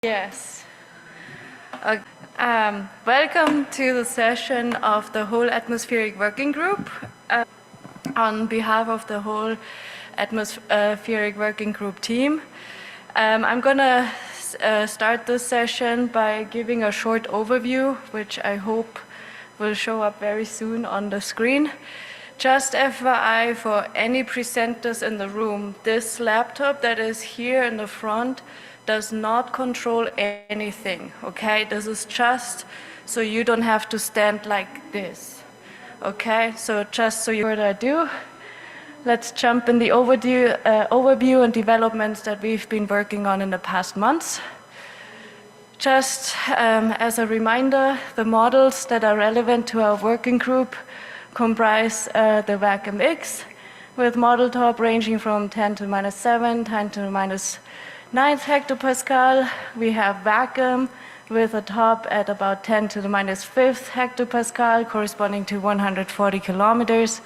Yes. Welcome to the session of the whole atmospheric working group. On behalf of the whole atmospheric working group team, I'm going to start this session by giving a short overview, which I hope will show up very soon on the screen. Just FYI for any presenters in the room, this laptop that is here in the front does not control anything, okay? This is just so you don't have to stand like this, okay? So just so you heard I do, let's jump in the overview and developments that we've been working on in the past months. Just as a reminder, the models that are relevant to our working group comprise the vacuum X, with model top ranging from 10 to minus 7, 10 to minus 9 hectopascal. We have vacuum with a top at about 10 to the minus 5th hectopascal, corresponding to 140 kilometers.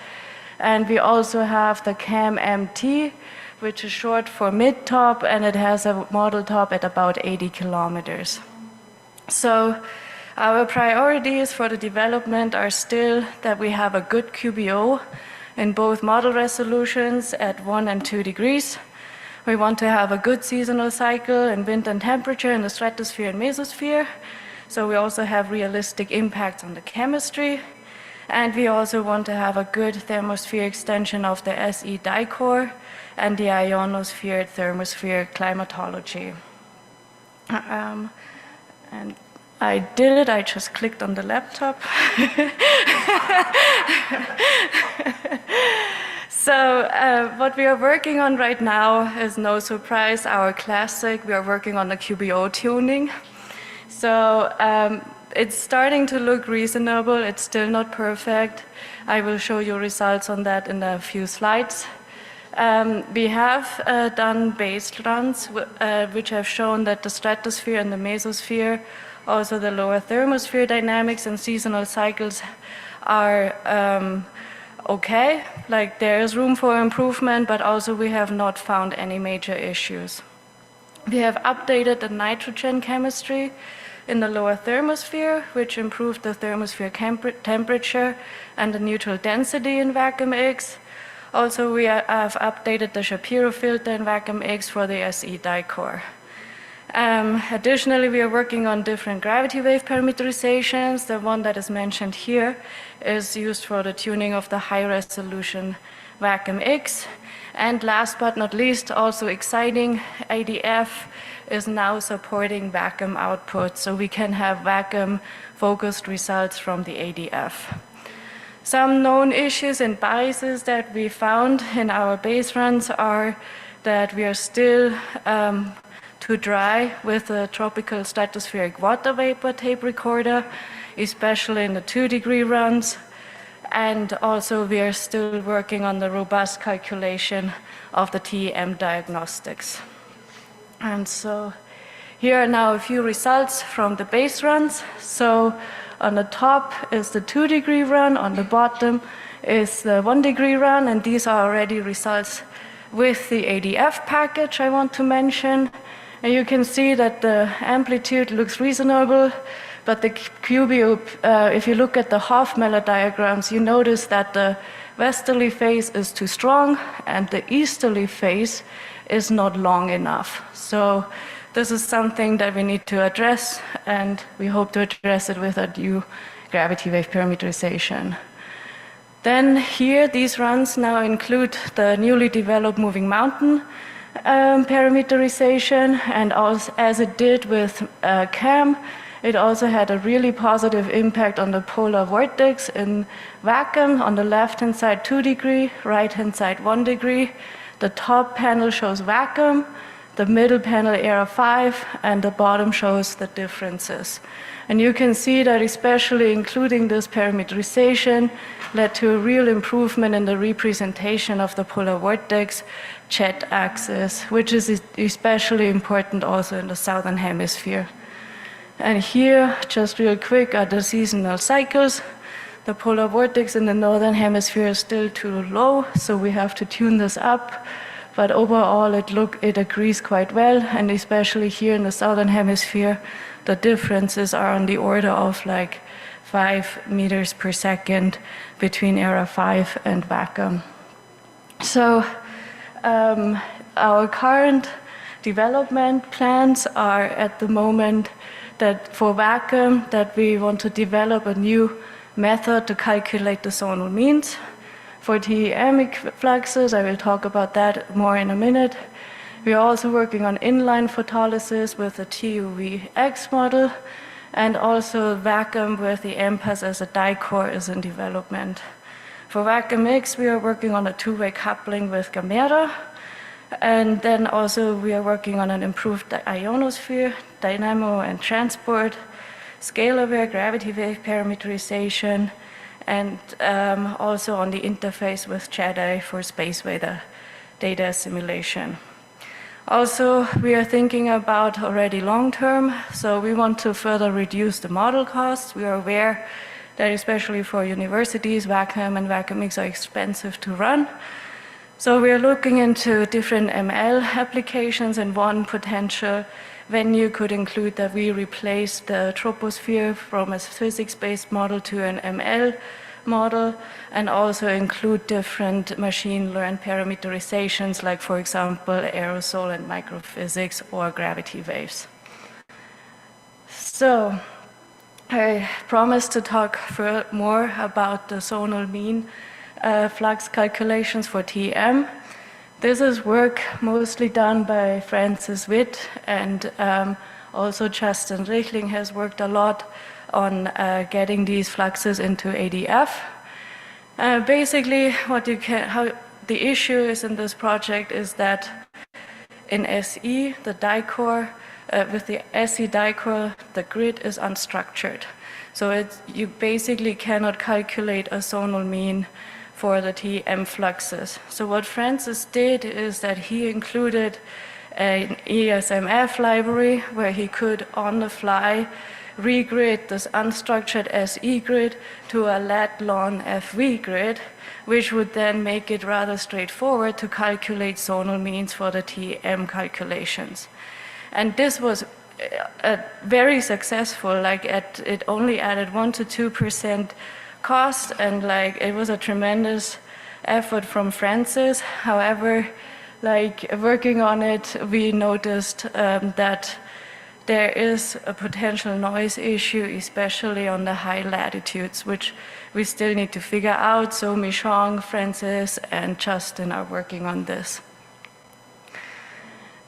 And we also have the CAM MT, which is short for mid-top, and it has a model top at about 80 kilometers. So our priorities for the development are still that we have a good QBO in both model resolutions at 1 and 2 degrees. We want to have a good seasonal cycle in wind and temperature in the stratosphere and mesosphere. So we also have realistic impacts on the chemistry. And we also want to have a good thermosphere extension of the SE dicore and the ionosphere thermosphere climatology. And I did it, I just clicked on the laptop. So what we are working on right now is no surprise, our classic. We are working on the QBO tuning. So it's starting to look reasonable. It's still not perfect. I will show you results on that in a few slides. We have done base runs which have shown that the stratosphere and the mesosphere, also the lower thermosphere dynamics and seasonal cycles are okay, like there is room for improvement, but also we have not found any major issues. We have updated the nitrogen chemistry in the lower thermosphere, which improved the thermosphere temperature and the neutral density in vacuum X. Also, we have updated the Shapiro filter in vacuum X for the SE dicore. Additionally, we are working on different gravity wave parameterizations. The one that is mentioned here is used for the tuning of the high-resolution vacuum X. And last but not least, also exciting, ADF is now supporting vacuum output, so we can have vacuum-focused results from the ADF. Some known issues and biases that we found in our base runs are that we are still too dry with a tropical stratospheric water vapor tape recorder, especially in the 2-degree runs. And also we are still working on the robust calculation of the TEM diagnostics. And so here are now a few results from the base runs. So on the top is the 2-degree run, on the bottom is the 1-degree run, and these are already results with the ADF package I want to mention. And you can see that the amplitude looks reasonable, but the QBO, if you look at the Hofmeller diagrams, you notice that the westerly phase is too strong and the easterly phase is not long enough. So this is something that we need to address, and we hope to address it with a new gravity wave parameterization. Then here, these runs now include the newly developed moving mountain parameterization, and as it did with CAM, it also had a really positive impact on the polar vortex in vacuum. On the left-hand side 2 degree, right-hand side 1 degree. The top panel shows vacuum, the middle panel era 5, and the bottom shows the differences. And you can see that especially including this parameterization led to a real improvement in the representation of the polar vortex jet axis, which is especially important also in the southern hemisphere. And here, just real quick, are the seasonal cycles. The polar vortex in the northern hemisphere is still too low, so we have to tune this up but overall it agrees quite well, and especially here in the southern hemisphere, the differences are on the order of like 5 meters per second between ERA 5 and vacuum. So our current development plans are at the moment that for vacuum that we want to develop a new method to calculate the zonal means. For TEM fluxes, I will talk about that more in a minute. We are also working on inline photolysis with the TUVX model, and also vacuum with the MPAS as a dicore is in development. For vacuum X, we are working on a two-way coupling with Gamera, and then also we are working on an improved ionosphere, dynamo and transport, scale-aware gravity wave parameterization, and also on the interface with JEDI for space weather data assimilation. Also, we are thinking about already long-term, so we want to further reduce the model costs. We are aware that especially for universities, vacuum and vacuum X are expensive to run. So we are looking into different ML applications, and one potential venue could include that we replace the troposphere from a physics-based model to an ML model, and also include different machine learned parameterizations, like for example aerosol and microphysics or gravity waves. So I promised to talk more about the zonal mean flux calculations for TEM. This is work mostly done by Francis Witt, and also Justin Richling has worked a lot on getting these fluxes into ADF. Basically, how the issue is in this project is that in SE, the dicore, with the SE dicore, the grid is unstructured. So you basically cannot calculate a zonal mean for the TEM fluxes. So what Francis did is that he included an ESMF library where he could, on the fly, regrid this unstructured SE grid to a lat-lon FV grid, which would then make it rather straightforward to calculate zonal means for the TEM calculations. And this was very successful. Like it only added 1 to 2% cost, and like it was a tremendous effort from Francis. However, like working on it, we noticed that there is a potential noise issue, especially on the high latitudes, which we still need to figure out. So Michong, Francis, and Justin are working on this.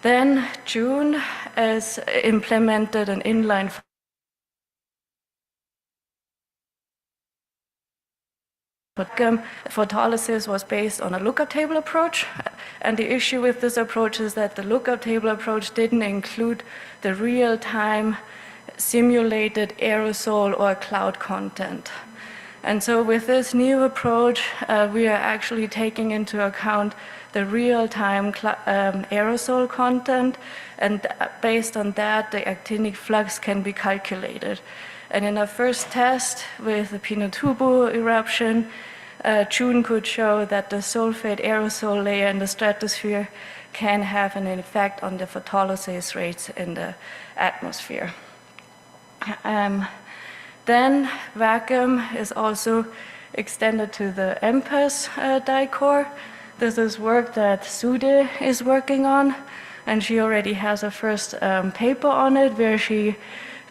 Then June has implemented an inline photolysis was based on a lookup table approach, and the issue with this approach is that the lookup table approach didn't include the real-time simulated aerosol or cloud content. And so with this new approach, we are actually taking into account the real-time aerosol content, and based on that, the actinic flux can be calculated. And in a first test with the Pinatubo eruption, June could show that the sulfate aerosol layer in the stratosphere can have an effect on the photolysis rates in the atmosphere. Then vacuum is also extended to the MPAS dicore. This is work that Sude is working on, and she already has a first paper on it where she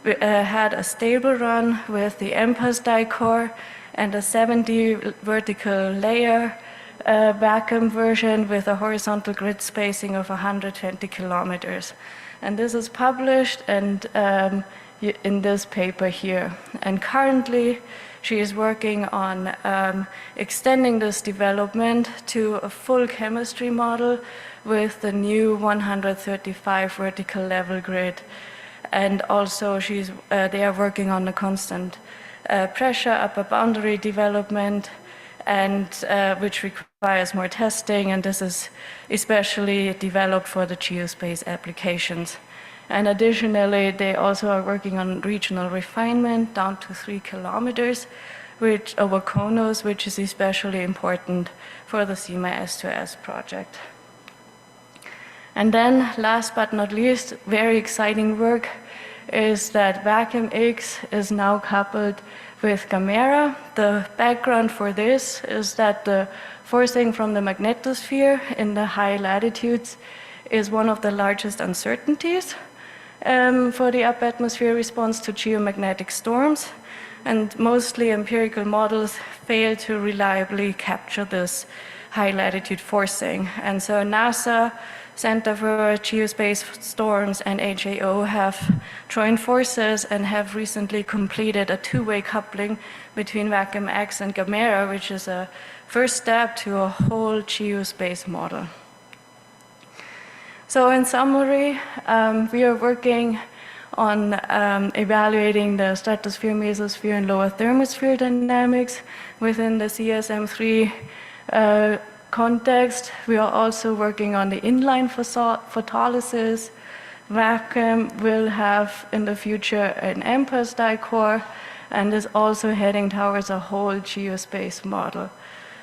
had a stable run with the MPAS dicore and a 70 vertical layer vacuum version with a horizontal grid spacing of 120 kilometers. And this is published and in this paper here. And currently, she is working on extending this development to a full chemistry model with the new 135 vertical level grid. And also they are working on the constant pressure upper boundary development, and which requires more testing, and this is especially developed for the geospace applications. And additionally, they also are working on regional refinement down to 3 kilometers, which over CONUS, which is especially important for the CIMA S2S project. And then last but not least, very exciting work is that Vacuum X is now coupled with Gamera. The background for this is that the forcing from the magnetosphere in the high latitudes is one of the largest uncertainties for the upper atmosphere response to geomagnetic storms. And mostly empirical models fail to reliably capture this high latitude forcing. And so NASA, Center for Geospace Storms, and HAO have joined forces and have recently completed a two-way coupling between Vacuum X and Gamera, which is a first step to a whole geospace model. So in summary, we are working on evaluating the stratosphere, mesosphere, and lower thermosphere dynamics within the CESM3 context. We are also working on the inline photolysis. Vacuum will have in the future an MPUS dicore and is also heading towards a whole geospace model.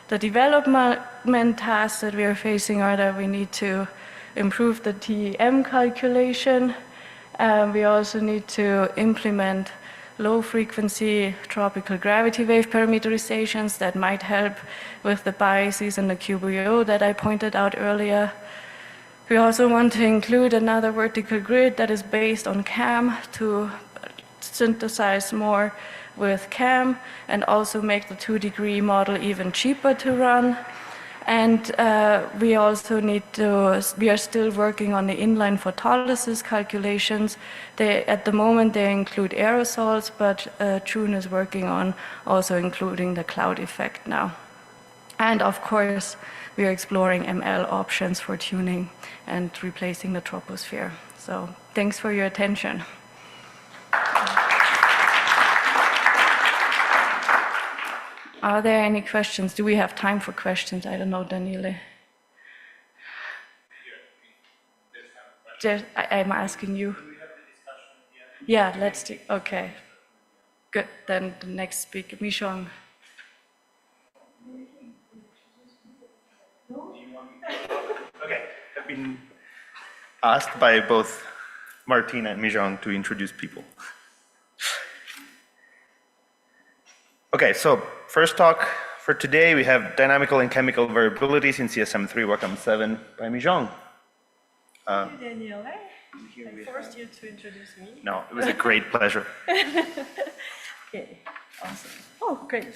The development tasks that we are facing are that we need to improve the TEM calculation. We also need to implement low-frequency tropical gravity wave parameterizations that might help with the biases in the QBO that I pointed out earlier. We also want to include another vertical grid that is based on CAM to synthesize more with CAM and also make the 2-degree model even cheaper to run. And we also need to, we are still working on the inline photolysis calculations. At the moment they include aerosols, but June is working on also including the cloud effect now. And of course, we are exploring ML options for tuning and replacing the troposphere. So thanks for your attention. Are there any questions? Do we have time for questions? I don't know, Daniele. I'm asking you. Yeah, let's do. Okay. Good. Then the next speaker, Mijong. Okay. I've been asked by both Martina and Mijong to introduce people. Okay, so first talk for today, we have dynamical and chemical variabilities in CSM3 WACOM 7 by Mijong. Thank you, Daniele. I forced you to introduce me. No, it was a great pleasure. Okay, awesome. Oh, great.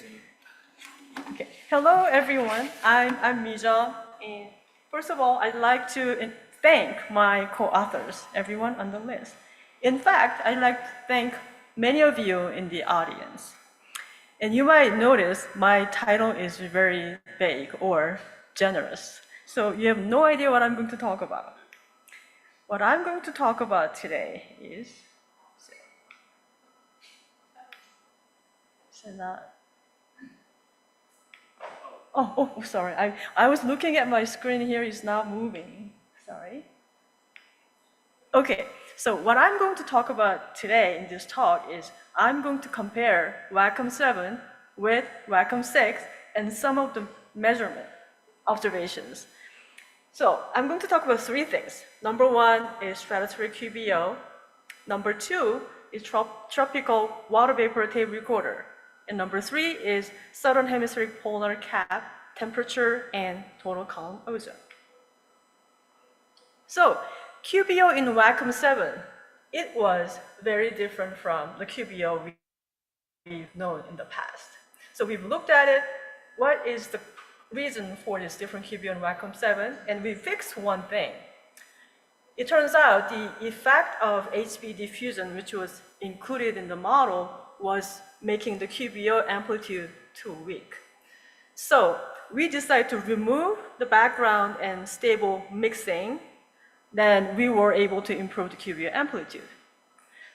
Okay, hello everyone. I'm Mijong, and first of all, I'd like to thank my co-authors, everyone on the list. In fact, I'd like to thank many of you in the audience. And you might notice my title is very vague or generous. So you have no idea what I'm going to talk about. What I'm going to talk about today is, sorry. I was looking at my screen here, it's not moving. Sorry. Okay, so what I'm going to talk about today in this talk is I'm going to compare WACOM 7 with WACOM 6 and some of the measurement observations. So I'm going to talk about three things. Number one is stratospheric QBO. Number two is tropical water vapor tape recorder. And number three is southern hemispheric polar cap, temperature, and total column ozone. So QBO in WACOM 7, it was very different from the QBO we've known in the past. So we've looked at it, what is the reason for this different QBO in WACOM 7, and we fixed one thing. It turns out the effect of HB diffusion, which was included in the model, was making the QBO amplitude too weak. So we decided to remove the background and stable mixing. Then we were able to improve the QBO amplitude.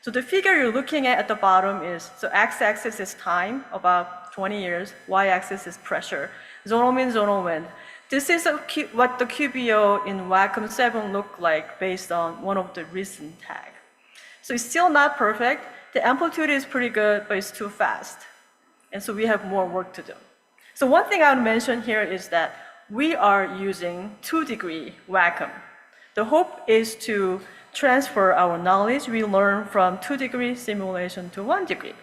So the figure you're looking at the bottom is, so x-axis is time, about 20 years, y-axis is pressure, zonal mean, zonal wind. This is what the QBO in WACOM 7 looked like based on one of the recent tags. So it's still not perfect. The amplitude is pretty good, but it's too fast. And so we have more work to do. So one thing I would mention here is that we are using 2-degree WACOM. The hope is to transfer our knowledge we learn from 2-degree simulation to 1 degree.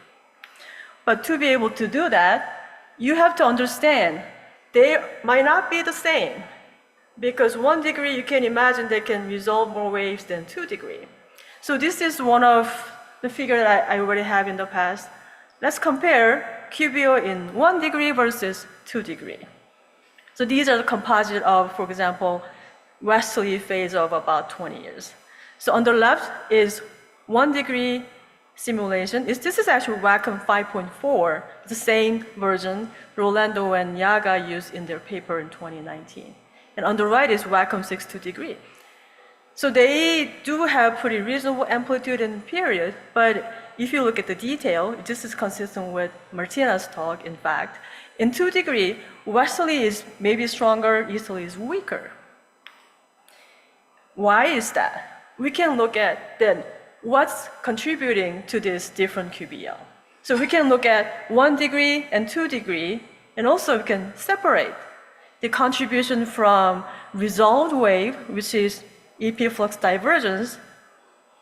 But to be able to do that, you have to understand they might not be the same, because 1 degree, you can imagine they can resolve more waves than 2 degree. So this is one of the figure that I already have in the past. Let's compare QBO in 1 degree versus 2 degree. So these are the composite of, for example, westerly phase of about 20 years. So on the left is 1 degree simulation. This is actually Wacom 5.4, the same version Rolando and Yaga used in their paper in 2019. And on the right is Wacom 6 2 degree. So they do have pretty reasonable amplitude and period, but if you look at the detail, this is consistent with Martina's talk, in fact. In 2 degree, westerly is maybe stronger, easterly is weaker. Why is that? We can look at then what's contributing to this different QBL. So we can look at 1 degree and 2 degree, and also we can separate the contribution from resolved wave, which is EP flux divergence,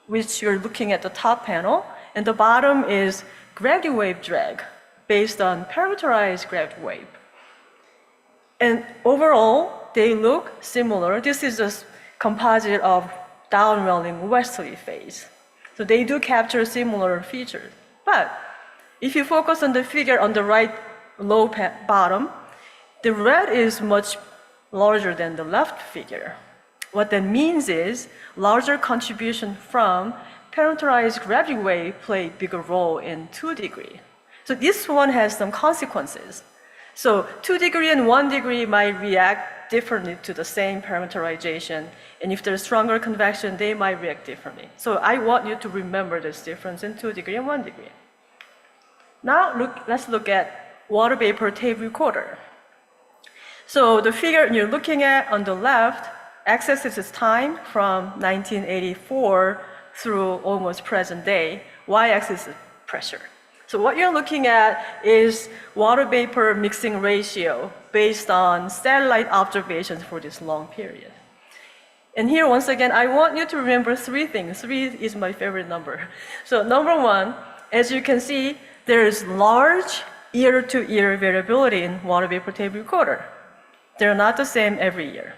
which you're looking at the top panel, and the bottom is gravity wave drag based on parameterized gravity wave. And overall, they look similar. This is a composite of downwelling westerly phase. So they do capture similar features. But if you focus on the figure on the right low bottom, the red is much larger than the left figure. What that means is larger contribution from parameterized gravity wave play a bigger role in 2 degree. So this one has some consequences. So 2 degree and 1 degree might react differently to the same parameterization. And if there's stronger convection, they might react differently. So I want you to remember this difference in 2 degree and 1 degree. Now let's look at water vapor tape recorder. So the figure you're looking at on the left, x-axis is time from 1984 through almost present day. Y-axis is pressure. So what you're looking at is water vapor mixing ratio based on satellite observations for this long period. And here, once again, I want you to remember 3 things. 3 is my favorite number. So number 1, as you can see, there is large year-to-year variability in water vapor tape recorder. They're not the same every year.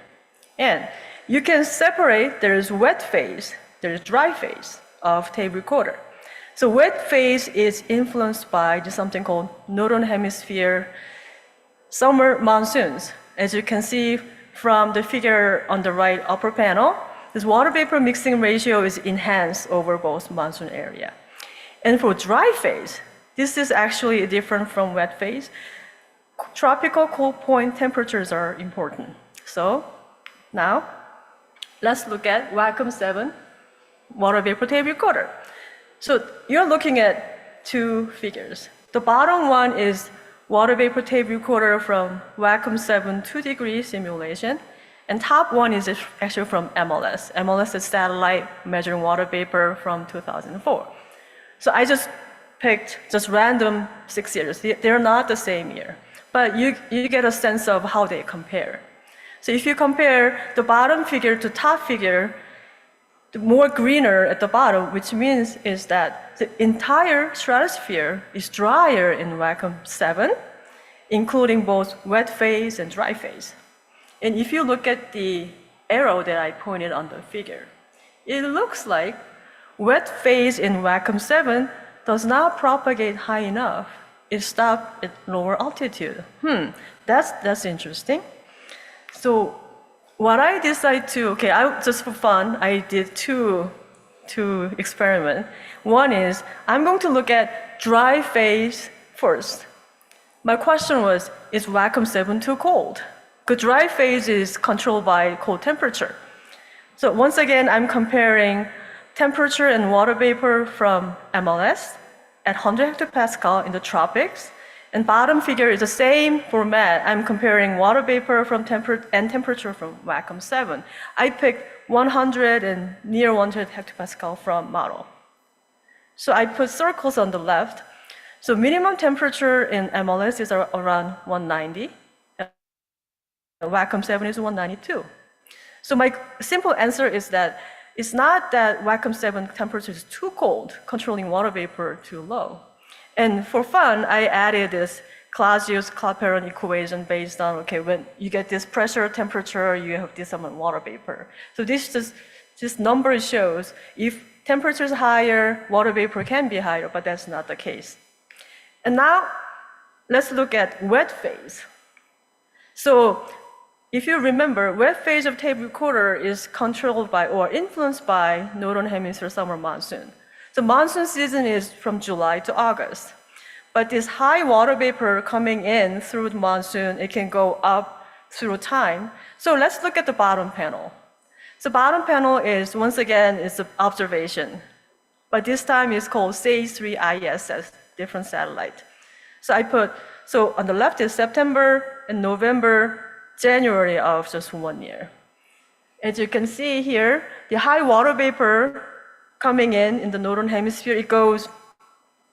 And you can separate, there's wet phase, there's dry phase of tape recorder. So wet phase is influenced by something called Northern Hemisphere summer monsoons. As you can see from the figure on the right upper panel, this water vapor mixing ratio is enhanced over both monsoon area. And for dry phase, this is actually different from wet phase. Tropical cold point temperatures are important. So now let's look at Wacom 7 water vapor tape recorder. So you're looking at 2 figures. The bottom one is water vapor tape recorder from Wacom 7 2 degree simulation, and top one is actually from MLS. MLS is satellite measuring water vapor from 2004. So I just picked random 6 years. They're not the same year, but you get a sense of how they compare. So if you compare the bottom figure to top figure, the more greener at the bottom, which means is that the entire stratosphere is drier in Wacom 7, including both wet phase and dry phase. And if you look at the arrow that I pointed on the figure, it looks like wet phase in Wacom 7 does not propagate high enough. It stopped at lower altitude. That's interesting. So what I decided to, just for fun, I did two experiments. One is, I'm going to look at dry phase first. My question was, is Wacom 7 too cold? Because dry phase is controlled by cold temperature. So once again, I'm comparing temperature and water vapor from MLS at 100 hectopascal in the tropics. And bottom figure is the same format. I'm comparing water vapor from temperature from Wacom 7. I picked 100 and near 100 hectopascal from model. So I put circles on the left. So minimum temperature in MLS is around 190. Wacom 7 is 192. So my simple answer is that it's not that Wacom 7 temperature is too cold, controlling water vapor too low. And for fun, I added this Clausius-Clapeyron equation based on, okay, when you get this pressure, temperature, you have this amount of water vapor. So this number shows if temperature is higher, water vapor can be higher, but that's not the case. And now, let's look at wet phase. So if you remember, wet phase of tape recorder is controlled by or influenced by Northern Hemisphere summer monsoon. The monsoon season is from July to August. But this high water vapor coming in through the monsoon, it can go up through time. So let's look at the bottom panel. The bottom panel is, once again, is an observation. But this time it's called CESM ISS, different satellite. So on the left is September and November, January of just 1 year. As you can see here, the high water vapor coming in the Northern Hemisphere, it goes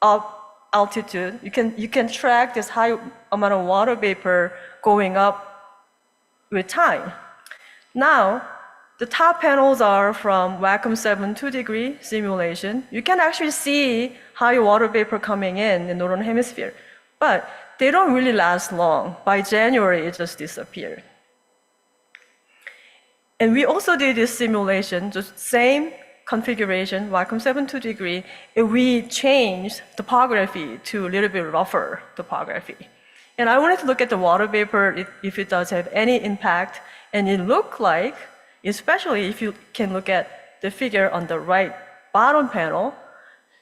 up altitude. You can track this high amount of water vapor going up with time. Now, the top panels are from Wacom 7 2-degree simulation. You can actually see high water vapor coming in the Northern Hemisphere, but they don't really last long. By January, it just disappeared. And we also did this simulation, just same configuration, Wacom 7 2-degree, and we changed topography to a little bit rougher topography. And I wanted to look at the water vapor, if it does have any impact, and it looked like, especially if you can look at the figure on the right bottom panel,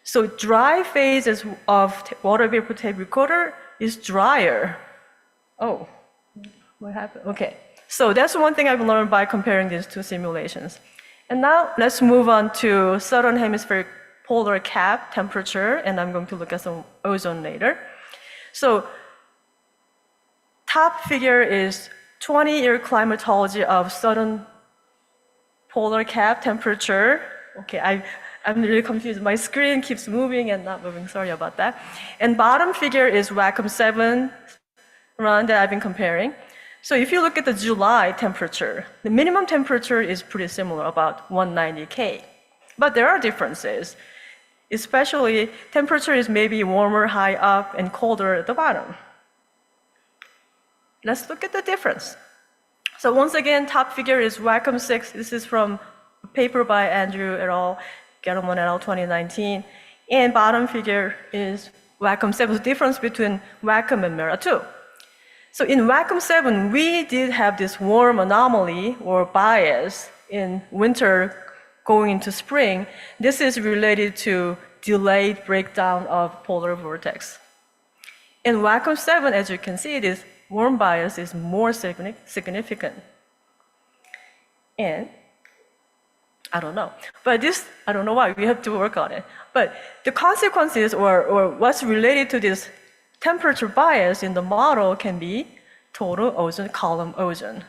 so dry phases of water vapor tape recorder is drier. Oh, what happened? Okay, so that's one thing I've learned by comparing these two simulations. And now let's move on to southern hemisphere polar cap temperature, and I'm going to look at some ozone later. So top figure is 20-year climatology of southern polar cap temperature. Okay, I'm really confused. My screen keeps moving and not moving, sorry about that. And bottom figure is Wacom 7 run that I've been comparing. So if you look at the July temperature, the minimum temperature is pretty similar, about 190 K. But there are differences, especially temperature is maybe warmer high up and colder at the bottom. Let's look at the difference. So once again, top figure is Wacom 6. This is from a paper by Andrew et al., Gettleman et al. 2019. And bottom figure is Wacom 7, the difference between Wacom and Mera 2. So in Wacom 7, we did have this warm anomaly or bias in winter going into spring. This is related to delayed breakdown of polar vortex. In Wacom 7, as you can see, this warm bias is more significant. And I don't know. But this, I don't know why, we have to work on it. But the consequences or what's related to this temperature bias in the model can be total ozone, column ozone.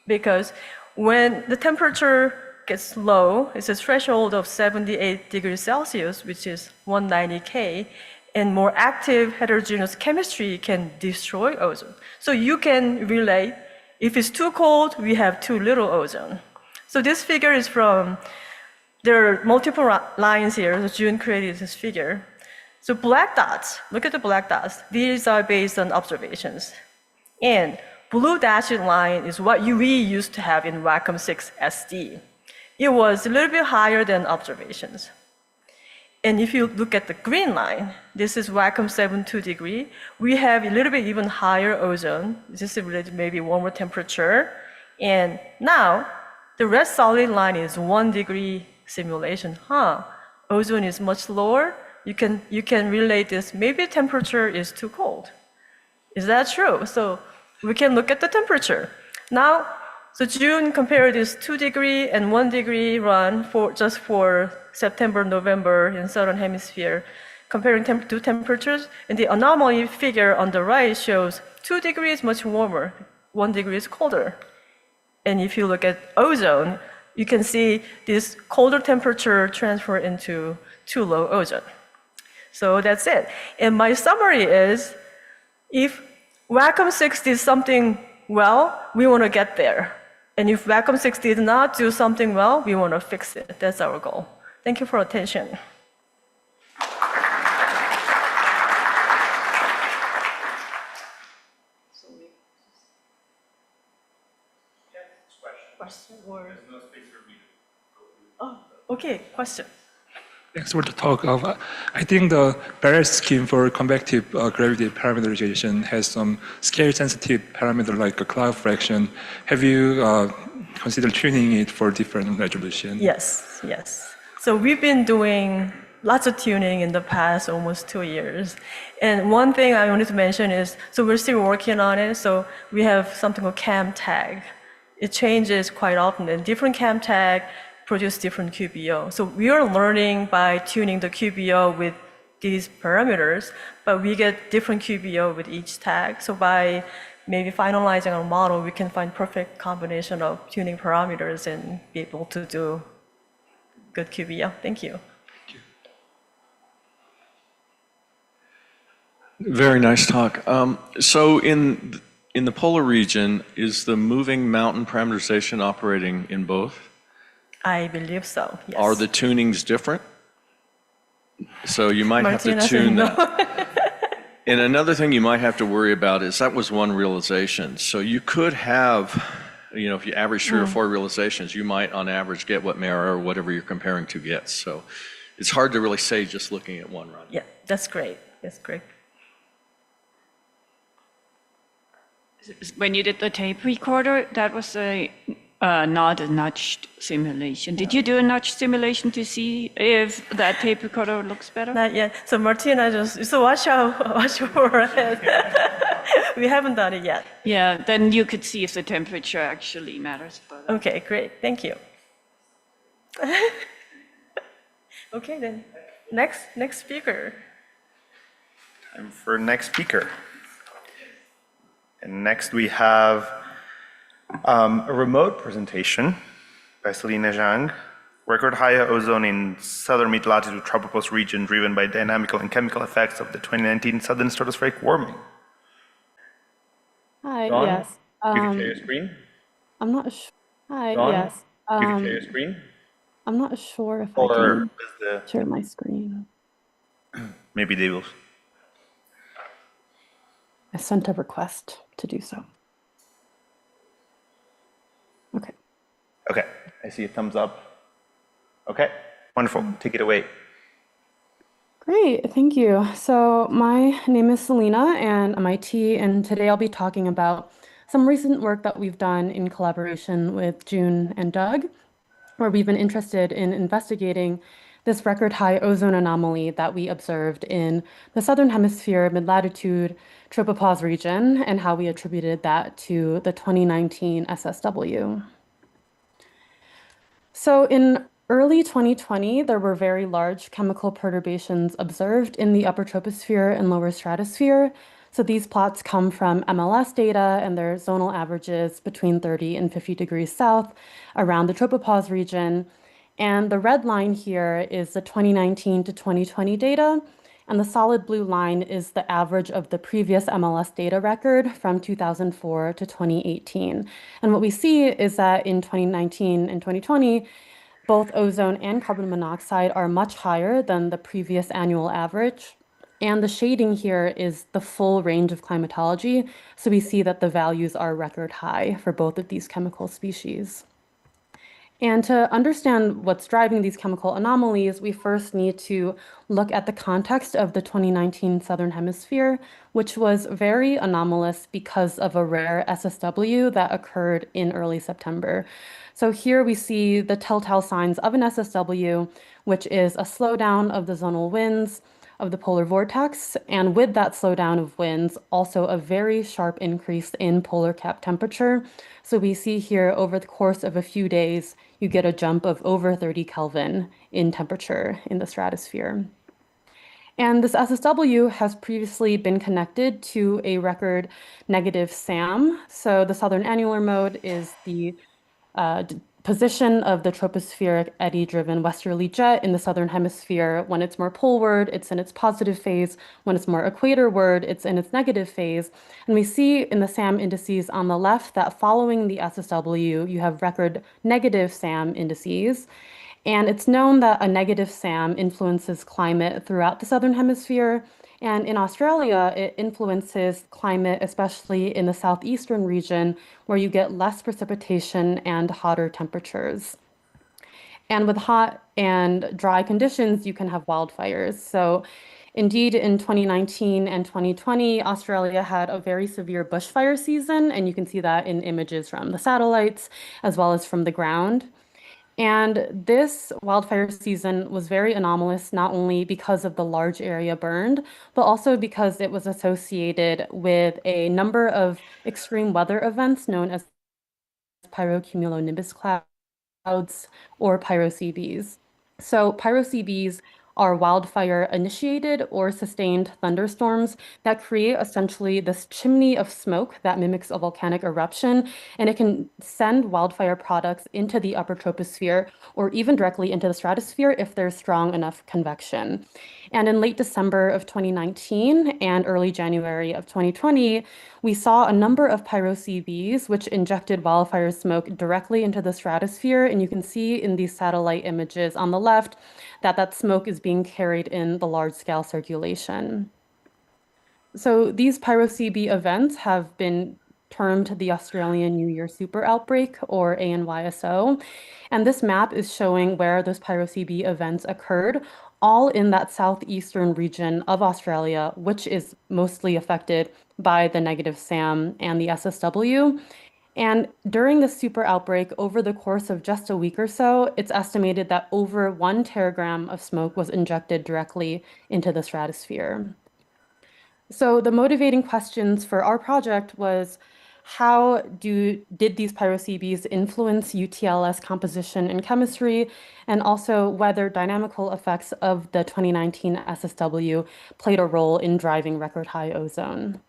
Because when the temperature gets low, it's a threshold of 78 degrees Celsius, which is 190 K, and more active heterogeneous chemistry can destroy ozone. So you can relate, if it's too cold, we have too little ozone. So this figure is from, there are multiple lines here, so June created this figure. So black dots, look at the black dots. These are based on observations. And blue dashed line is what we used to have in Wacom 6 SD. It was a little bit higher than observations. And if you look at the green line, this is Wacom 7 2-degree. We have a little bit even higher ozone. This is related to maybe warmer temperature. And now, the red solid line is 1 degree simulation. Ozone is much lower. You can relate this, maybe temperature is too cold. Is that true? So we can look at the temperature. Now, so June compared this 2 degree and 1 degree run just for September, November in southern hemisphere, comparing two temperatures. And the anomaly figure on the right shows 2 degrees much warmer, 1 degree is colder. And if you look at ozone, you can see this colder temperature transfer into too low ozone. So that's it. And my summary is, if Wacom 6 did something well, we want to get there. And if Wacom 6 did not do something well, we want to fix it. That's our goal. Thank you for attention. Question or? Oh, okay, question. Thanks for the talk. I think the Barrett scheme for convective gravity parameterization has some scale-sensitive parameter like a cloud fraction. Have you considered tuning it for different resolution? Yes, yes. So we've been doing lots of tuning in the past almost 2 years. And one thing I wanted to mention is, so we're still working on it. So we have something called cam tag. It changes quite often, and different cam tag produce different QBO. So we are learning by tuning the QBO with these parameters, but we get different QBO with each tag. So by maybe finalizing our model, we can find perfect combination of tuning parameters and be able to do good QBO. Thank you. Very nice talk. So in the polar region, is the moving mountain parameterization operating in both? I believe so, yes. Are the tunings different? So you might have Martina to said tune no. that. And another thing you might have to worry about is that was one realization. So you could have, if you average 3 or 4 realizations, you might on average get what Mara or whatever you're comparing to gets. So it's hard to really say just looking at one run. Yeah, that's great. That's great. When you did the tape recorder, that was not a nudged simulation. Did you do a nudged simulation to see if that tape recorder looks better? Not yet. So Martina so watch your head. We haven't done it yet. Yeah, then you could see if the temperature actually matters. But Okay, great. Thank you. Okay, then next speaker. Time for next speaker. And next we have a remote presentation by Selina Zhang, record high ozone in southern mid-latitude tropopause region driven by dynamical and chemical effects of the 2019 southern stratospheric warming. Hi, Dawn, yes. you can share your screen. I'm not sure. Hi, Dawn, yes. you can share your screen. I'm not sure if I Or can is the, share my screen. maybe they will. I sent a request to do so. Okay. Okay, I see a thumbs up. Okay, wonderful. Take it away. Great, thank you. So my name is Selena and I'm IT, and today I'll be talking about some recent work that we've done in collaboration with June and Doug, where we've been interested in investigating this record high ozone anomaly that we observed in the Southern Hemisphere mid-latitude tropopause region and how we attributed that to the 2019 SSW. So in early 2020, there were very large chemical perturbations observed in the upper troposphere and lower stratosphere. So these plots come from MLS data, and they're zonal averages between 30 and 50 degrees south around the tropopause region. And the red line here is the 2019 to 2020 data, and the solid blue line is the average of the previous MLS data record from 2004 to 2018. And what we see is that in 2019 and 2020, both ozone and carbon monoxide are much higher than the previous annual average. And the shading here is the full range of climatology. So we see that the values are record high for both of these chemical species. And to understand what's driving these chemical anomalies, we first need to look at the context of the 2019 Southern Hemisphere, which was very anomalous because of a rare SSW that occurred in early September. So here we see the telltale signs of an SSW, which is a slowdown of the zonal winds of the polar vortex, and with that slowdown of winds, also a very sharp increase in polar cap temperature. So we see here over the course of a few days, you get a jump of over 30 Kelvin in temperature in the stratosphere. And this SSW has previously been connected to a record negative SAM. So the southern annular mode is the position of the tropospheric eddy-driven westerly jet in the southern hemisphere. When it's more poleward, it's in its positive phase. When it's more equatorward, it's in its negative phase. And we see in the SAM indices on the left that following the SSW, you have record negative SAM indices. And it's known that a negative SAM influences climate throughout the southern hemisphere. And in Australia, it influences climate, especially in the southeastern region, where you get less precipitation and hotter temperatures. And with hot and dry conditions, you can have wildfires. So indeed, in 2019 and 2020, Australia had a very severe bushfire season, and you can see that in images from the satellites as well as from the ground. And this wildfire season was very anomalous, not only because of the large area burned, but also because it was associated with a number of extreme weather events known as pyrocumulonimbus clouds or pyro-CVs. So pyro-CVs are wildfire-initiated or sustained thunderstorms that create essentially this chimney of smoke that mimics a volcanic eruption, and it can send wildfire products into the upper troposphere or even directly into the stratosphere if there's strong enough convection. And in late December of 2019 and early January of 2020, we saw a number of pyro-CVs which injected wildfire smoke directly into the stratosphere. And you can see in these satellite images on the left that that smoke is being carried in the large-scale circulation. So these pyro-CV events have been termed the Australian New Year Super Outbreak, or ANYSO. And this map is showing where those pyro-CV events occurred, all in that southeastern region of Australia, which is mostly affected by the negative SAM and the SSW. And during the super outbreak, over the course of just a week or so, it's estimated that over 1 teragram of smoke was injected directly into the stratosphere. So the motivating questions for our project was, how did these pyro-CVs influence UTLS composition and chemistry, and also whether dynamical effects of the 2019 SSW played a role in driving record high ozone?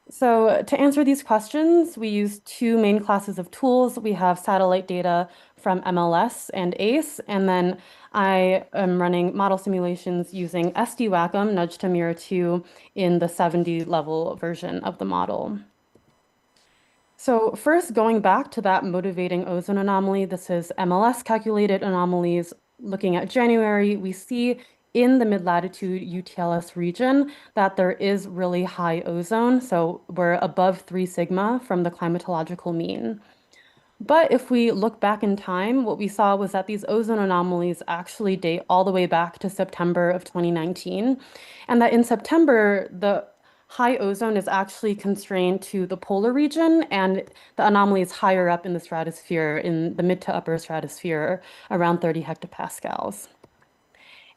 So to answer these questions, we use 2 main classes of tools. We have satellite data from MLS and ACE, and then I am running model simulations using SD-WACM, Nudge to Mirror 2, in the 70 level version of the model. So first, going back to that motivating ozone anomaly, this is MLS calculated anomalies. Looking at January, we see in the mid-latitude UTLS region that there is really high ozone. So we're above 3 sigma from the climatological mean. But if we look back in time, what we saw was that these ozone anomalies actually date all the way back to September of 2019. And that in September, the high ozone is actually constrained to the polar region, and the anomaly is higher up in the stratosphere, in the mid to upper stratosphere, around 30 hectopascals.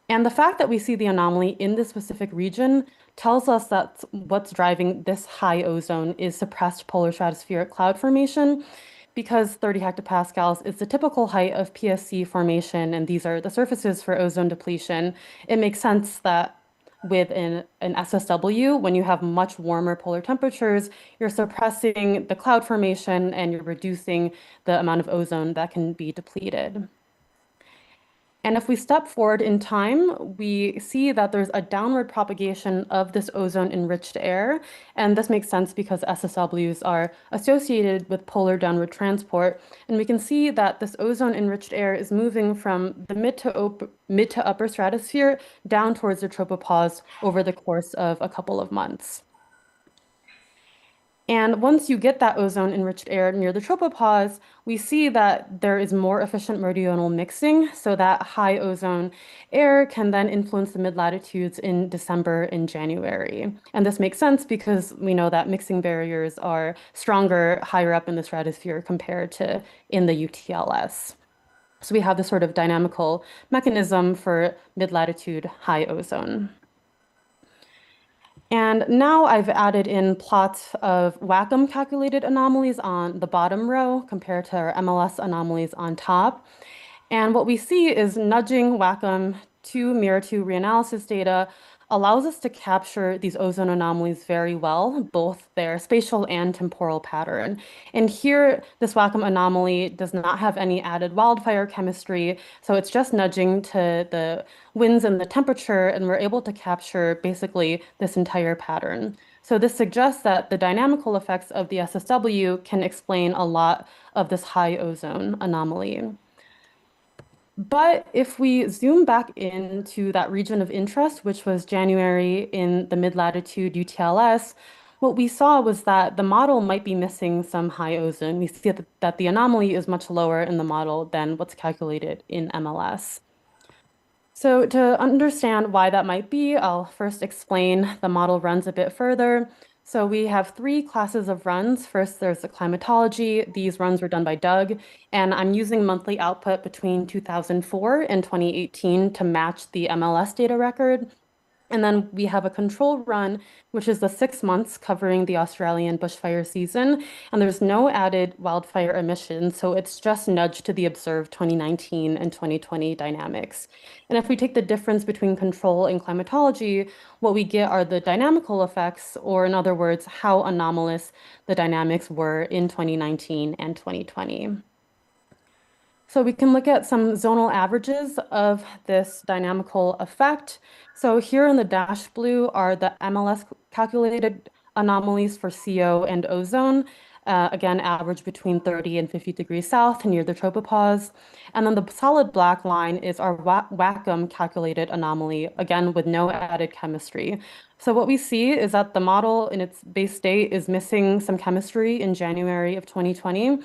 And the fact that we see the anomaly in this specific region tells us that what's driving this high ozone is suppressed polar stratospheric cloud formation, because 30 hectopascals is the typical height of PSC formation, and these are the surfaces for ozone depletion. It makes sense that with an SSW, when you have much warmer polar temperatures, you're suppressing the cloud formation and you're reducing the amount of ozone that can be depleted. And if we step forward in time, we see that there's a downward propagation of this ozone-enriched air. And this makes sense because SSWs are associated with polar downward transport. And we can see that this ozone-enriched air is moving from the mid to upper stratosphere down towards the tropopause over the course of a couple of months. And once you get that ozone-enriched air near the tropopause, we see that there is more efficient meridional mixing, so that high ozone air can then influence the mid-latitudes in December and January. And this makes sense because we know that mixing barriers are stronger higher up in the stratosphere compared to in the UTLS. So we have this sort of dynamical mechanism for mid-latitude high ozone. And now I've added in plots of WACM calculated anomalies on the bottom row compared to our MLS anomalies on top. And what we see is nudging WACM to Mirror 2 reanalysis data allows us to capture these ozone anomalies very well, both their spatial and temporal pattern. And here, this Wacom anomaly does not have any added wildfire chemistry, so it's just nudging to the winds and the temperature, and we're able to capture basically this entire pattern. So this suggests that the dynamical effects of the SSW can explain a lot of this high ozone anomaly. But if we zoom back into that region of interest, which was January in the mid-latitude UTLS, what we saw was that the model might be missing some high ozone. We see that the anomaly is much lower in the model than what's calculated in MLS. So to understand why that might be, I'll first explain the model runs a bit further. So we have three classes of runs. First, there's the climatology. These runs were done by Doug, and I'm using monthly output between 2004 and 2018 to match the MLS data record. And then we have a control run, which is the 6 months covering the Australian bushfire season. And there's no added wildfire emissions, so it's just nudged to the observed 2019 and 2020 dynamics. And if we take the difference between control and climatology, what we get are the dynamical effects, or in other words, how anomalous the dynamics were in 2019 and 2020. So we can look at some zonal averages of this dynamical effect. So here in the dash blue are the MLS calculated anomalies for CO and ozone. Again, average between 30 and 50 degrees south near the tropopause. And then the solid black line is our Wacom calculated anomaly, again, with no added chemistry. So what we see is that the model in its base state is missing some chemistry in January of 2020.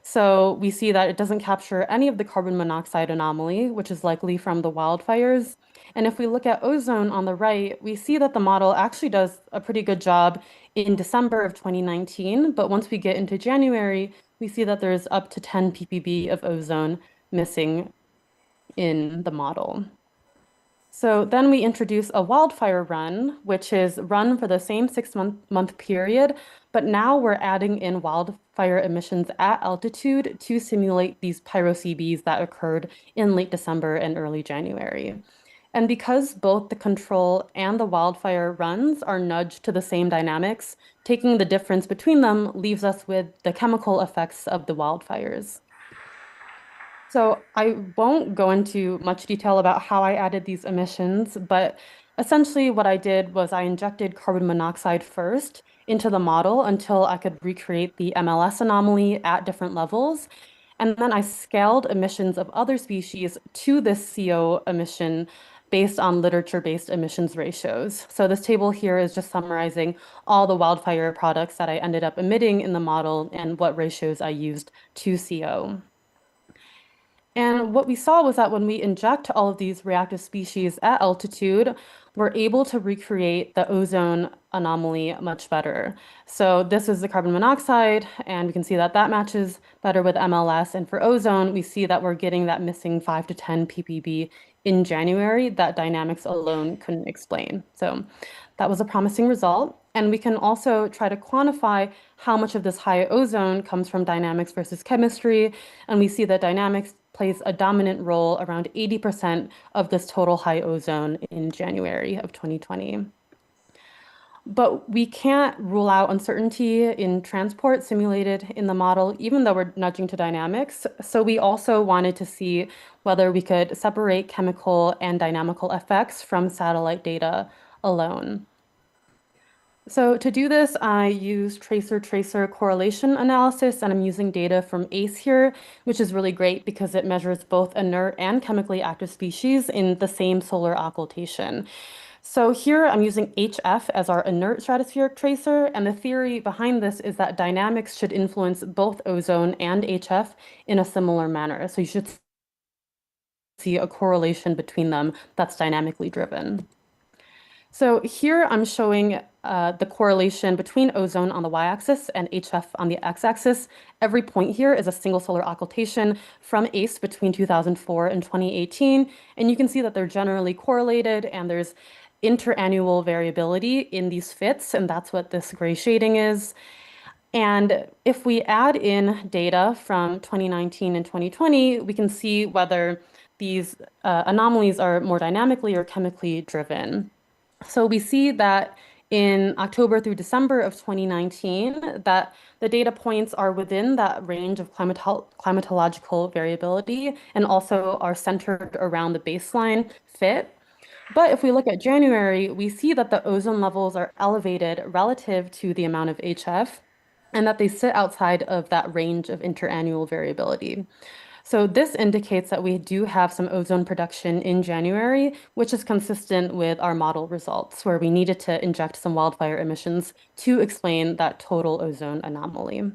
So we see that it doesn't capture any of the carbon monoxide anomaly, which is likely from the wildfires. And if we look at ozone on the right, we see that the model actually does a pretty good job in December of 2019. But once we get into January, we see that there's up to 10 ppb of ozone missing in the model. So then we introduce a wildfire run, which is run for the same 6-month period, but now we're adding in wildfire emissions at altitude to simulate these pyro-CBs that occurred in late December and early January. And because both the control and the wildfire runs are nudged to the same dynamics, taking the difference between them leaves us with the chemical effects of the wildfires. So I won't go into much detail about how I added these emissions, but essentially what I did was I injected carbon monoxide first into the model until I could recreate the MLS anomaly at different levels. And then I scaled emissions of other species to this CO emission based on literature-based emissions ratios. So this table here is just summarizing all the wildfire products that I ended up emitting in the model and what ratios I used to CO. And what we saw was that when we inject all of these reactive species at altitude, we're able to recreate the ozone anomaly much better. So this is the carbon monoxide, and we can see that that matches better with MLS. And for ozone, we see that we're getting that missing 5 to 10 ppb in January that dynamics alone couldn't explain. So that was a promising result. And we can also try to quantify how much of this high ozone comes from dynamics versus chemistry. And we see that dynamics plays a dominant role, around 80% of this total high ozone in January of 2020. But we can't rule out uncertainty in transport simulated in the model, even though we're nudging to dynamics. So we also wanted to see whether we could separate chemical and dynamical effects from satellite data alone. So to do this, I use tracer-tracer correlation analysis, and I'm using data from ACE here, which is really great because it measures both inert and chemically active species in the same solar occultation. So here I'm using HF as our inert stratospheric tracer, and the theory behind this is that dynamics should influence both ozone and HF in a similar manner. So you should see a correlation between them that's dynamically driven. So here I'm showing the correlation between ozone on the y-axis and HF on the x-axis. Every point here is a single solar occultation from ACE between 2004 and 2018. And you can see that they're generally correlated, and there's interannual variability in these fits, and that's what this gray shading is. And if we add in data from 2019 and 2020, we can see whether these anomalies are more dynamically or chemically driven. So we see that in October through December of 2019, that the data points are within that range of climatological variability and also are centered around the baseline fit. But if we look at January, we see that the ozone levels are elevated relative to the amount of HF and that they sit outside of that range of interannual variability. So this indicates that we do have some ozone production in January, which is consistent with our model results, where we needed to inject some wildfire emissions to explain that total ozone anomaly.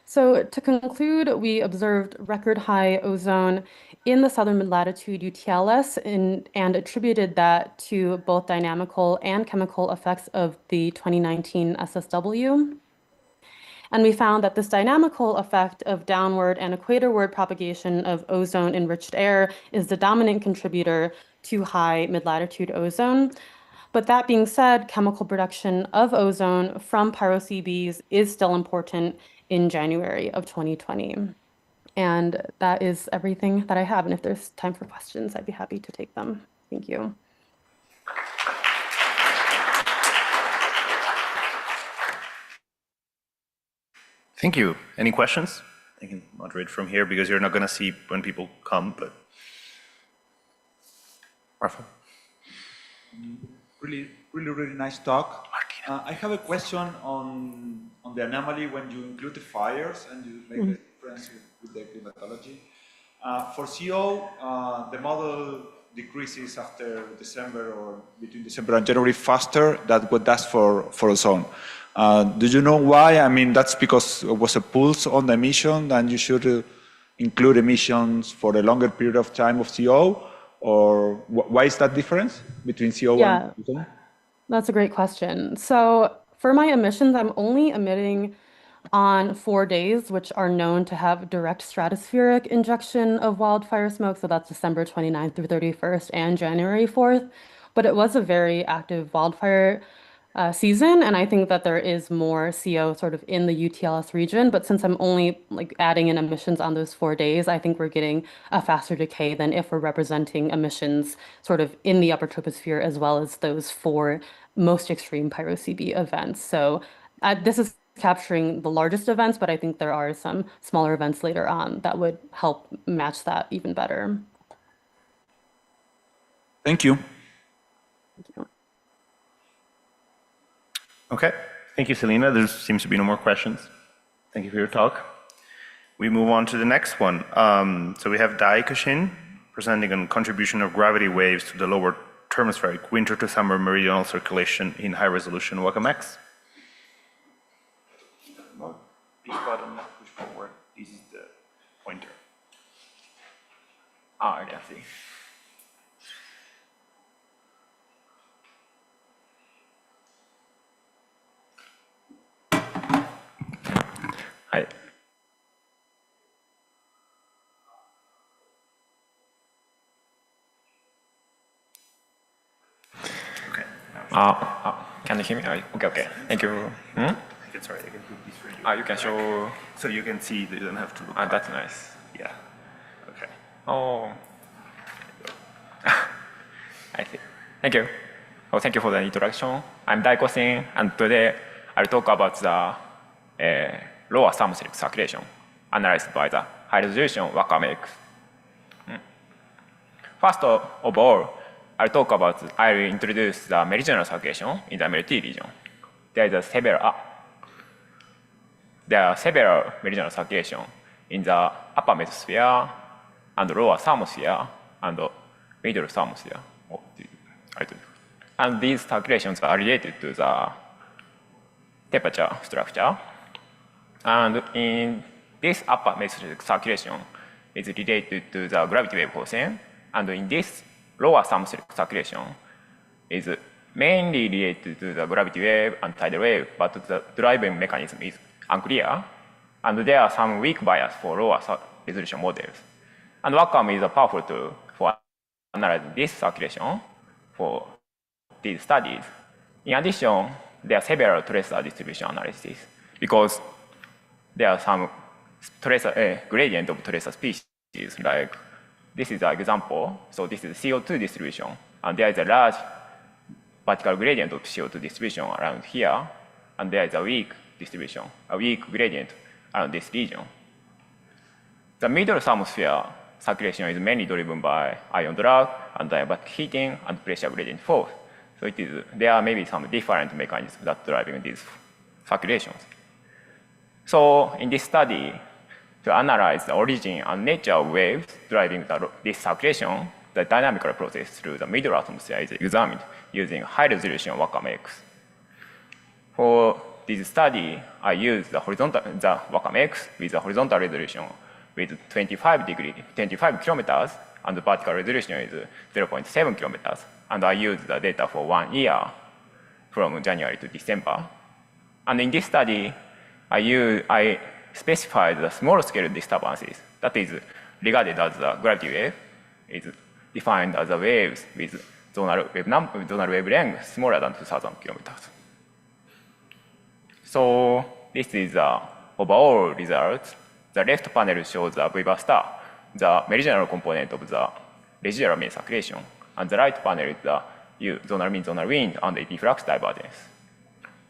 So to conclude, we observed record high ozone in the southern mid-latitude UTLS and attributed that to both dynamical and chemical effects of the 2019 SSW. And we found that this dynamical effect of downward and equatorward propagation of ozone-enriched air is the dominant contributor to high mid-latitude ozone. But that being said, chemical production of ozone from pyro-CBs is still important in January of 2020. And that is everything that I have. And if there's time for questions, I'd be happy to take them. Thank you. Thank you. Any questions? I can moderate from here because you're not going to see when people come, but Rafa. Really nice talk. I have a question on the anomaly when you include the fires and you make the difference with the climatology. For CO, the model decreases after December or between December and January faster than what does for ozone. Do you know why? I mean, that's because it was a pulse on the emission and you should include emissions for a longer period of time of CO? Or why is that difference between CO and ozone? That's a great question. So for my emissions, I'm only emitting on 4 days, which are known to have direct stratospheric injection of wildfire smoke. So that's December 29th through 31st and January 4th. But it was a very active wildfire season, and I think that there is more CO sort of in the UTLS region. But since I'm only like adding in emissions on those 4 days, I think we're getting a faster decay than if we're representing emissions sort of in the upper troposphere as well as those 4 most extreme pyro-CB events. So this is capturing the largest events, but I think there are some smaller events later on that would help match that even better. Thank you. Thank you. Okay. Thank you, Selena. There seems to be no more questions. Thank you for your talk. We move on to the next one. So we have Dai Kashin presenting on contribution of gravity waves to the lower thermospheric winter to summer meridional circulation in high resolution WACAM-X. This button, push forward. This is the pointer. I can see. Hi. Okay. Can you hear me? Okay. Thank you. Sorry, I can put this for you. You can show. So you can see, you don't have to look. That's nice. Yeah. Okay. Oh. I see. Thank you. Oh, thank you for the introduction. I'm Daiko Singh, and today I'll talk about the lower atmospheric circulation analyzed by the high resolution WACAM-X. First of all, I'll introduce the meridional circulation in the MLT region. There are several meridional circulation in the upper mesosphere and lower thermosphere and middle thermosphere. And these circulations are related to the temperature structure. And in this upper mesospheric circulation is related to the gravity wave cosine, and in this lower thermospheric circulation is mainly related to the gravity wave and tidal wave, but the driving mechanism is unclear, and there are some weak bias for lower resolution models. And WACAM is a powerful tool for analyzing this circulation for these studies. In addition, there are several tracer distribution analyses because there are some gradient of tracer species, like this is an example. So this is CO2 distribution, and there is a large vertical gradient of CO2 distribution around here, and there is a weak distribution, a weak gradient around this region. The middle thermosphere circulation is mainly driven by ion drag and diabatic heating and pressure gradient force. So there are maybe some different mechanisms that driving these circulations. So in this study, to analyze the origin and nature of waves driving this circulation, the dynamical process through the middle atmosphere is examined using high-resolution WACAM-X. For this study, I used the WACAM-X with a horizontal resolution with 25 kilometers, and the vertical resolution is 0.7 kilometers. And I used the data for 1 year from January to December. And in this study, I specified the small-scale disturbances. That is regarded as the gravity wave. It's defined as the waves with zonal wavelength smaller than 2,000 kilometers. So this is the overall results. The left panel shows the Weber star, the meridional component of the residual mean circulation, and the right panel is the zonal mean, zonal wind, and AP flux divergence.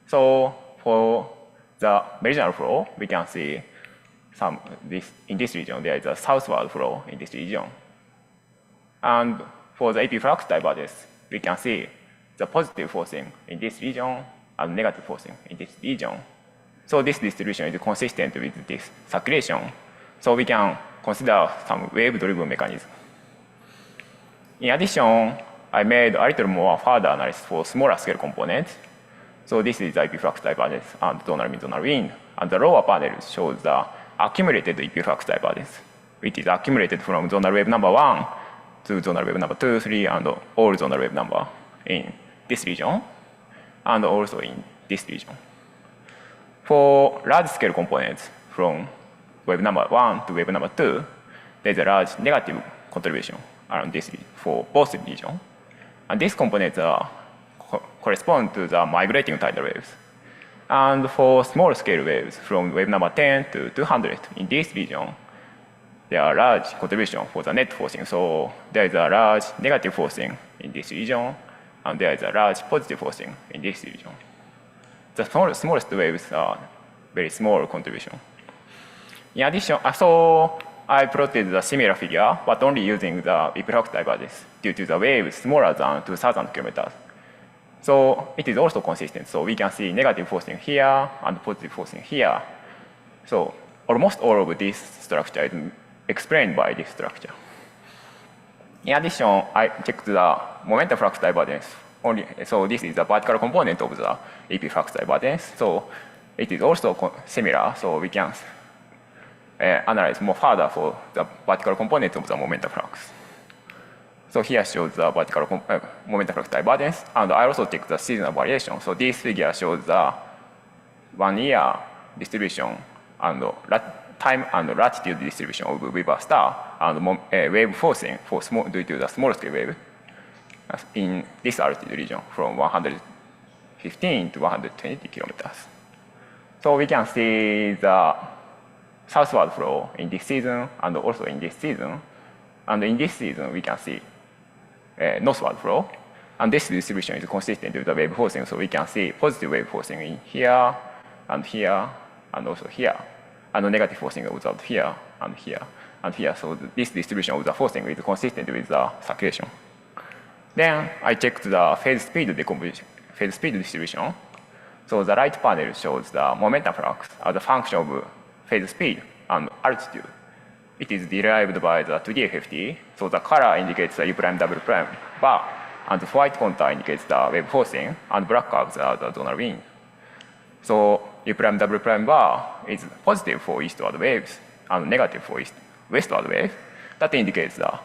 So for the meridional flow, we can see in this region, there is a southward flow in this region. And for the AP flux divergence, we can see the positive forcing in this region and negative forcing in this region. So this distribution is consistent with this circulation. So we can consider some wave-driven mechanism. In addition, I made a little more further analysis for smaller scale components. So this is the AP flux divergence and zonal mean, zonal wind. And the lower panel shows the accumulated AP flux divergence, which is accumulated from zonal wave number 1 to zonal wave number 2, 3, and all zonal wave number in this region, and also in this region. For large-scale components from wave number 1 to wave number 2, there is a large negative contribution around this for both regions. And these components correspond to the migrating tidal waves. And for small-scale waves from wave number 10 to 200 in this region, there are large contribution for the net forcing. So there is a large negative forcing in this region, and there is a large positive forcing in this region. The smallest waves are very small contribution. In addition, so I plotted the similar figure, but only using the AP flux divergence due to the waves smaller than 2,000 kilometers. So it is also consistent. So we can see negative forcing here and positive forcing here. So almost all of this structure is explained by this structure. In addition, I checked the momentum flux divergence only. So this is the vertical component of the AP flux divergence. So it is also similar. So we can analyze more further for the vertical component of the momentum flux. So here shows the vertical momentum flux divergence, and I also checked the seasonal variation. So this figure shows the 1 year distribution and time and latitude distribution of Weber star and wave forcing for due to the small scale wave in this altitude region from 115 to 120 kilometers. So we can see the southward flow in this season and also in this season. And in this season, we can see northward flow. And this distribution is consistent with the wave forcing. So we can see positive wave forcing in here, and also here. And the negative forcing observed here, and here, and here. So this distribution of the forcing is consistent with the circulation. Then I checked the phase speed distribution. So the right panel shows the momentum flux as a function of phase speed and altitude. It is derived by the 2D FFT. So the color indicates the U prime W prime bar, and the white contour indicates the wave forcing, and black curves are the zonal wind. So U prime W prime bar is positive for eastward waves and negative for westward waves. That indicates the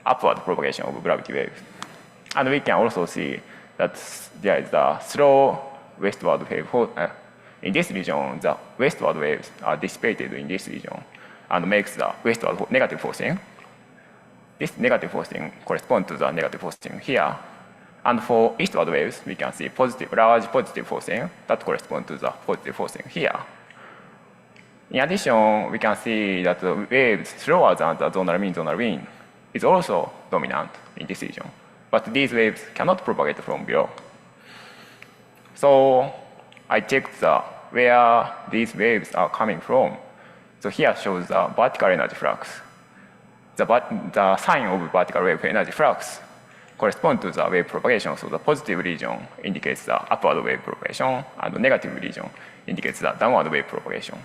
upward propagation of gravity waves. And we can also see that there is a slow westward wave. In this region, the westward waves are dissipated in this region and makes the westward negative forcing. This negative forcing corresponds to the negative forcing here. And for eastward waves, we can see large positive forcing that corresponds to the positive forcing here. In addition, we can see that the waves slower than the zonal mean, zonal wind is also dominant in this region. But these waves cannot propagate from below. So I checked where these waves are coming from. So here shows the vertical energy flux. The sign of vertical wave energy flux corresponds to the wave propagation. So the positive region indicates the upward wave propagation, and the negative region indicates the downward wave propagation.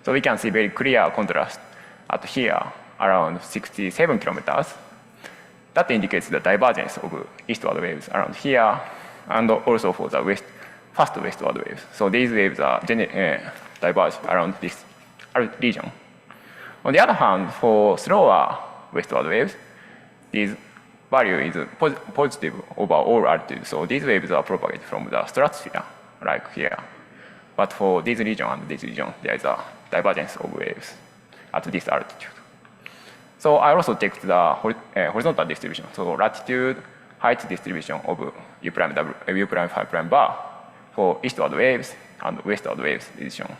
So we can see very clear contrast at here around 67 kilometers. That indicates the divergence of eastward waves around here, and also for the fast westward waves. So these waves are diverge around this region. On the other hand, for slower westward waves, this value is positive over all altitude. So these waves are propagated from the stratosphere, like here. But for this region and this region, there is a divergence of waves at this altitude. So I also checked the horizontal distribution, so latitude, height distribution of U prime phi prime bar for eastward waves and westward waves is shown.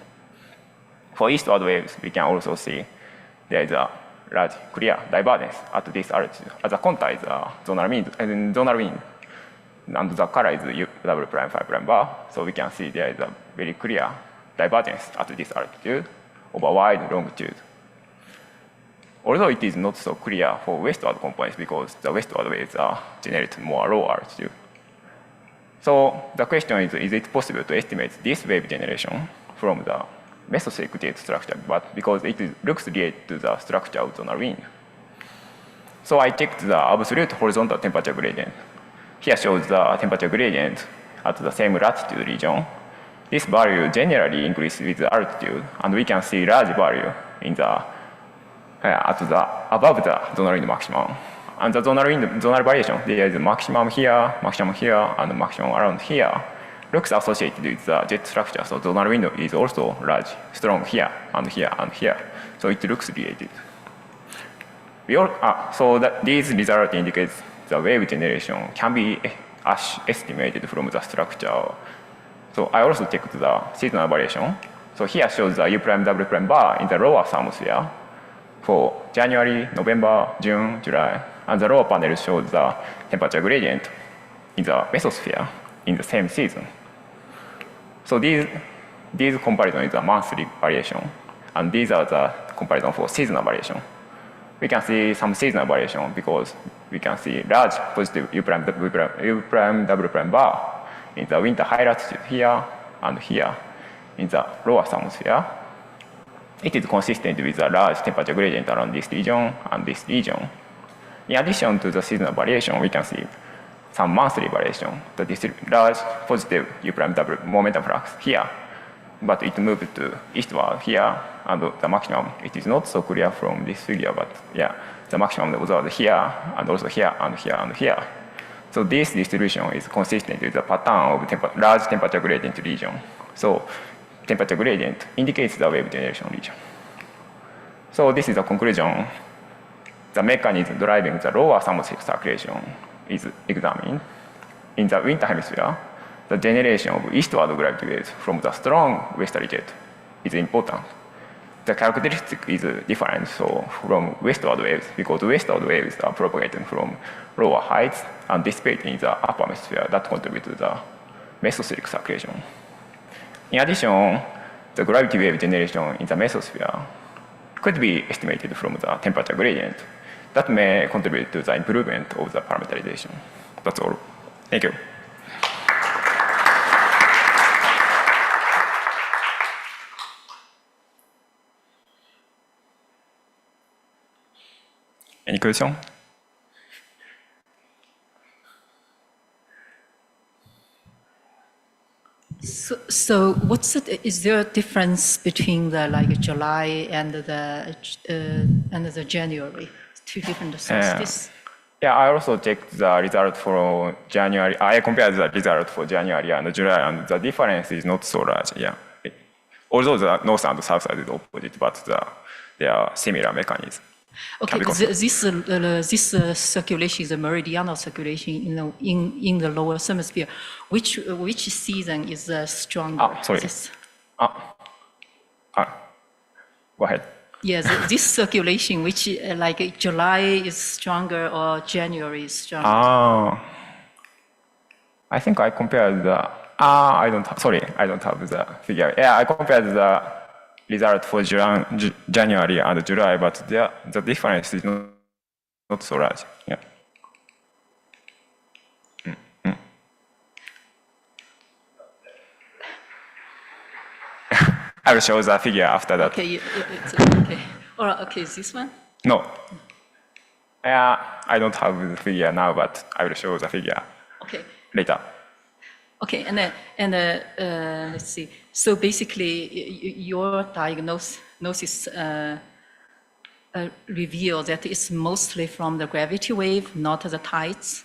For eastward waves, we can also see there is a large clear divergence at this altitude. As a contour is zonal mean, and the color is U double prime phi prime bar. So we can see there is a very clear divergence at this altitude over wide longitude. Although it is not so clear for westward components because the westward waves are generated more low altitude. So the question is it possible to estimate this wave generation from the mesospheric jet structure, but because it looks related to the structure of zonal wind. So I checked the absolute horizontal temperature gradient. Here shows the temperature gradient at the same latitude region. This value generally increases with the altitude, and we can see large value in the above the zonal wind maximum. And the zonal variation, there is a maximum here, and maximum around here, looks associated with the jet structure. So zonal wind is also large, strong here, and here, and here. So it looks related. These results indicate the wave generation can be estimated from the structure. So I also checked the seasonal variation. So here shows the U prime W prime bar in the lower thermosphere for January, November, June, July, and the lower panel shows the temperature gradient in the mesosphere in the same season. So these comparison is a monthly variation, and these are the comparison for seasonal variation. We can see some seasonal variation because we can see large positive U prime W prime bar in the winter high latitude here and here in the lower thermosphere. It is consistent with a large temperature gradient around this region and this region. In addition to the seasonal variation, we can see some monthly variation. That is large positive U prime W momentum flux here, but it moved to eastward here, and the maximum, it is not so clear from this figure, but yeah, the maximum observed here, and also here, and here, and here. So this distribution is consistent with the pattern of large temperature gradient region. So temperature gradient indicates the wave generation region. So this is a conclusion. The mechanism driving the lower thermospheric circulation is examined. In the winter hemisphere, the generation of eastward gravity waves from the strong westerly jet is important. The characteristic is different from westward waves because westward waves are propagated from lower heights and dissipate in the upper hemisphere that contribute to the mesospheric circulation. In addition, the gravity wave generation in the mesosphere could be estimated from the temperature gradient that may contribute to the improvement of the parameterization. That's all. Thank you. Any question? So is there a difference between the July and the January? Two different solstices? Yeah, I also checked the result for January. I compared the result for January and July, and the difference is not so large. Yeah, although the north and south side is opposite, but they are similar mechanisms. Okay, this circulation is a meridional circulation in the lower hemisphere. Which season is stronger? Sorry. Go ahead. Yes, this circulation, which July is stronger or January is stronger? I think I compared the I don't, sorry, I don't have the figure. Yeah, I compared the result for January and July, but the difference is not so large. Yeah. I will show the figure after that. Okay, it's okay. All right, okay, is this one? No. Yeah, I don't have the figure now, but I will show the figure Okay. later. Okay, and then let's see. So basically, your diagnosis reveal that it's mostly from the gravity wave, not the tides.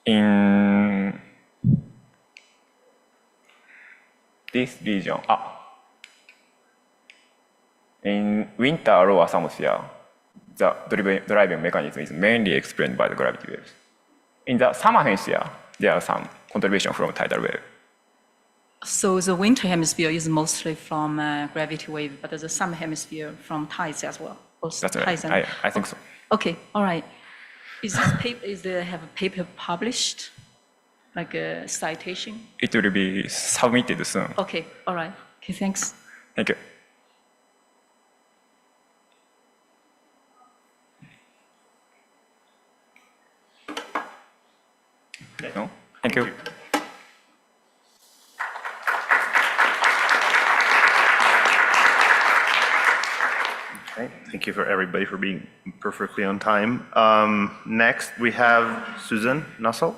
In this region, in winter lower atmosphere, the driving mechanism is mainly explained by the gravity waves. In the summer hemisphere, there are some contribution from tidal wave. So the winter hemisphere is mostly from gravity wave, but the summer hemisphere from tides as well. That's Tides right. I think so. Okay, all right. Is this paper? Have a paper published, like a citation? It will be submitted soon. Okay, all right. Okay, thanks. Thank you. No? Thank you. Okay, thank you for everybody for being perfectly on time. Next, we have Susan Nussel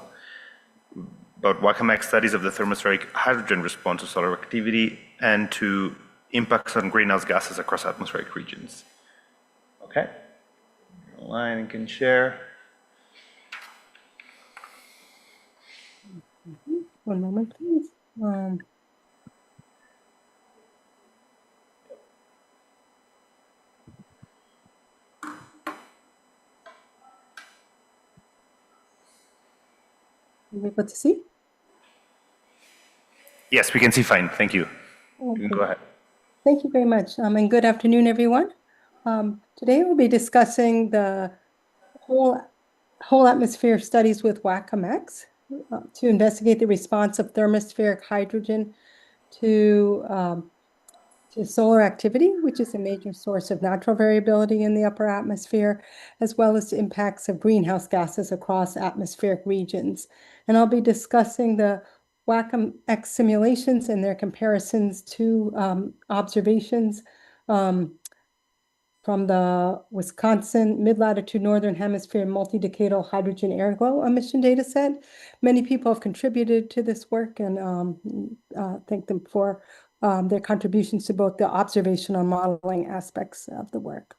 about WACAMX studies of the thermospheric hydrogen response to solar activity and to impacts on greenhouse gases across atmospheric regions. Okay, online and can share. One moment, please. You able to see? Yes, we can see fine. Thank you. You can go ahead. Thank you very much. And good afternoon, everyone. Today we'll be discussing the whole atmosphere studies with WACAMX to investigate the response of thermospheric hydrogen to solar activity, which is a major source of natural variability in the upper atmosphere, as well as the impacts of greenhouse gases across atmospheric regions. And I'll be discussing the WACAMX simulations and their comparisons to observations from the Wisconsin Mid-Latitude Northern Hemisphere Multi-Decadal Hydrogen Air Glow emission data set. Many people have contributed to this work, and thank them for their contributions to both the observational and modeling aspects of the work.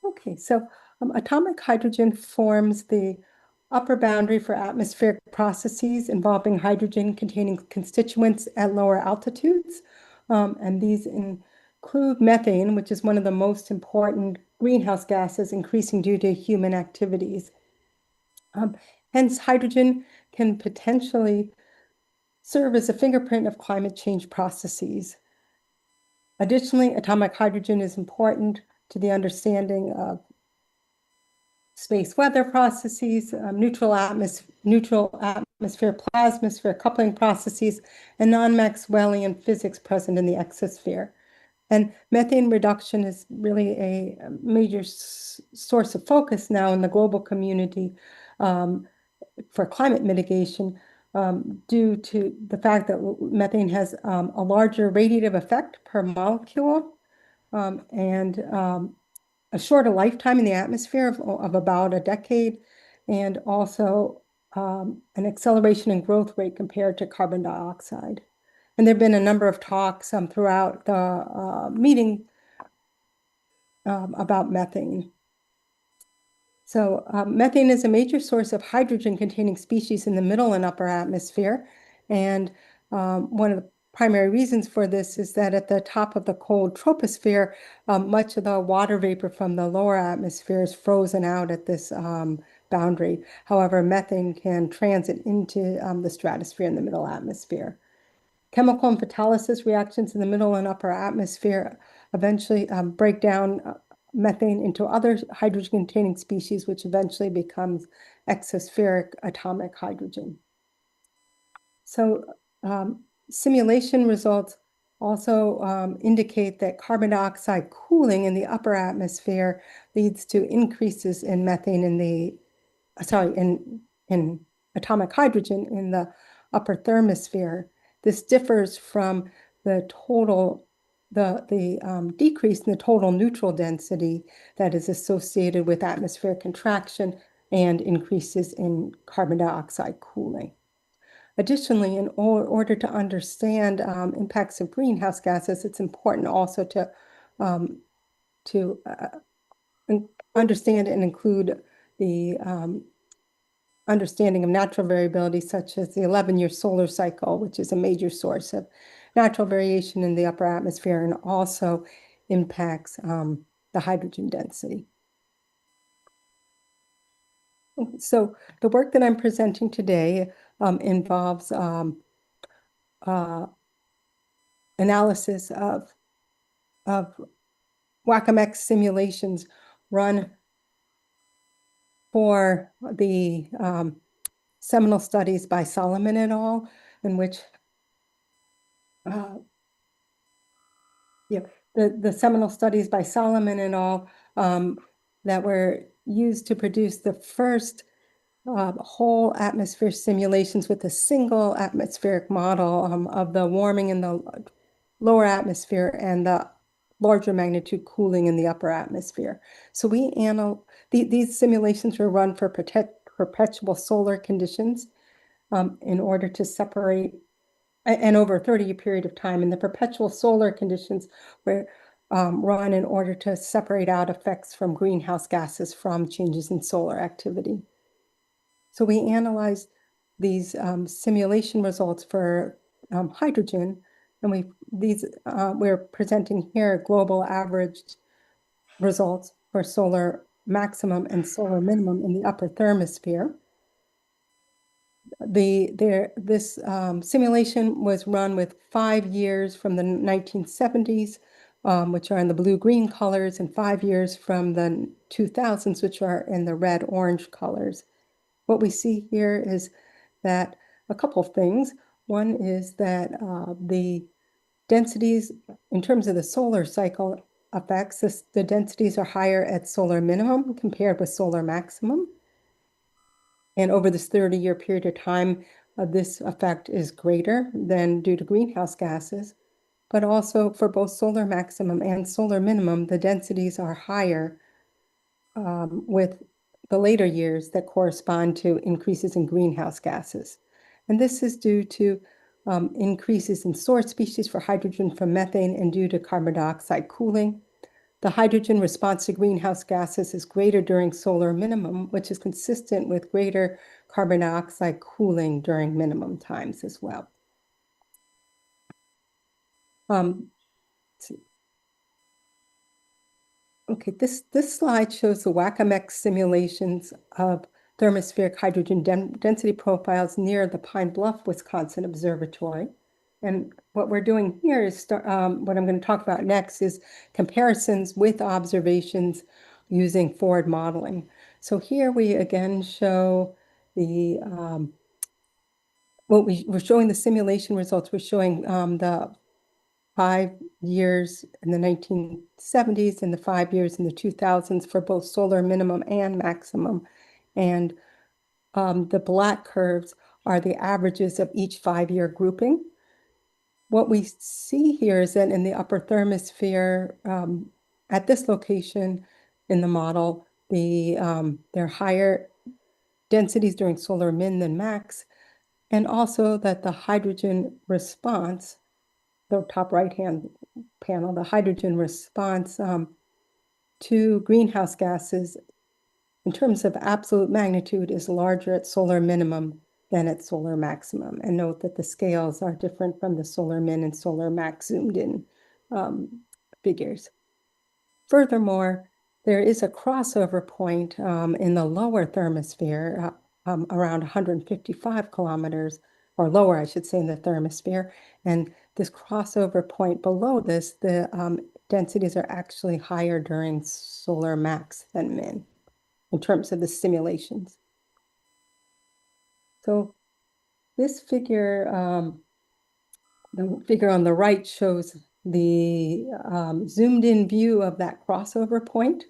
Okay, so atomic hydrogen forms the upper boundary for atmospheric processes involving hydrogen-containing constituents at lower altitudes, and these include methane, which is one of the most important greenhouse gases increasing due to human activities. Hence, hydrogen can potentially serve as a fingerprint of climate change processes. Additionally, atomic hydrogen is important to the understanding of space weather processes, neutral atmosphere plasmasphere coupling processes, and non-Maxwellian physics present in the exosphere. And methane reduction is really a major source of focus now in the global community for climate mitigation due to the fact that methane has a larger radiative effect per molecule and a shorter lifetime in the atmosphere of about a decade, and also an acceleration in growth rate compared to carbon dioxide. And there have been a number of talks throughout the meeting about methane. So methane is a major source of hydrogen-containing species in the middle and upper atmosphere. And one of the primary reasons for this is that at the top of the cold troposphere, much of the water vapor from the lower atmosphere is frozen out at this boundary. However, methane can transit into the stratosphere in the middle atmosphere. Chemical and photolysis reactions in the middle and upper atmosphere eventually break down methane into other hydrogen-containing species, which eventually becomes exospheric atomic hydrogen. So simulation results also indicate that carbon dioxide cooling in the upper atmosphere leads to increases in methane in the, in atomic hydrogen in the upper thermosphere. This differs from the total, the decrease in the total neutral density that is associated with atmospheric contraction and increases in carbon dioxide cooling. Additionally, in order to understand impacts of greenhouse gases, it's important also to understand and include the understanding of natural variability, such as the 11-year solar cycle, which is a major source of natural variation in the upper atmosphere and also impacts the hydrogen density. So the work that I'm presenting today involves analysis of WACAMX simulations run for the seminal studies by Solomon et al., in which the seminal studies by Solomon et al. That were used to produce the first whole atmosphere simulations with a single atmospheric model of the warming in the lower atmosphere and the larger magnitude cooling in the upper atmosphere. So these simulations were run for perpetual solar conditions in order to separate, and over a 30-year period of time. And the perpetual solar conditions were run in order to separate out effects from greenhouse gases from changes in solar activity. So we analyzed these simulation results for hydrogen, and we're presenting here global averaged results for solar maximum and solar minimum in the upper thermosphere. This simulation was run with 5 years from the 1970s, which are in the blue-green colors, and 5 years from the 2000s, which are in the red-orange colors. What we see here is that a couple of things. One is that the densities, in terms of the solar cycle effects, the densities are higher at solar minimum compared with solar maximum. And over this 30-year period of time, this effect is greater than due to greenhouse gases. But also for both solar maximum and solar minimum, the densities are higher with the later years that correspond to increases in greenhouse gases. And this is due to increases in source species for hydrogen from methane and due to carbon dioxide cooling. The hydrogen response to greenhouse gases is greater during solar minimum, which is consistent with greater carbon dioxide cooling during minimum times as well. Okay, this slide shows the WACAMX simulations of thermospheric hydrogen density profiles near the Pine Bluff, Wisconsin Observatory. And what we're doing here is, what I'm going to talk about next is comparisons with observations using forward modeling. So here we again show the, we're showing the simulation results. We're showing the 5 years in the 1970s and the 5 years in the 2000s for both solar minimum and maximum. And the black curves are the averages of each 5-year grouping. What we see here is that in the upper thermosphere, at this location in the model, there are higher densities during solar min than max, and also that the hydrogen response, the top right-hand panel, the hydrogen response to greenhouse gases in terms of absolute magnitude is larger at solar minimum than at solar maximum. And note that the scales are different from the solar min and solar max zoomed in figures. Furthermore, there is a crossover point in the lower thermosphere around 155 kilometers, or lower, I should say, in the thermosphere. And this crossover point below this, the densities are actually higher during solar max than min in terms of the simulations. So this figure, the figure on the right shows the zoomed in view of that crossover point.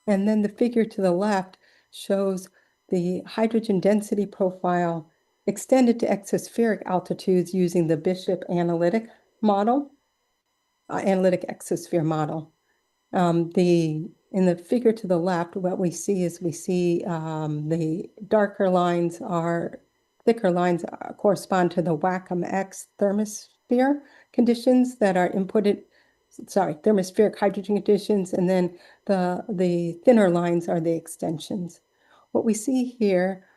And then the figure to the left shows the hydrogen density profile extended to exospheric altitudes using the Bishop analytic model, analytic exosphere model. In the figure to the left, what we see is the darker lines thicker lines correspond to the Wacom X thermosphere conditions that are inputted, thermospheric hydrogen conditions, and then the thinner lines are the extensions. What we see here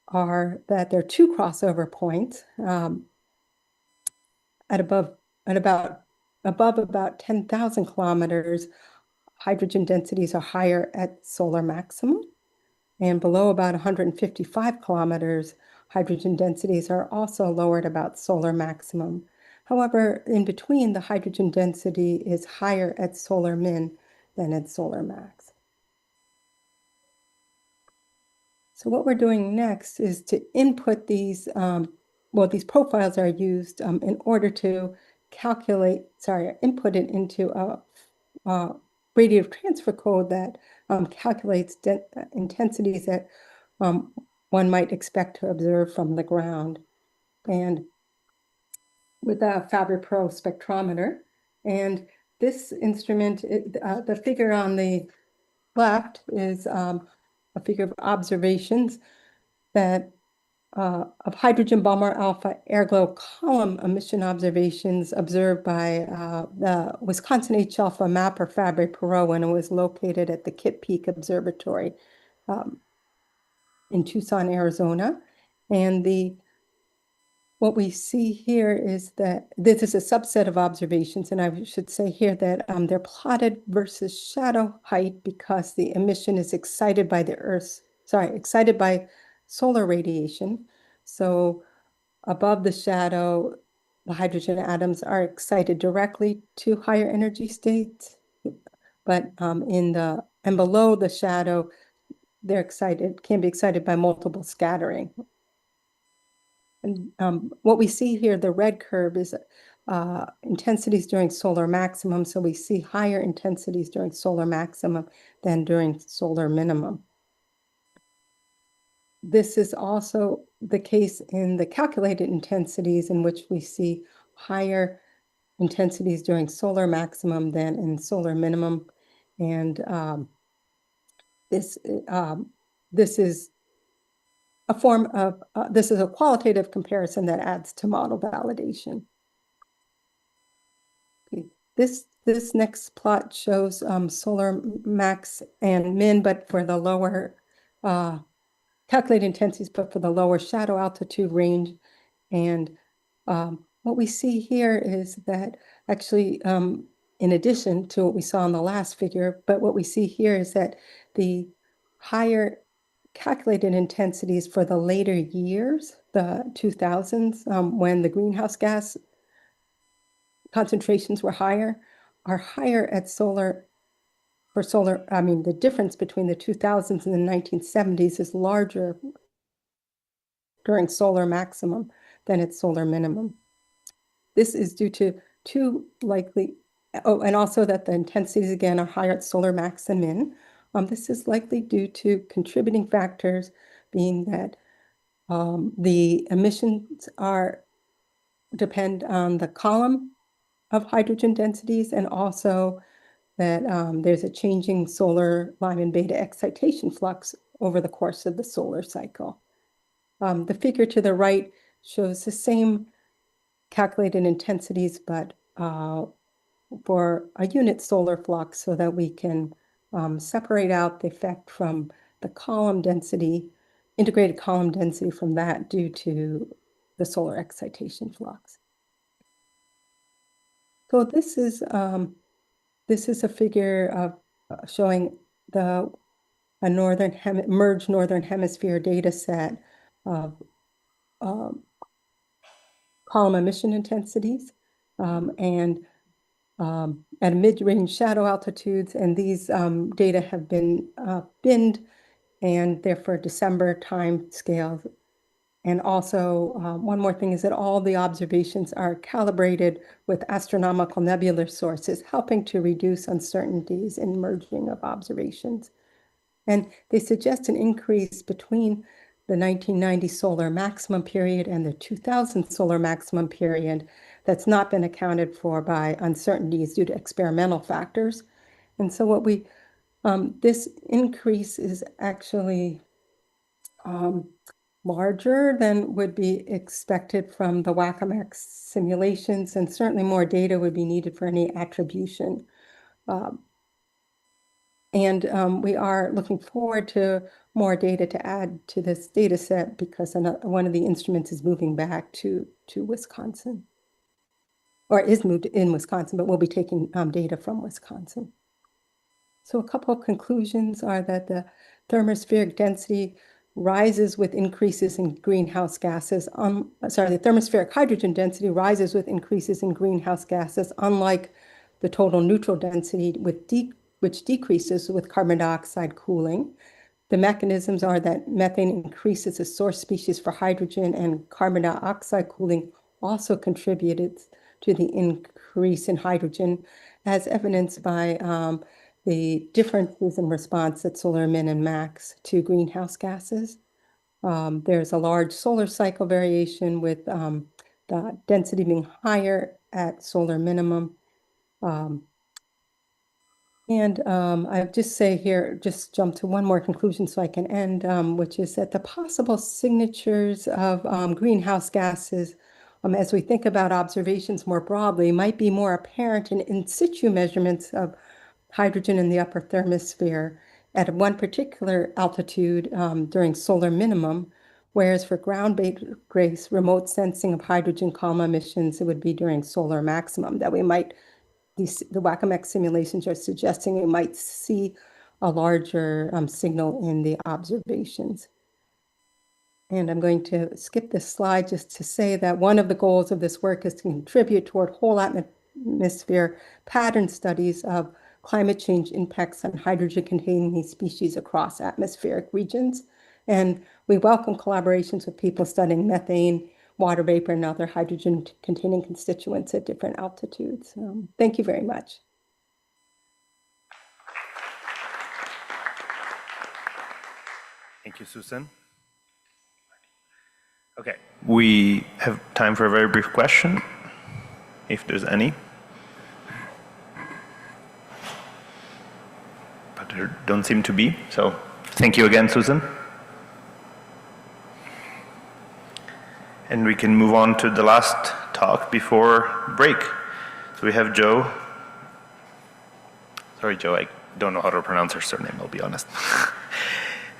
are that there are two crossover points at above about 10,000 kilometers. Hydrogen densities are higher at solar maximum, and below about 155 kilometers, hydrogen densities are also lower at about solar maximum. However, in between, the hydrogen density is higher at solar min than at solar max. So what we're doing next is to input these, these profiles are used in order to input it into a radiative transfer code that calculates intensities that one might expect to observe from the ground. And with a Fabry-Pro spectrometer. And this instrument, the figure on the left is a figure of observations that of hydrogen Balmer alpha airglow column emission observations observed by the Wisconsin H alpha mapper Fabry-Perot when it was located at the Kitt Peak Observatory in Tucson, Arizona. And what we see here is that this is a subset of observations, and I should say here that they're plotted versus shadow height because the emission is excited by excited by solar radiation. So above the shadow, the hydrogen atoms are excited directly to higher energy states, but and below the shadow, can be excited by multiple scattering. And what we see here, the red curve is intensities during solar maximum. So we see higher intensities during solar maximum than during solar minimum. This is also the case in the calculated intensities, in which we see higher intensities during solar maximum than in solar minimum. And this is a form of, this is a qualitative comparison that adds to model validation. Okay. This next plot shows solar max and min, but for the lower calculated intensities, but for the lower shadow altitude range. And what we see here is that actually, in addition to what we saw in the last figure, but what we see here is that the higher calculated intensities for the later years, the 2000s, when the greenhouse gas concentrations were higher, are higher at solar. The difference between the 2000s and the 1970s is larger during solar maximum than at solar minimum. This is due to and also that the intensities again are higher at solar max and min. This is likely due to contributing factors being that the emissions depend on the column of hydrogen densities, and also that there's a changing solar Lyman beta excitation flux over the course of the solar cycle. The figure to the right shows the same calculated intensities, but for a unit solar flux, so that we can separate out the effect from the column density, integrated column density from that due to the solar excitation flux. So this is a figure of showing a merged northern hemisphere data set of column emission intensities and at mid-range shadow altitudes, and these data have been binned, and therefore December time scales And also, one more thing is that all the observations are calibrated with astronomical nebular sources, helping to reduce uncertainties in merging of observations. And they suggest an increase between the 1990 solar maximum period and the 2000 solar maximum period that's not been accounted for by uncertainties due to experimental factors. And so what this increase is actually larger than would be expected from the WACOM-X simulations, and certainly more data would be needed for any attribution. We are looking forward to more data to add to this data set because one of the instruments is moving back to Wisconsin, or is moved in Wisconsin, but we'll be taking data from Wisconsin. So a couple of conclusions are that the thermospheric density rises with increases in greenhouse gases. The thermospheric hydrogen density rises with increases in greenhouse gases, unlike the total neutral density, which decreases with carbon dioxide cooling. The mechanisms are that methane increases as source species for hydrogen, and carbon dioxide cooling also contributed to the increase in hydrogen, as evidenced by the differences in response at solar min and max to greenhouse gases. There's a large solar cycle variation with the density being higher at solar minimum. I just say here, just jump to one more conclusion so I can end, which is that the possible signatures of greenhouse gases, as we think about observations more broadly, might be more apparent in situ measurements of hydrogen in the upper thermosphere at one particular altitude during solar minimum, whereas for ground-based remote sensing of hydrogen column emissions, it would be during solar maximum that we might, the WACOM-X simulations are suggesting we might see a larger signal in the observations. And I'm going to skip this slide just to say that one of the goals of this work is to contribute toward whole atmosphere pattern studies of climate change impacts on hydrogen-containing species across atmospheric regions. And we welcome collaborations with people studying methane, water vapor, and other hydrogen-containing constituents at different altitudes. Thank you very much. Thank you, Susan. Okay, we have time for a very brief question, if there's any. But there don't seem to be, so thank you again, Susan. And we can move on to the last talk before break. So we have Joe. Sorry, Joe, I don't know how to pronounce her surname, I'll be honest.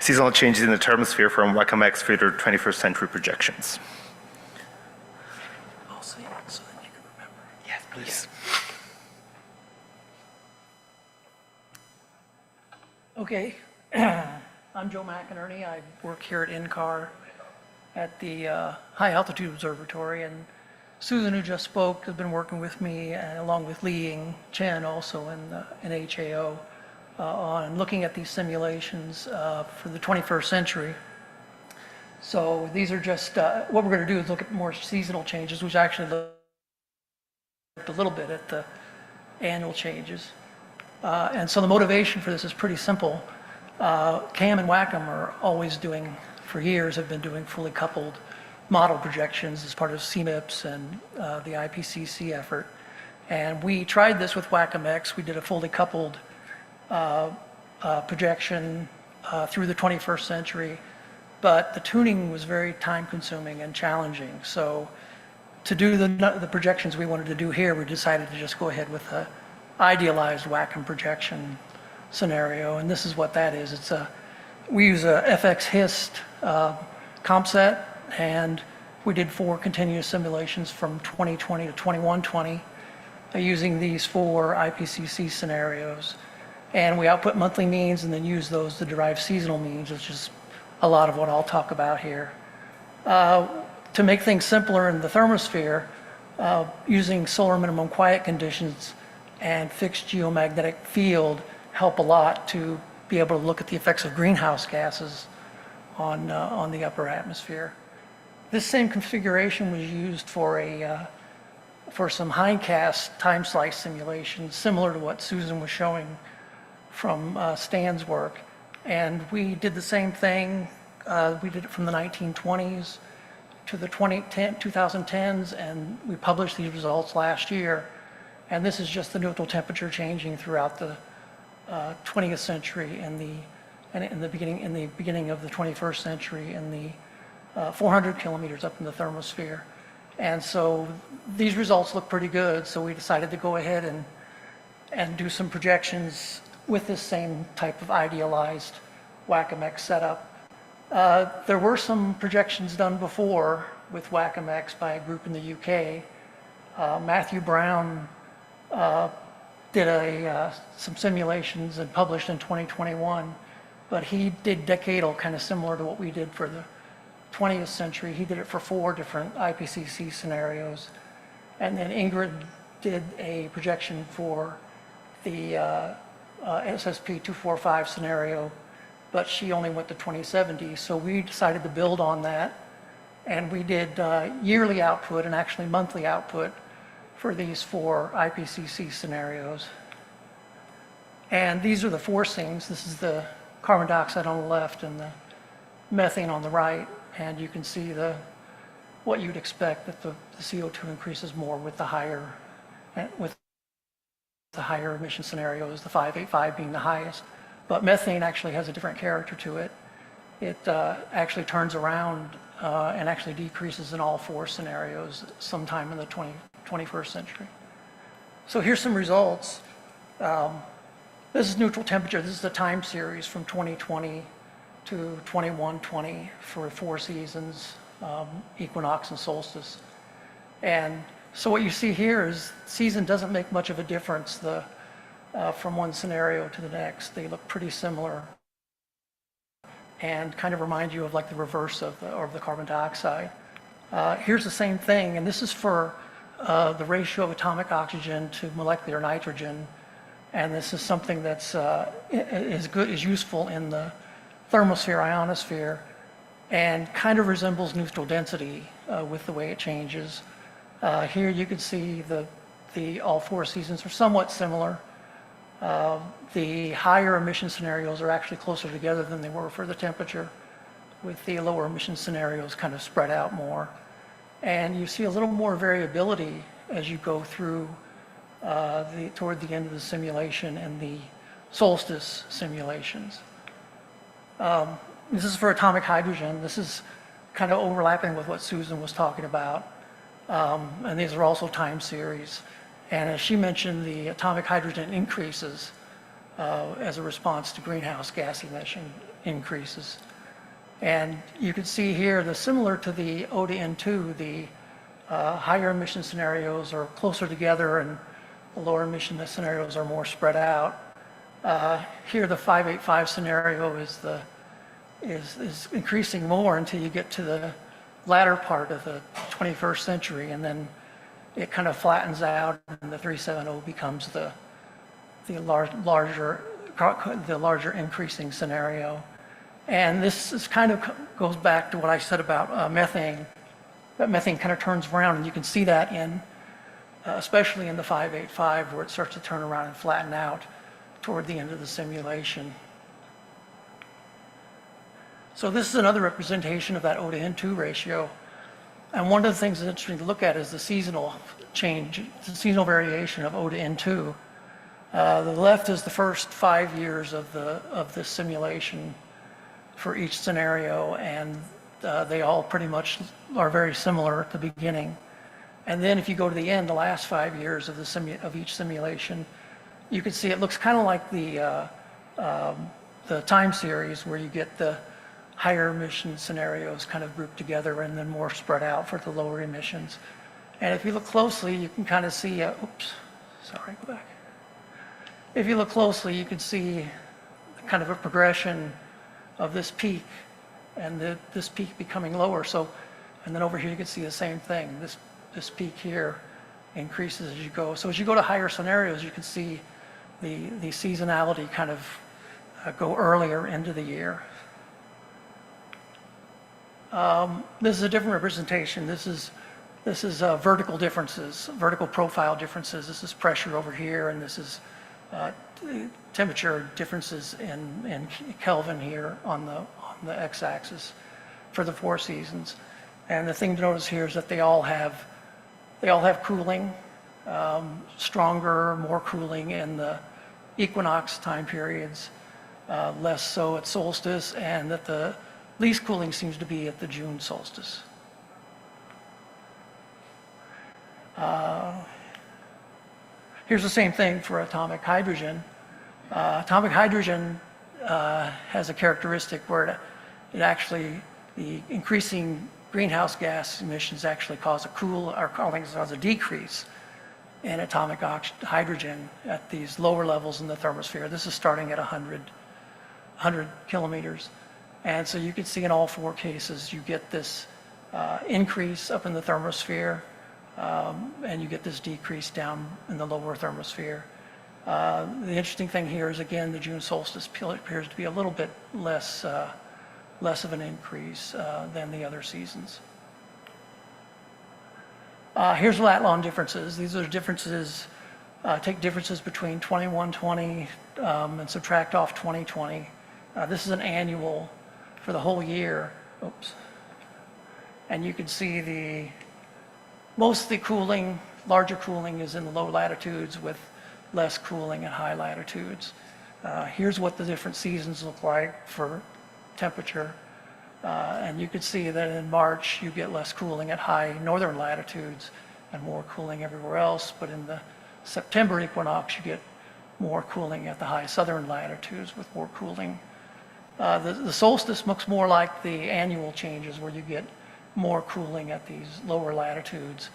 Seasonal changes in the thermosphere from WACOM-X filter 21st century projections. I'll say it so that you can remember. Yes, please. Okay. I'm Joe McInerney. I work here at NCAR at the High Altitude Observatory, and Susan, who just spoke, has been working with me, along with Li Ying Chen, also in HAO, on looking at these simulations for the 21st century. So these are just, what we're going to do is look at more seasonal changes, which actually looked a little bit at the annual changes. And so the motivation for this is pretty simple. CAM and WACOM are always doing, for years, have been doing fully coupled model projections as part of CMIPS and the IPCC effort. And we tried this with WACOM-X. We did a fully coupled projection through the 21st century, but the tuning was very time consuming and challenging. So to do the projections we wanted to do here, we decided to just go ahead with the idealized WACOM projection scenario, and this is what that is. It's we use a FX HIST comp set, and we did 4 continuous simulations from 2020 to 2120 using these 4 IPCC scenarios. And we output monthly means and then use those to derive seasonal means, which is a lot of what I'll talk about here. To make things simpler in the thermosphere, using solar minimum quiet conditions and fixed geomagnetic field help a lot to be able to look at the effects of greenhouse gases on the upper atmosphere. This same configuration was used for some hindcast time slice simulations, similar to what Susan was showing from Stan's work. And we did the same thing. We did it from the 1920s to the 2010s, and we published these results last year. And this is just the neutral temperature changing throughout the 20th century and in the beginning of the 21st century in the 400 kilometers up in the thermosphere. And so these results look pretty good, so we decided to go ahead and do some projections with this same type of idealized WACOMX setup. There were some projections done before with WACOMX by a group in the UK. Matthew Brown did some simulations and published in 2021, but he did decadal, kind of similar to what we did for the 20th century. He did it for 4 different IPCC scenarios. And then Ingrid did a projection for the SSP 245 scenario, but she only went to 2070. So we decided to build on that. And we did yearly output and actually monthly output for these 4 IPCC scenarios. And these are the forcings. This is the carbon dioxide on the left and the methane on the right. And you can see what you'd expect, that the CO2 increases more with the higher emission scenarios, the 585 being the highest. But methane actually has a different character to it. It actually turns around and actually decreases in all 4 scenarios sometime in the 21st century. So here's some results. This is neutral temperature. This is the time series from 2020 to 2120 for 4 seasons, equinox and solstice. And so what you see here is season doesn't make much of a difference from one scenario to the next. They look pretty similar and kind of remind you of like the reverse of the carbon dioxide. Here's the same thing, and this is for the ratio of atomic oxygen to molecular nitrogen. And this is something that's is useful in the thermosphere, ionosphere, and kind of resembles neutral density with the way it changes. Here you can see all 4 seasons are somewhat similar. The higher emission scenarios are actually closer together than they were for the temperature, with the lower emission scenarios kind of spread out more. And you see a little more variability as you go through toward the end of the simulation and the solstice simulations. This is for atomic hydrogen. This is kind of overlapping with what Susan was talking about. And these are also time series. And as she mentioned, the atomic hydrogen increases as a response to greenhouse gas emission increases. And you can see here, similar to the O to N2, the higher emission scenarios are closer together and the lower emission scenarios are more spread out. Here, the 585 scenario is increasing more until you get to the latter part of the 21st century, and then it kind of flattens out, and the 370 becomes the larger increasing scenario. And this is kind of goes back to what I said about methane. That methane kind of turns around, and you can see that especially in the 585, where it starts to turn around and flatten out toward the end of the simulation. So this is another representation of that O to N2 ratio. And one of the things that's interesting to look at is the seasonal change, the seasonal variation of O to N2. The left is the first 5 years of this simulation for each scenario, and they all pretty much are very similar at the beginning. And then if you go to the end, the last 5 years of each simulation, you can see it looks kind of like the time series, where you get the higher emission scenarios kind of grouped together and then more spread out for the lower emissions. And if you look closely, you can kind of see, oops, sorry, go back. If you look closely, you can see kind of a progression of this peak and this peak becoming lower. So, and then over here you can see the same thing. This peak here increases as you go. So as you go to higher scenarios, you can see the seasonality kind of go earlier into the year. This is a different representation. This is vertical differences, vertical profile differences. This is pressure over here, and this is temperature differences in Kelvin here on the x-axis for the 4 seasons. And the thing to notice here is that they all have cooling, stronger, more cooling in the equinox time periods, less so at solstice, and that the least cooling seems to be at the June solstice. Here's the same thing for atomic hydrogen. Atomic hydrogen has a characteristic where it actually, the increasing greenhouse gas emissions actually cause a decrease in atomic hydrogen at these lower levels in the thermosphere. This is starting at 100 kilometers. And so you can see in all 4 cases, you get this increase up in the thermosphere, and you get this decrease down in the lower thermosphere. The interesting thing here is, again, the June solstice appears to be a little bit less of an increase than the other seasons. Here's lat-long differences. These are differences, take differences between 2120 and subtract off 2020. This is an annual for the whole year. Oops. And you can see most of the cooling, larger cooling is in the low latitudes with less cooling at high latitudes. Here's what the different seasons look like for temperature. And you can see that in March you get less cooling at high northern latitudes and more cooling everywhere else. But in the September equinox you get more cooling at the high southern latitudes with more cooling. The solstice looks more like the annual changes where you get more cooling at these lower latitudes.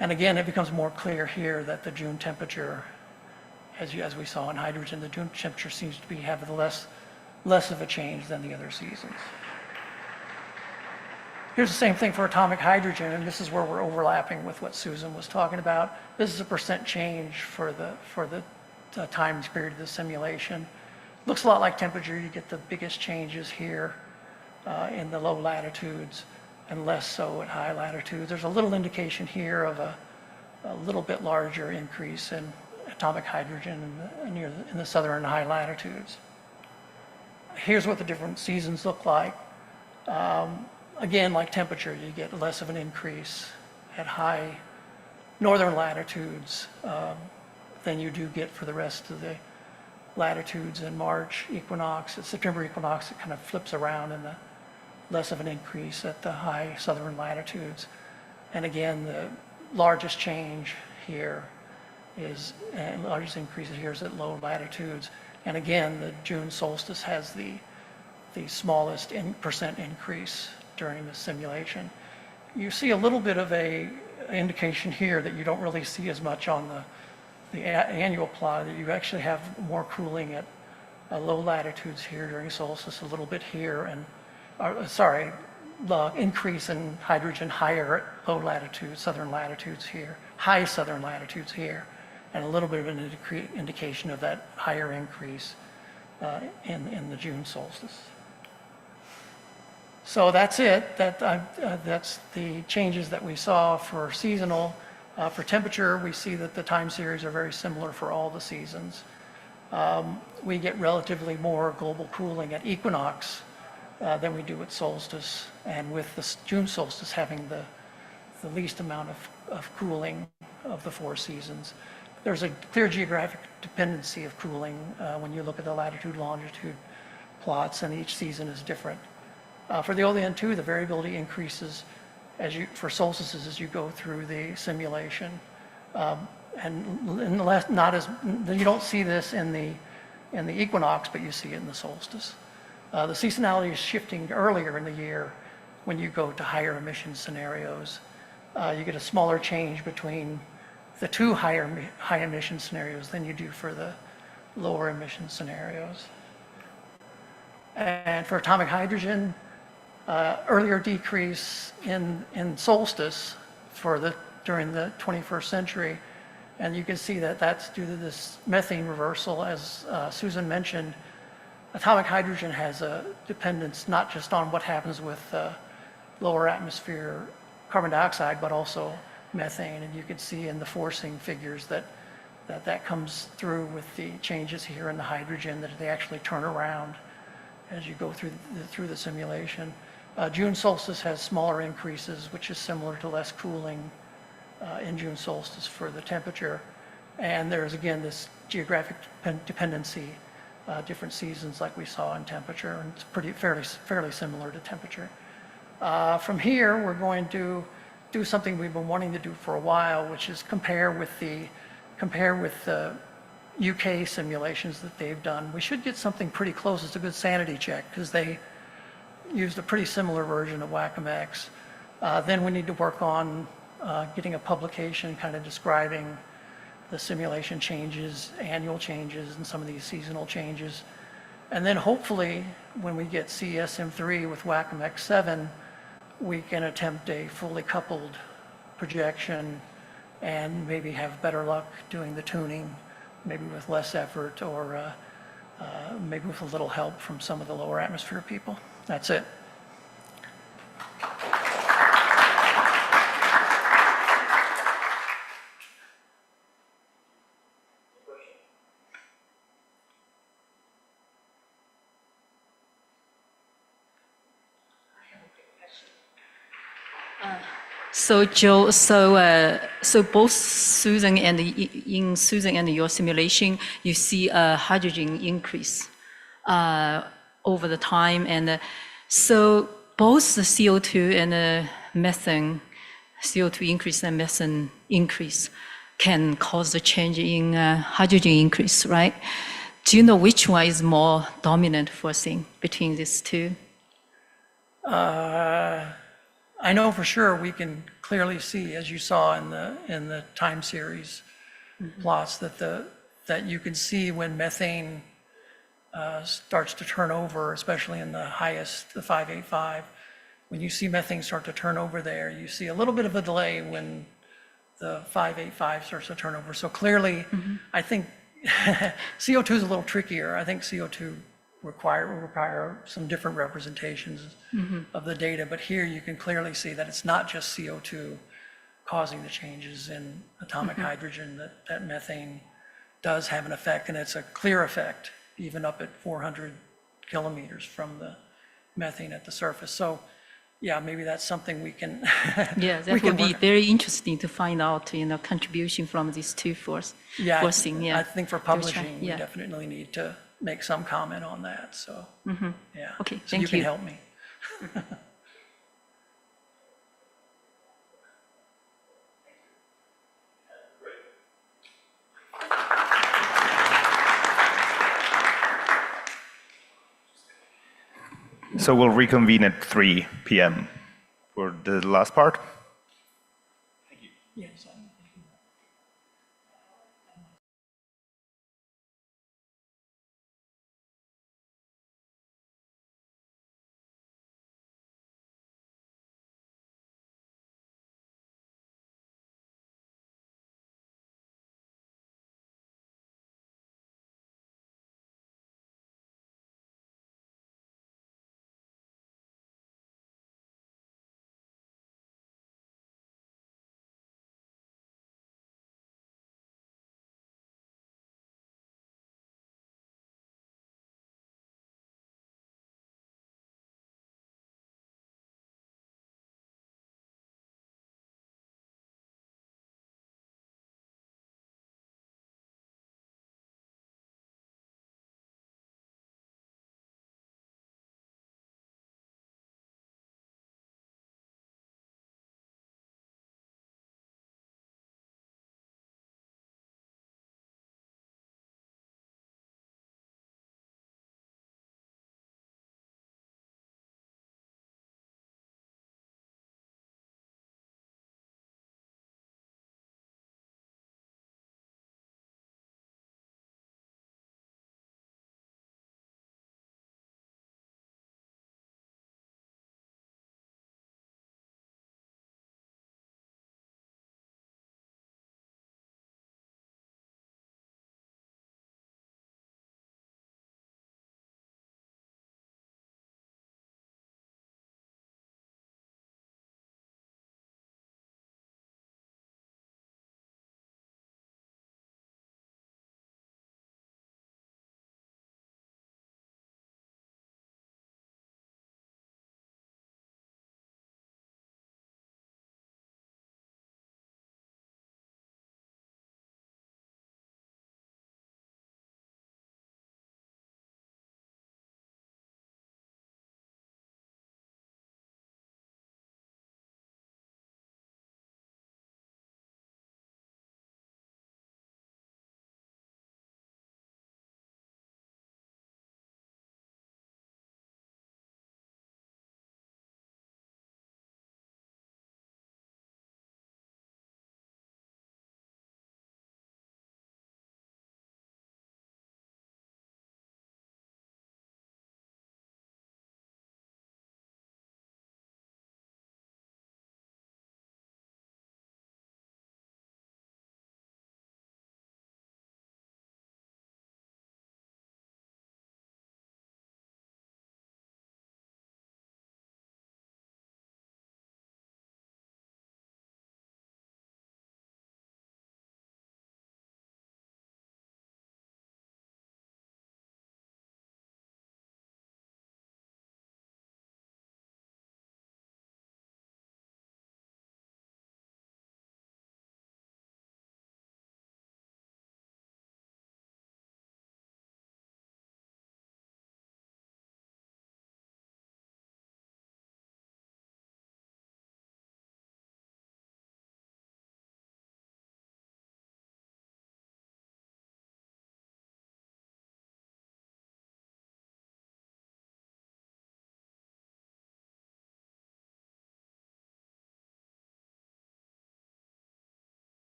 And again, it becomes more clear here that the June temperature, as we saw in hydrogen, the June temperature seems to have less of a change than the other seasons. Here's the same thing for atomic hydrogen, and this is where we're overlapping with what Susan was talking about. This is a % change for the time period of the simulation. Looks a lot like temperature. You get the biggest changes here in the low latitudes and less so at high latitudes. There's a little indication here of a little bit larger increase in atomic hydrogen in the southern and high latitudes. Here's what the different seasons look like. Again, like temperature, you get less of an increase at high northern latitudes than you do get for the rest of the latitudes in March equinox. At September equinox, it kind of flips around and less of an increase at the high southern latitudes. And again, the largest change here largest increases here is at low latitudes. And again, the June solstice has the smallest % increase during the simulation. You see a little bit of a indication here that you don't really see as much on the annual plot, that you actually have more cooling at low latitudes here during solstice, a little bit here, and the increase in hydrogen higher at low latitudes, southern latitudes here, high southern latitudes here, and a little bit of an indication of that higher increase in the June solstice. So that's it. That's the changes that we saw for seasonal. For temperature, we see that the time series are very similar for all the seasons. We get relatively more global cooling at equinox than we do at solstice, and with the June solstice having the least amount of cooling of the 4 seasons. There's a clear geographic dependency of cooling when you look at the latitude, longitude plots, and each season is different. For the OLN2, the variability increases for solstices as you go through the simulation. And you don't see this in the equinox, but you see it in the solstice. The seasonality is shifting earlier in the year when you go to higher emission scenarios. You get a smaller change between the 2 high emission scenarios than you do for the lower emission scenarios. And for atomic hydrogen, earlier decrease in solstice during the 21st century. And you can see that that's due to this methane reversal. As Susan mentioned, atomic hydrogen has a dependence not just on what happens with the lower atmosphere carbon dioxide, but also methane. And you can see in the forcing figures that comes through with the changes here in the hydrogen, that they actually turn around as you go through the simulation. June solstice has smaller increases, which is similar to less cooling in June solstice for the temperature. And there's, again, this geographic dependency, different seasons like we saw in temperature, and it's fairly similar to temperature. From here, we're going to do something we've been wanting to do for a while, which is compare with the UK simulations that they've done. We should get something pretty close. It's a good sanity check, because they used a pretty similar version of WACM-X. Then we need to work on getting a publication kind of describing the simulation changes, annual changes, and some of these seasonal changes. And then hopefully, when we get CESM3 with WACM-X7, we can attempt a fully coupled projection and maybe have better luck doing the tuning, maybe with less effort, or maybe with a little help from some of the lower atmosphere people. That's it. So Joe, so both Susan and in Susan and your simulation, you see a hydrogen increase over the time, and so both the CO2 and the methane, CO2 increase and methane increase, can cause a change in hydrogen increase, right? Do you know which one is more dominant forcing between these two? I know for sure we can clearly see, as you saw in the time series plots, that you can see when methane starts to turn over, especially in the highest, the 585. When you see methane start to turn over there, you see a little bit of a delay when the 585 starts to turn over. So clearly, I think CO2 is a little trickier. I think CO2 will require some different representations of the data, but here you can clearly see that it's not just CO2 causing the changes in atomic hydrogen, that methane does have an effect, and it's a clear effect, even up at 400 kilometers from the methane at the surface. So yeah, maybe that's something we can Yeah, that would be very interesting to find out, contribution from these two forcing. I think for publishing, we definitely need to make some comment on that, so, yeah. Okay, so thank you can you. help me. So we'll reconvene at 3 p.m. for the last part. Yes.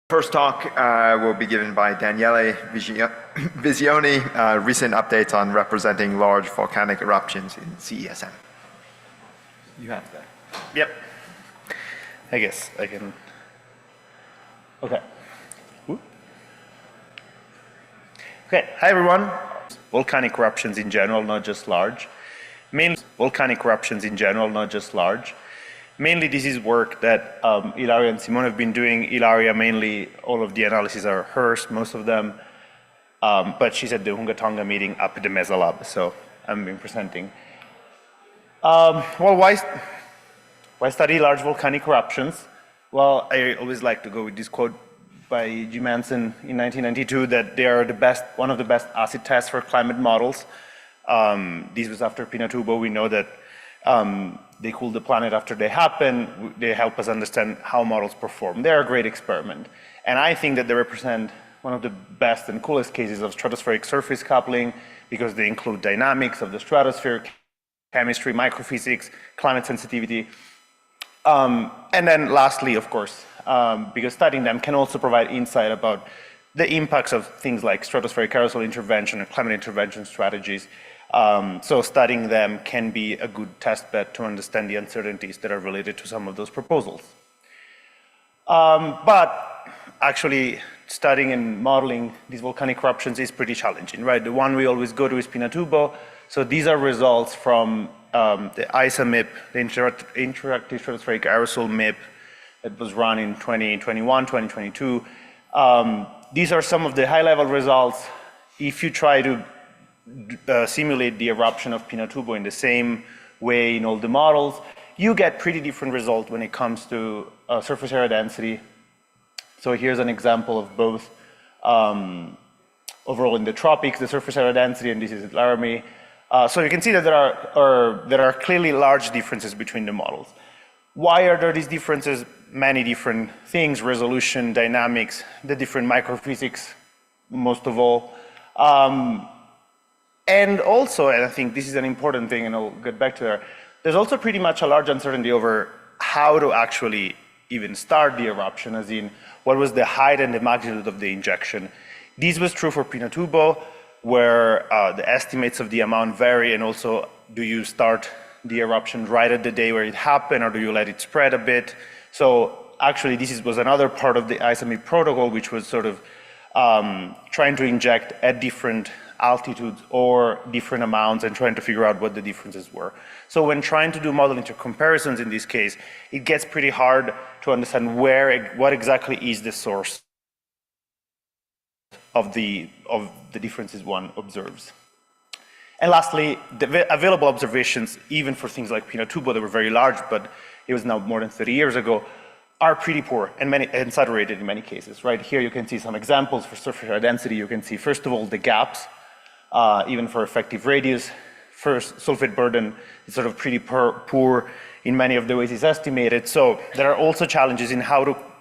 First talk will be given by Daniele Visioni, recent updates on representing large volcanic eruptions in CESM. You have that. Yep. I guess I can. Okay. Whoop. Okay. Hi everyone. Volcanic eruptions in general, not just large. Mainly volcanic eruptions in general, not just large. Mainly this is work that Ilaria and Simone have been doing. Ilaria mainly, all of the analyses are hers, most of them. But she's at the Hunga Tonga meeting up at the Mesa Lab, so I've been presenting. Well, why study large volcanic eruptions? Well, I always like to go with this quote by G. Manson in 1992 that they are the best, one of the best acid tests for climate models. This was after Pinatubo. We know that they cool the planet after they happen. They help us understand how models perform. They're a great experiment. And I think that they represent one of the best and coolest cases of stratospheric surface coupling because they include dynamics of the stratosphere, chemistry, microphysics, climate sensitivity. And then lastly, of course, because studying them can also provide insight about the impacts of things like stratospheric aerosol intervention and climate intervention strategies. So studying them can be a good test bed to understand the uncertainties that are related to some of those proposals. But actually studying and modeling these volcanic eruptions is pretty challenging, right? The one we always go to is Pinatubo. So these are results from the ISA MIP, the Interactive Stratospheric Aerosol MIP that was run in 2021, 2022. These are some of the high-level results. If you try to simulate the eruption of Pinatubo in the same way in all the models, you get pretty different results when it comes to surface area density. So here's an example of both overall in the tropics, the surface area density, and this is at Laramie. So you can see that there are clearly large differences between the models. Why are there these differences? Many different things, resolution, dynamics, the different microphysics, most of all. And also, and I think this is an important thing, and I'll get back to there, there's also pretty much a large uncertainty over how to actually even start the eruption, as in what was the height and the magnitude of the injection. This was true for Pinatubo, where the estimates of the amount vary, and also do you start the eruption right at the day where it happened, or do you let it spread a bit? So actually this was another part of the ISAMIP protocol, which was sort of trying to inject at different altitudes or different amounts and trying to figure out what the differences were. So when trying to do model intercomparisons in this case, it gets pretty hard to understand what exactly is the source of the differences one observes. And lastly, the available observations, even for things like Pinatubo, that were very large, but it was now more than 30 years ago, are pretty poor and saturated in many cases. Right here you can see some examples for surface area density. You can see, first of all, the gaps, even for effective radius. First, sulfate burden is sort of pretty poor in many of the ways it's estimated. So there are also challenges in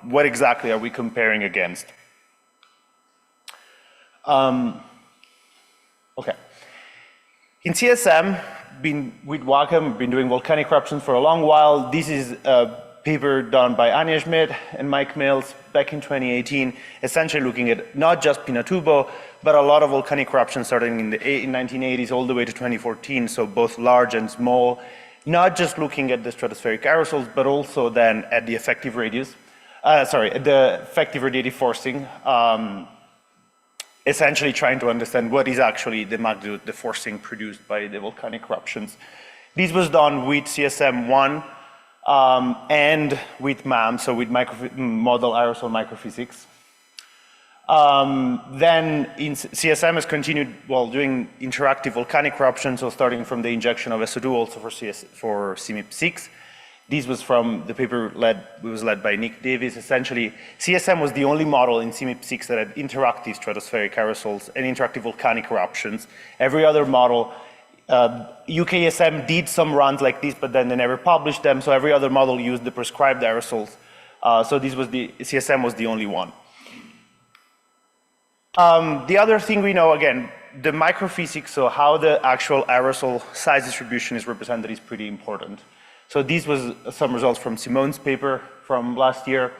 what exactly are we comparing against. Okay. In CSM, with Wacom, been doing volcanic eruptions for a long while. This is a paper done by Anja Schmidt and Mike Mills back in 2018, essentially looking at not just Pinatubo, but a lot of volcanic eruptions starting in the 1980s all the way to 2014, so both large and small, not just looking at the stratospheric aerosols, but also then at the effective radius, at the effective radiative forcing, essentially trying to understand what is actually the magnitude, the forcing produced by the volcanic eruptions. This was done with CSM1 and with MAM, so with model aerosol microphysics. Then in CSM has continued doing interactive volcanic eruptions, so starting from the injection of SO2 also for CMIP6. This was from the paper was led by Nick Davis. Essentially, CSM was the only model in CMIP6 that had interactive stratospheric aerosols and interactive volcanic eruptions. Every other model, UKSM did some runs like this, but then they never published them, so every other model used the prescribed aerosols. So CSM was the only one. The other thing we know, again, the microphysics, so how the actual aerosol size distribution is represented is pretty important. So these was some results from Simone's paper from last year.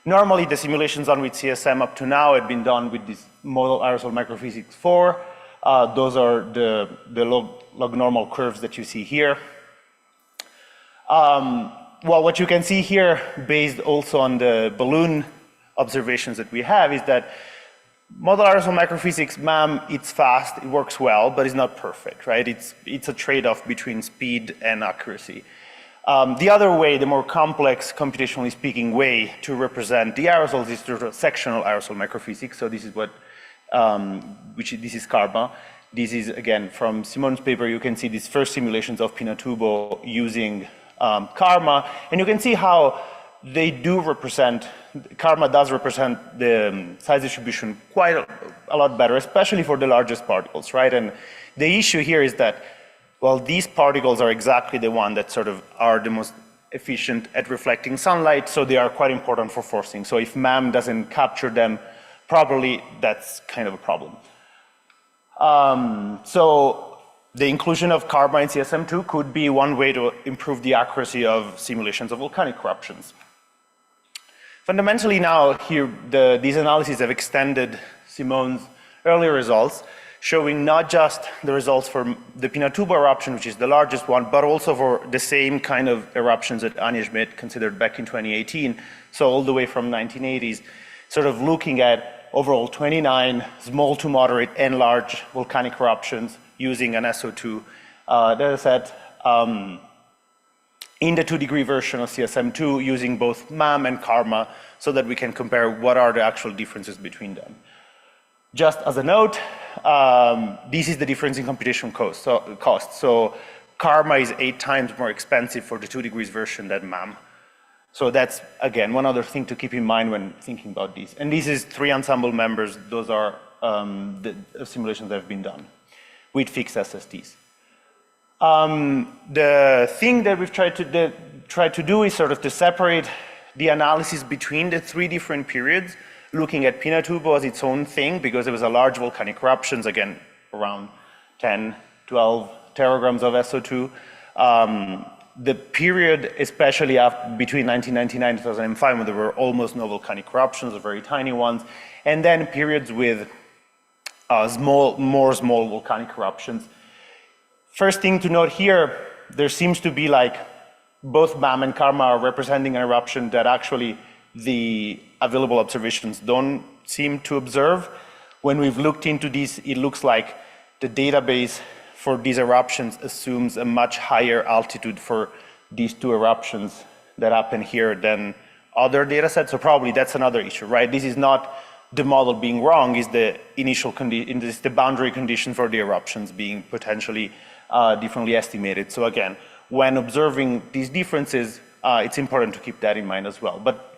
Normally, the simulations done with CSM up to now had been done with this model aerosol microphysics 4. Those are the log normal curves that you see here. Well, what you can see here, based also on the balloon observations that we have, is that model aerosol microphysics, MAM, it's fast, it works well, but it's not perfect, right? It's a trade-off between speed and accuracy. The other way, the more complex, computationally speaking way to represent the aerosols is through sectional aerosol microphysics. So this is what, this is karma. This is, again, from Simone's paper, you can see these first simulations of Pinatubo using karma, and you can see how they do represent, karma does represent the size distribution quite a lot better, especially for the largest particles, right? And the issue here is that, well, these particles are exactly the one that sort of are the most efficient at reflecting sunlight, so they are quite important for forcing. So if MAM doesn't capture them properly, that's kind of a problem. So the inclusion of karma in CSM2 could be one way to improve the accuracy of simulations of volcanic eruptions. Fundamentally now, here, these analyses have extended Simone's earlier results, showing not just the results for the Pinatubo eruption, which is the largest one, but also for the same kind of eruptions that Anja Schmidt considered back in 2018, so all the way from 1980s, sort of looking at overall 29 small to moderate and large volcanic eruptions using an SO2 dataset in the 2-degree version of CSM2 using both MAM and karma so that we can compare what are the actual differences between them. Just as a note, this is the difference in computation cost. So karma is 8 times more expensive for the 2 degrees version than MAM. So that's, again, one other thing to keep in mind when thinking about these. And this is 3 ensemble members. Those are the simulations that have been done with fixed SSTs. The thing that we've tried to do is sort of to separate the analysis between the 3 different periods, looking at Pinatubo as its own thing, because it was a large volcanic eruptions, again, around 10, 12 teragrams of SO2. The period, especially between 1999 and 2005, when there were almost no volcanic eruptions, or very tiny ones, and then periods with more small volcanic eruptions. First thing to note here, there seems to be like both MAM and karma are representing an eruption that actually the available observations don't seem to observe. When we've looked into this, it looks like the database for these eruptions assumes a much higher altitude for these 2 eruptions that happen here than other data sets. So probably that's another issue, right? This is not the model being wrong, is the initial condition, is the boundary condition for the eruptions being potentially differently estimated. So again, when observing these differences, it's important to keep that in mind as well. But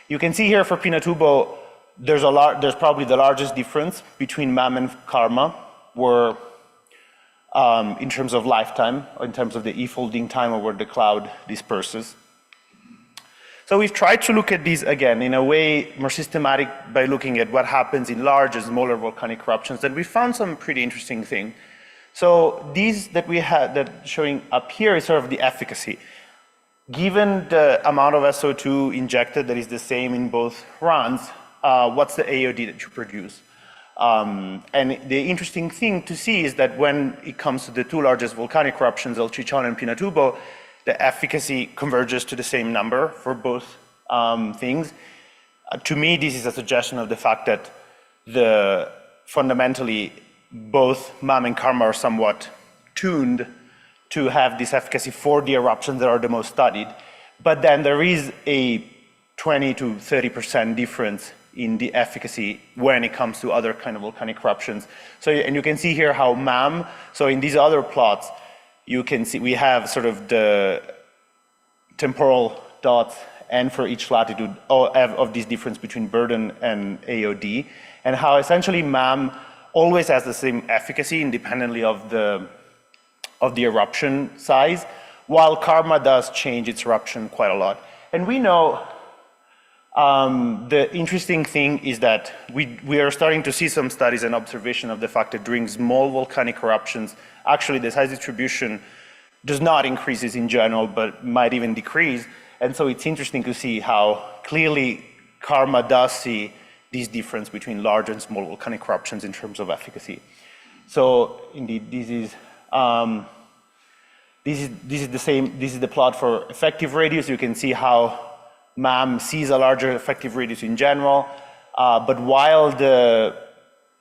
you can see here for Pinatubo, there's probably the largest difference between MAM and karma, where in terms of lifetime, in terms of the e-folding time over the cloud disperses. So we've tried to look at these again in a way more systematic by looking at what happens in large and smaller volcanic eruptions, and we found some pretty interesting thing. So these that we had, that showing up here is sort of the efficacy. Given the amount of SO2 injected that is the same in both runs, what's the AOD that you produce? And the interesting thing to see is that when it comes to the 2 largest volcanic eruptions, El Chichon and Pinatubo, the efficacy converges to the same number for both things. To me, this is a suggestion of the fact that fundamentally both MAM and karma are somewhat tuned to have this efficacy for the eruptions that are the most studied. But then there is a 20 to 30% difference in the efficacy when it comes to other kind of volcanic eruptions. So, and you can see here how MAM, so in these other plots, you can see we have sort of the temporal dots and for each latitude of this difference between burden and AOD, and how essentially MAM always has the same efficacy independently of the eruption size, while karma does change its eruption quite a lot. And we know the interesting thing is that we are starting to see some studies and observation of the fact that during small volcanic eruptions, actually the size distribution does not increase in general, but might even decrease. And so it's interesting to see how clearly karma does see this difference between large and small volcanic eruptions in terms of efficacy. So indeed, this is the same. This is the plot for effective radius. You can see how MAM sees a larger effective radius in general, but while the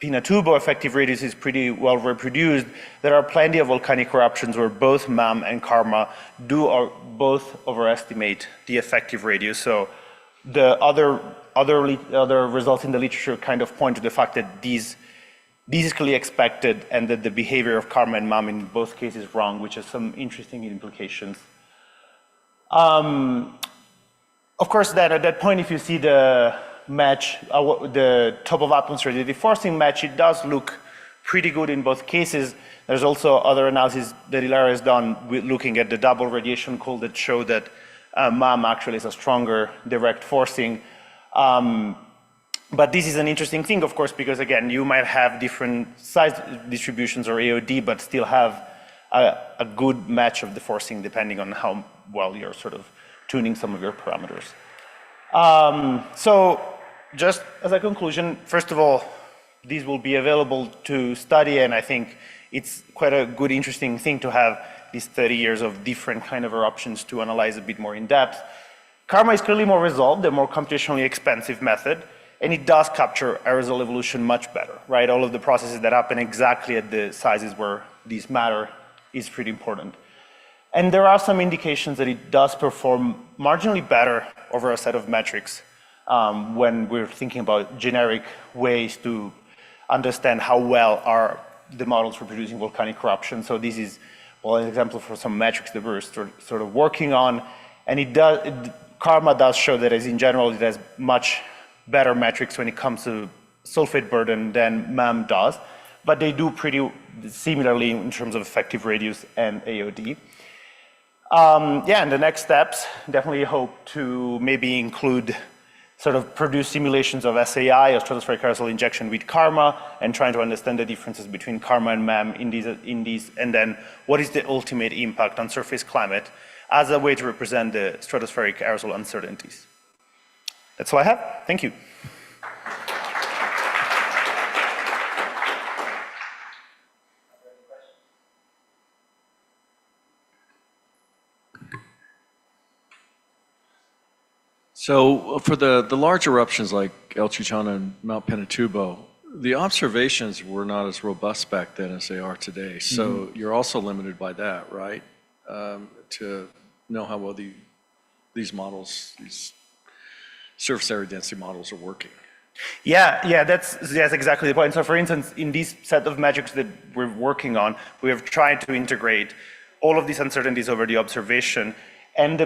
Pinatubo effective radius is pretty well reproduced, there are plenty of volcanic eruptions where both MAM and karma do or both overestimate the effective radius. So the other results in the literature kind of point to the fact that this is clearly expected and that the behavior of karma and MAM in both cases is wrong, which has some interesting implications. Of course, then at that point, if you see the match, the top of atmosphere radiative forcing match, it does look pretty good in both cases. There's also other analysis that Hilaria has done with looking at the double radiation coil that show that MAM actually is a stronger direct forcing. But this is an interesting thing, of course, because again, you might have different size distributions or AOD, but still have a good match of the forcing depending on how well you're sort of tuning some of your parameters. So just as a conclusion, first of all, these will be available to study, and I think it's quite a good, interesting thing to have these 30 years of different kind of eruptions to analyze a bit more in depth. Karma is clearly more resolved, a more computationally expensive method, and it does capture aerosol evolution much better, right? All of the processes that happen exactly at the sizes where these matter is pretty important. And there are some indications that it does perform marginally better over a set of metrics when we're thinking about generic ways to understand how well are the models for producing volcanic eruption. So this is, well, an example for some metrics that we're sort of working on. And karma does show that as in general, it has much better metrics when it comes to sulfate burden than MAM does, but they do pretty similarly in terms of effective radius and AOD. And the next steps, definitely hope to maybe include sort of produce simulations of SAI, or stratospheric aerosol injection with karma, and trying to understand the differences between karma and MAM in these, and then what is the ultimate impact on surface climate as a way to represent the stratospheric aerosol uncertainties. That's all I have. Thank you. So for the large eruptions like El Chichón and Mount Pinatubo, the observations were not as robust back then as they are today. So you're also limited by that, right? To know how well these models, these surface area density models are working. Yeah, that's exactly the point. So for instance, in this set of metrics that we're working on, we have tried to integrate all of these uncertainties over the observation. And the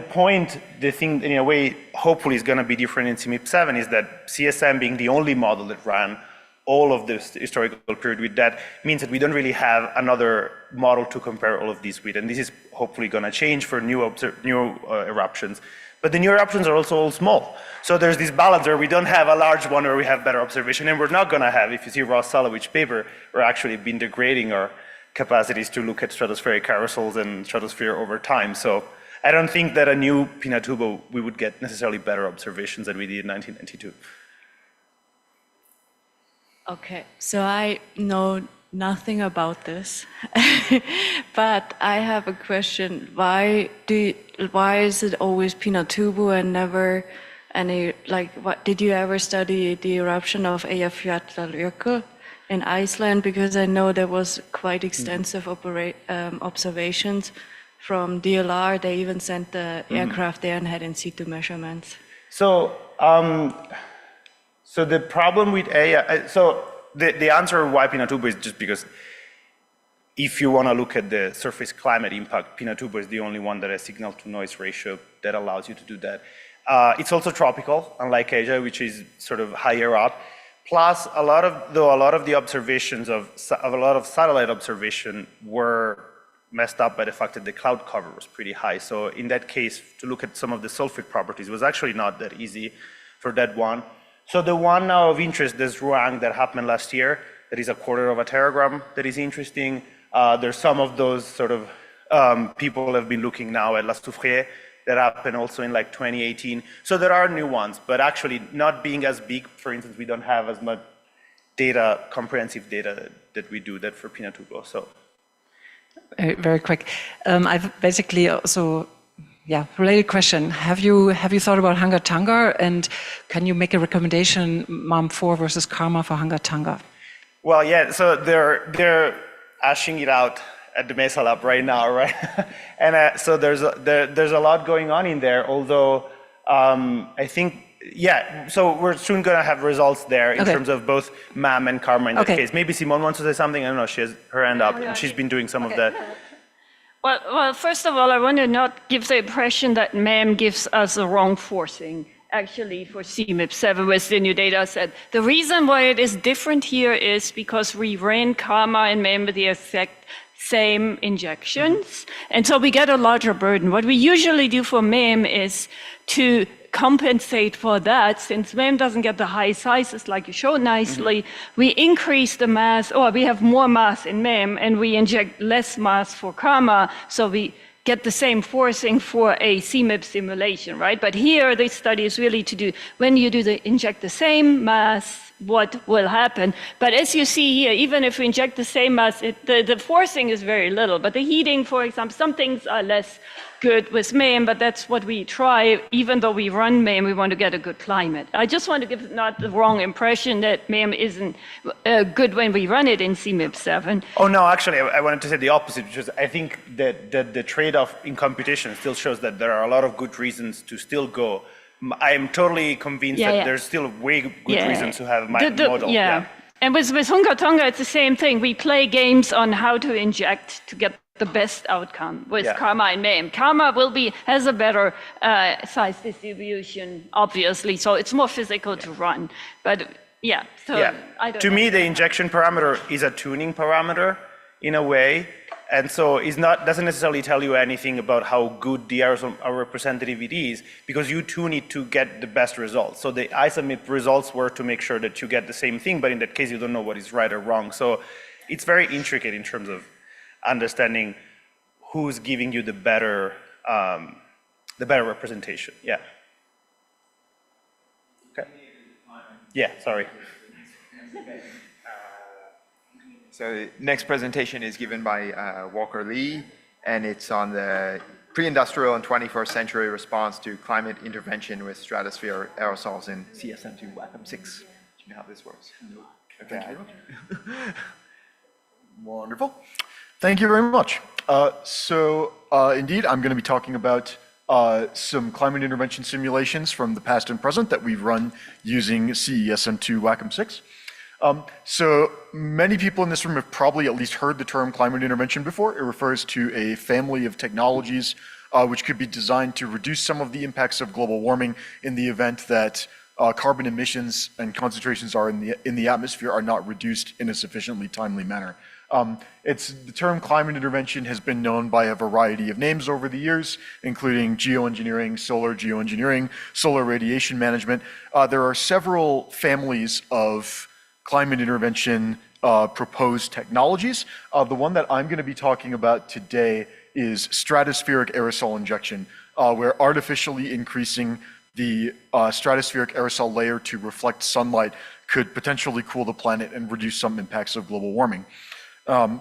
thing in a way, hopefully is going to be different in CMIP7 is that CSM being the only model that ran all of this historical period with that means that we don't really have another model to compare all of these with. And this is hopefully going to change for new eruptions. But the new eruptions are also all small. So there's this balance where we don't have a large one where we have better observation, and we're not going to have, if you see Ross Solowich's paper, we're actually been degrading our capacities to look at stratospheric aerosols and stratosphere over time. So I don't think that a new Pinatubo, we would get necessarily better observations than we did in 1992. Okay, so I know nothing about this, but I have a question. Why is it always Pinatubo and never any, did you ever study the eruption of Eyjafjallajökull in Iceland? Because I know there was quite extensive observations from DLR. They even sent the aircraft there and had in situ measurements. So the problem with the answer why Pinatubo is just because if you want to look at the surface climate impact, Pinatubo is the only one that has signal to noise ratio that allows you to do that. It's also tropical, unlike Asia, which is sort of higher up. Plus, a lot of the observations of a lot of satellite observation were messed up by the fact that the cloud cover was pretty high. So in that case, to look at some of the sulfate properties was actually not that easy for that one. So the one now of interest, this Ruang that happened last year, that is a quarter of a teragram, that is interesting. There's some of those sort of people have been looking now at La Soufrière that happened also in like 2018. So there are new ones, but actually not being as big, for instance, we don't have as much data, comprehensive data that we do that for Pinatubo. So Very quick. I've basically also, related question. Have you thought about Hanga Tanga, and can you make a recommendation, MAM4 versus Karma for Hanga Tanga? Well, yeah, so they're hashing it out at the Mesa Lab right now, right? And so there's a lot going on in there, although I think, so we're soon going to have results there in terms of both MAM and Karma in that case. Maybe Simone wants to say something. I don't know, she has her hand up, and she's been doing some of that. Well, first of all, I want to not give the impression that MAM gives us the wrong forcing, actually, for CMIP7 with the new data set. The reason why it is different here is because we ran Karma and MAM with the exact same injections, and so we get a larger burden. What we usually do for MAM is to compensate for that, since MAM doesn't get the high sizes like you showed nicely, we increase the mass, or we have more mass in MAM, and we inject less mass for Karma, so we get the same forcing for a CMIP simulation, right? But here, this study is really to do, when you inject the same mass, what will happen. But as you see here, even if we inject the same mass, the forcing is very little. But the heating, for example, some things are less good with MAM, but that's what we try. Even though we run MAM, we want to get a good climate. I just want to give not the wrong impression that MAM isn't good when we run it in CMIP7. Oh, no, actually, I wanted to say the opposite, because I think that the trade-off in computation still shows that there are a lot of good reasons to still go. I am totally convinced that there's still way good reasons to have my model. And with Hanga Tonga, it's the same thing. We play games on how to inject to get the best outcome with Karma and MAM. Karma has a better size distribution, obviously, so it's more physical to run. But I don't to know. me, the injection parameter is a tuning parameter in a way. And so doesn't necessarily tell you anything about how good the aerosol representative it is, because you tune it to get the best results. So the ISOMIP results were to make sure that you get the same thing, but in that case, you don't know what is right or wrong. So it's very intricate in terms of understanding who's giving you the better representation. Yeah. Okay. Yeah, sorry. So next presentation is given by Walker Lee, and it's on the pre-industrial and 21st century response to climate intervention with stratosphere aerosols in CSM2 WACM 6. Do you know how this works? No. Okay. Wonderful. Thank you very much. Indeed, I'm going to be talking about some climate intervention simulations from the past and present that we've run using CESM2 WACM 6. So many people in this room have probably at least heard the term climate intervention before. It refers to a family of technologies which could be designed to reduce some of the impacts of global warming in the event that carbon emissions and concentrations are in the atmosphere are not reduced in a sufficiently timely manner. The term climate intervention has been known by a variety of names over the years, including geoengineering, solar radiation management. There are several families of climate intervention proposed technologies. The one that I'm going to be talking about today is stratospheric aerosol injection, where artificially increasing the stratospheric aerosol layer to reflect sunlight could potentially cool the planet and reduce some impacts of global warming. There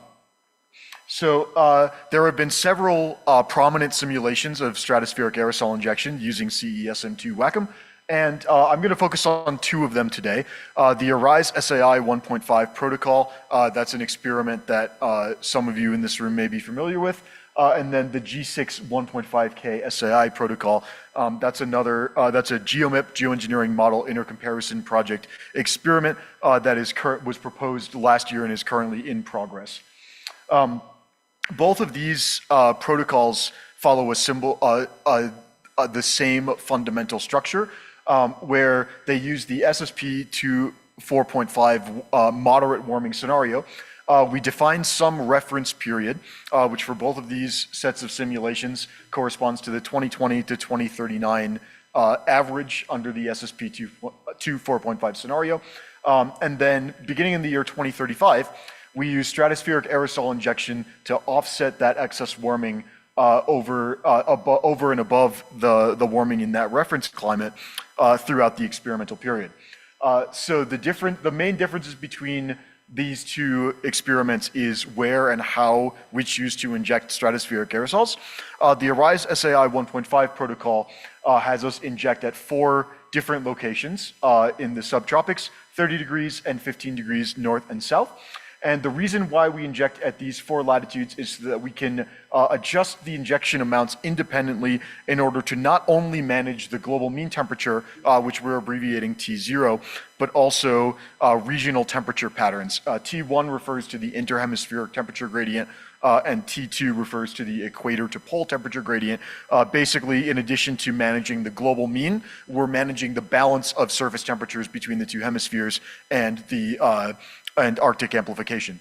have been several prominent simulations of stratospheric aerosol injection using CESM2 WACM, and I'm going to focus on two of them today. The ARISE SAI 1.5 protocol, that's an experiment that some of you in this room may be familiar with, and then the G6 1.5K SAI protocol. That's a GeoMIP, Geoengineering Model Intercomparison Project experiment that was proposed last year and is currently in progress. Both of these protocols follow the same fundamental structure, where they use the SSP to 4.5 moderate warming scenario. We define some reference period, which for both of these sets of simulations corresponds to the 2020 to 2039 average under the SSP to 4.5 scenario. And then beginning in the year 2035, we use stratospheric aerosol injection to offset that excess warming over and above the warming in that reference climate throughout the experimental period. So the main differences between these two experiments is where and how we choose to inject stratospheric aerosols. The ARISE SAI 1.5 protocol has us inject at 4 different locations in the subtropics, 30 degrees and 15 degrees north and south. And the reason why we inject at these 4 latitudes is so that we can adjust the injection amounts independently in order to not only manage the global mean temperature, which we're abbreviating T0, but also regional temperature patterns. T1 refers to the interhemispheric temperature gradient, and T2 refers to the equator to pole temperature gradient. Basically, in addition to managing the global mean, we're managing the balance of surface temperatures between the 2 hemispheres and the and Arctic amplification.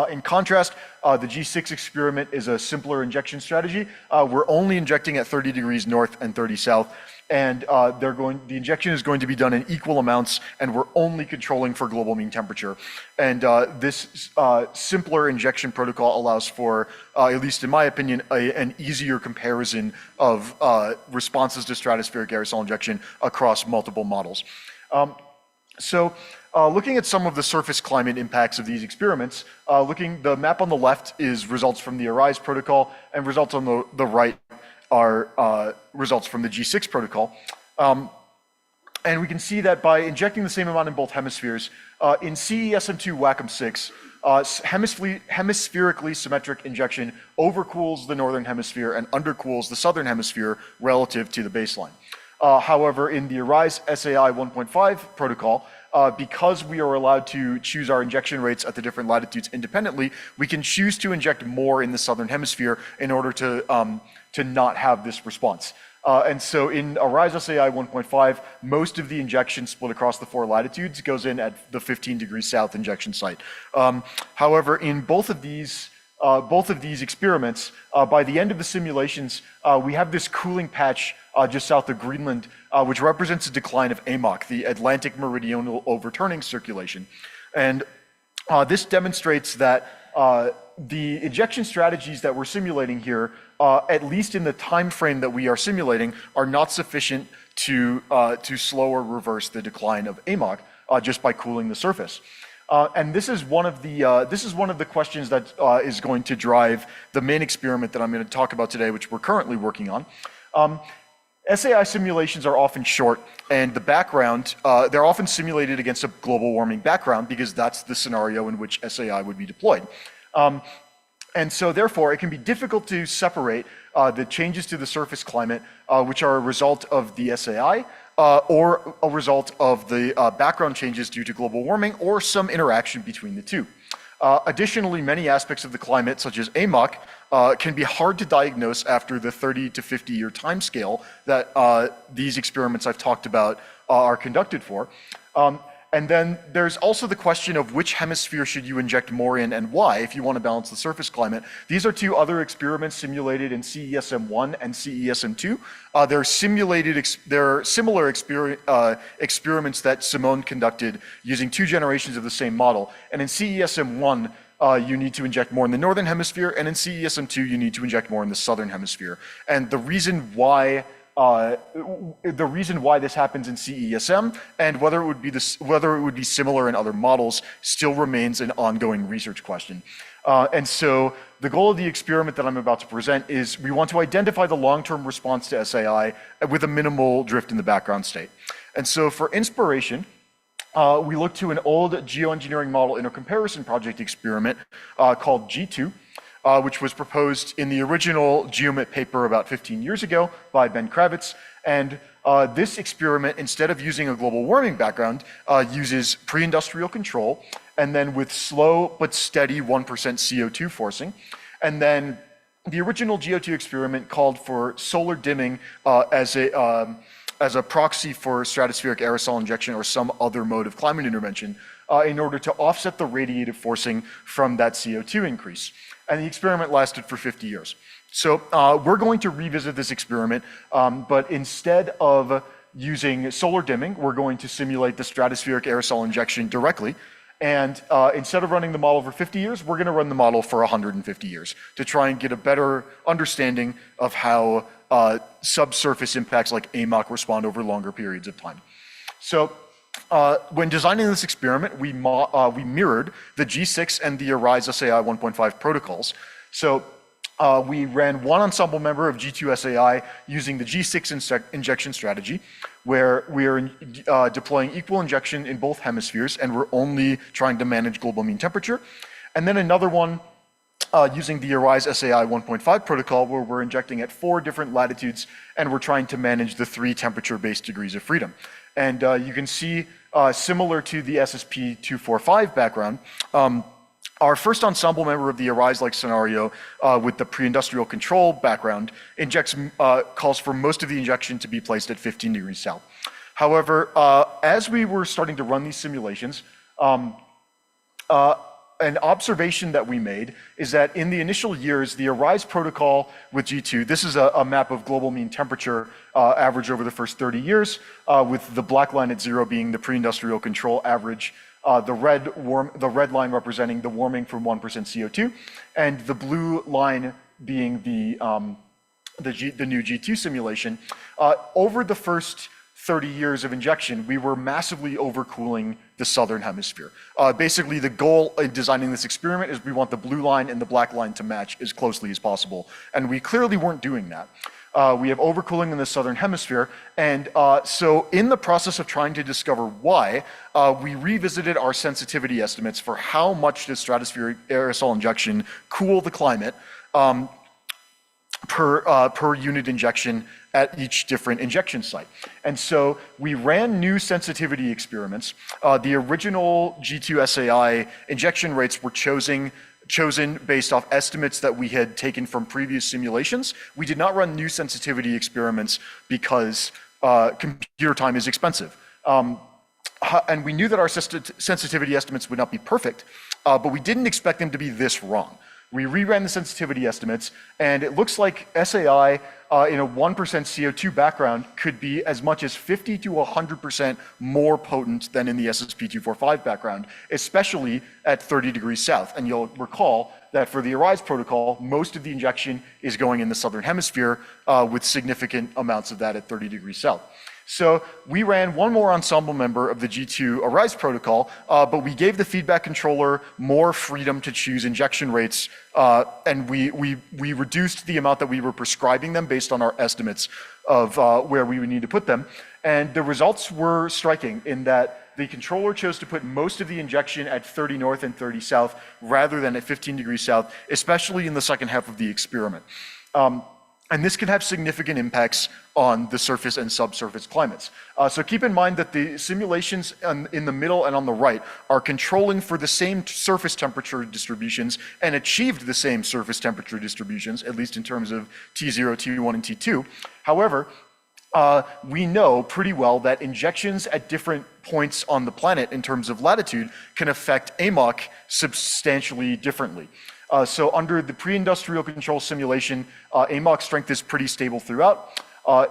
In contrast, the G6 experiment is a simpler injection strategy. We're only injecting at 30 degrees north and 30 south, and the injection is going to be done in equal amounts, and we're only controlling for global mean temperature. And this simpler injection protocol allows for, at least in my opinion, an easier comparison of responses to stratospheric aerosol injection across multiple models. Looking at some of the surface climate impacts of these experiments, the map on the left is results from the ARISE protocol, and results on the right are results from the G6 protocol. And we can see that by injecting the same amount in both hemispheres, in CESM2 WACM6, hemispherically symmetric injection overcools the northern hemisphere and undercools the southern hemisphere relative to the baseline. However, in the ARISE SAI 1.5 protocol, because we are allowed to choose our injection rates at the different latitudes independently, we can choose to inject more in the southern hemisphere in order to not have this response. And so in ARISE SAI 1.5, most of the injection split across the 4 latitudes goes in at the 15 degrees south injection site. However, in both of these experiments, by the end of the simulations, we have this cooling patch just south of Greenland, which represents a decline of AMOC, the Atlantic Meridional Overturning Circulation. And this demonstrates that the injection strategies that we're simulating here, at least in the time frame that we are simulating, are not sufficient to slow or reverse the decline of AMOC just by cooling the surface. And this is one of the questions that is going to drive the main experiment that I'm going to talk about today, which we're currently working on. SAI simulations are often short, and the background, they're often simulated against a global warming background because that's the scenario in which SAI would be deployed. And so therefore, it can be difficult to separate the changes to the surface climate, which are a result of the SAI, or a result of the background changes due to global warming, or some interaction between the two. Additionally, many aspects of the climate, such as AMOC, can be hard to diagnose after the 30 to 50 year time scale that these experiments I've talked about are conducted for. And then there's also the question of which hemisphere should you inject more in and why, if you want to balance the surface climate. These are 2 other experiments simulated in CESM1 and CESM2. They're similar experiments that Simone conducted using 2 generations of the same model. And in CESM1, you need to inject more in the northern hemisphere, and in CESM2, you need to inject more in the southern hemisphere. And the reason why this happens in CESM and whether it would be similar in other models still remains an ongoing research question. And so the goal of the experiment that I'm about to present is we want to identify the long-term response to SAI with a minimal drift in the background state. And so for inspiration, we look to an old geoengineering model intercomparison project experiment called G2. Which was proposed in the original GeoMIT paper about 15 years ago by Ben Kravitz. And this experiment, instead of using a global warming background, uses pre-industrial control, and then with slow but steady 1% CO2 forcing. And then the original GEO2 experiment called for solar dimming as a proxy for stratospheric aerosol injection or some other mode of climate intervention in order to offset the radiative forcing from that CO2 increase. And the experiment lasted for 50 years. So we're going to revisit this experiment, but instead of using solar dimming, we're going to simulate the stratospheric aerosol injection directly. And instead of running the model for 50 years, we're going to run the model for 150 years to try and get a better understanding of how subsurface impacts like AMOC respond over longer periods of time. So when designing this experiment, we mirrored the G6 and the ARISE SAI 1.5 protocols. So we ran one ensemble member of G2 SAI using the G6 injection strategy, where we are deploying equal injection in both hemispheres, and we're only trying to manage global mean temperature. And then another one using the ARISE SAI 1.5 protocol, where we're injecting at 4 different latitudes, and we're trying to manage the 3 temperature-based degrees of freedom. And you can see, similar to the SSP 245 background, our first ensemble member of the ARISE-like scenario with the pre-industrial control background calls for most of the injection to be placed at 15 degrees south. However, as we were starting to run these simulations, an observation that we made is that in the initial years, the ARISE protocol with G2, this is a map of global mean temperature average over the first 30 years, with the black line at 0 being the pre-industrial control average, the red line representing the warming from 1% CO2, and the blue line being the new G2 simulation. Over the first 30 years of injection, we were massively overcooling the southern hemisphere. Basically, the goal in designing this experiment is we want the blue line and the black line to match as closely as possible. And we clearly weren't doing that. We have overcooling in the southern hemisphere. And so in the process of trying to discover why, we revisited our sensitivity estimates for how much does stratospheric aerosol injection cool the climate per unit injection at each different injection site. And so we ran new sensitivity experiments. The original G2 SAI injection rates were chosen based off estimates that we had taken from previous simulations. We did not run new sensitivity experiments because computer time is expensive. And we knew that our sensitivity estimates would not be perfect, but we didn't expect them to be this wrong. We reran the sensitivity estimates, and it looks like SAI in a 1% CO2 background could be as much as 50 to 100% more potent than in the SSP 245 background, especially at 30 degrees south. And you'll recall that for the ARISE protocol, most of the injection is going in the southern hemisphere with significant amounts of that at 30 degrees south. So we ran one more ensemble member of the G2 ARISE protocol, but we gave the feedback controller more freedom to choose injection rates, and we reduced the amount that we were prescribing them based on our estimates of where we would need to put them. And the results were striking in that the controller chose to put most of the injection at 30 north and 30 south rather than at 15 degrees south, especially in the second half of the experiment. And this can have significant impacts on the surface and subsurface climates. So keep in mind that the simulations in the middle and on the right are controlling for the same surface temperature distributions and achieved the same surface temperature distributions, at least in terms of T0, T1, and T2. However, we know pretty well that injections at different points on the planet in terms of latitude can affect AMOC substantially differently. So under the pre-industrial control simulation, AMOC strength is pretty stable throughout.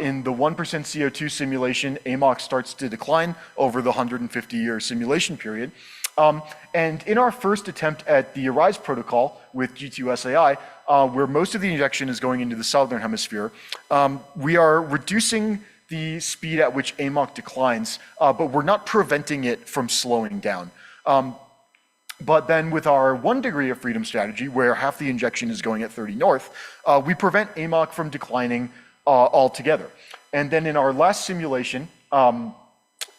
In the 1% CO2 simulation, AMOC starts to decline over the 150-year simulation period. And in our first attempt at the ARISE protocol with G2 SAI, where most of the injection is going into the southern hemisphere, we are reducing the speed at which AMOC declines, but we're not preventing it from slowing down. But then with our 1 degree of freedom strategy, where half the injection is going at 30 north, we prevent AMOC from declining altogether. And then in our last simulation,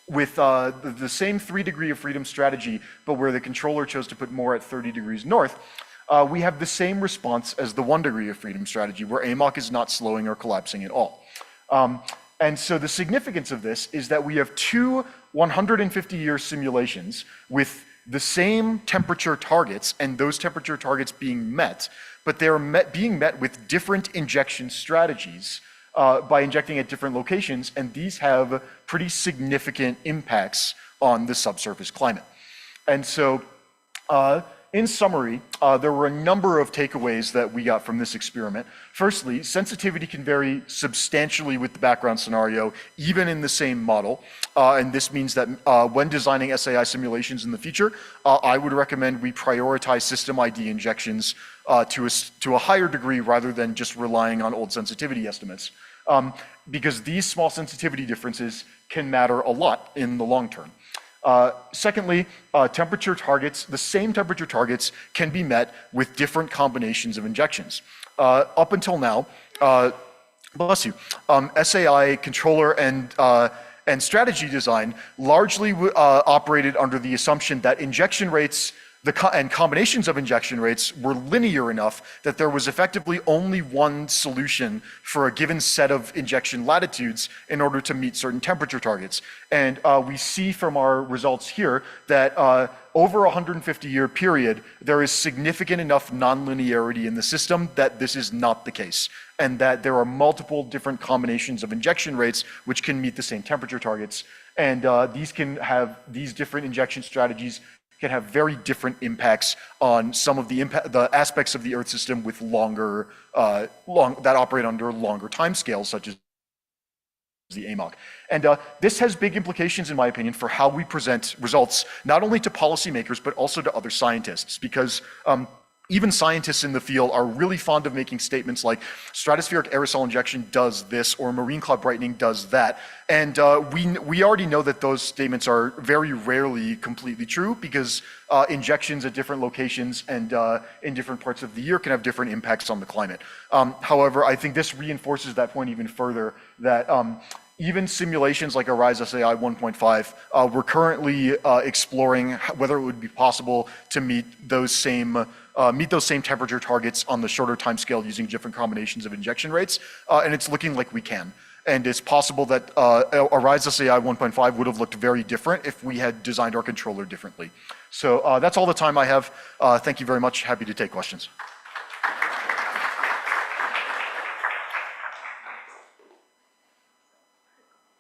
with the same 3 degree of freedom strategy, but where the controller chose to put more at 30 degrees north, we have the same response as the 1 degree of freedom strategy, where AMOC is not slowing or collapsing at all. And so the significance of this is that we have 2 150-year simulations with the same temperature targets, and those temperature targets being met, but they're being met with different injection strategies by injecting at different locations, and these have pretty significant impacts on the subsurface climate. And so in summary, there were a number of takeaways that we got from this experiment. Firstly, sensitivity can vary substantially with the background scenario, even in the same model. And this means that when designing SAI simulations in the future, I would recommend we prioritize system ID injections to a higher degree rather than just relying on old sensitivity estimates. Because these small sensitivity differences can matter a lot in the long term. Secondly, temperature targets, the same temperature targets can be met with different combinations of injections. Up until now, bless you, SAI controller and strategy design largely operated under the assumption that injection rates and combinations of injection rates were linear enough that there was effectively only one solution for a given set of injection latitudes in order to meet certain temperature targets. And we see from our results here that over a 150-year period, there is significant enough nonlinearity in the system that this is not the case, and that there are multiple different combinations of injection rates which can meet the same temperature targets. And these different injection strategies can have very different impacts on some of the aspects of the Earth system with that operate under longer timescales, such as the AMOC. And this has big implications, in my opinion, for how we present results, not only to policymakers, but also to other scientists, because even scientists in the field are really fond of making statements like stratospheric aerosol injection does this or marine cloud brightening does that. And we already know that those statements are very rarely completely true because injections at different locations and in different parts of the year can have different impacts on the climate. However, I think this reinforces that point even further, that even simulations like ARISE SAI 1.5, we're currently exploring whether it would be possible to meet those same temperature targets on the shorter time scale using different combinations of injection rates, and it's looking like we can. And it's possible that ARISE SAI 1.5 would have looked very different if we had designed our controller differently. So that's all the time I have. Thank you very much. Happy to take questions.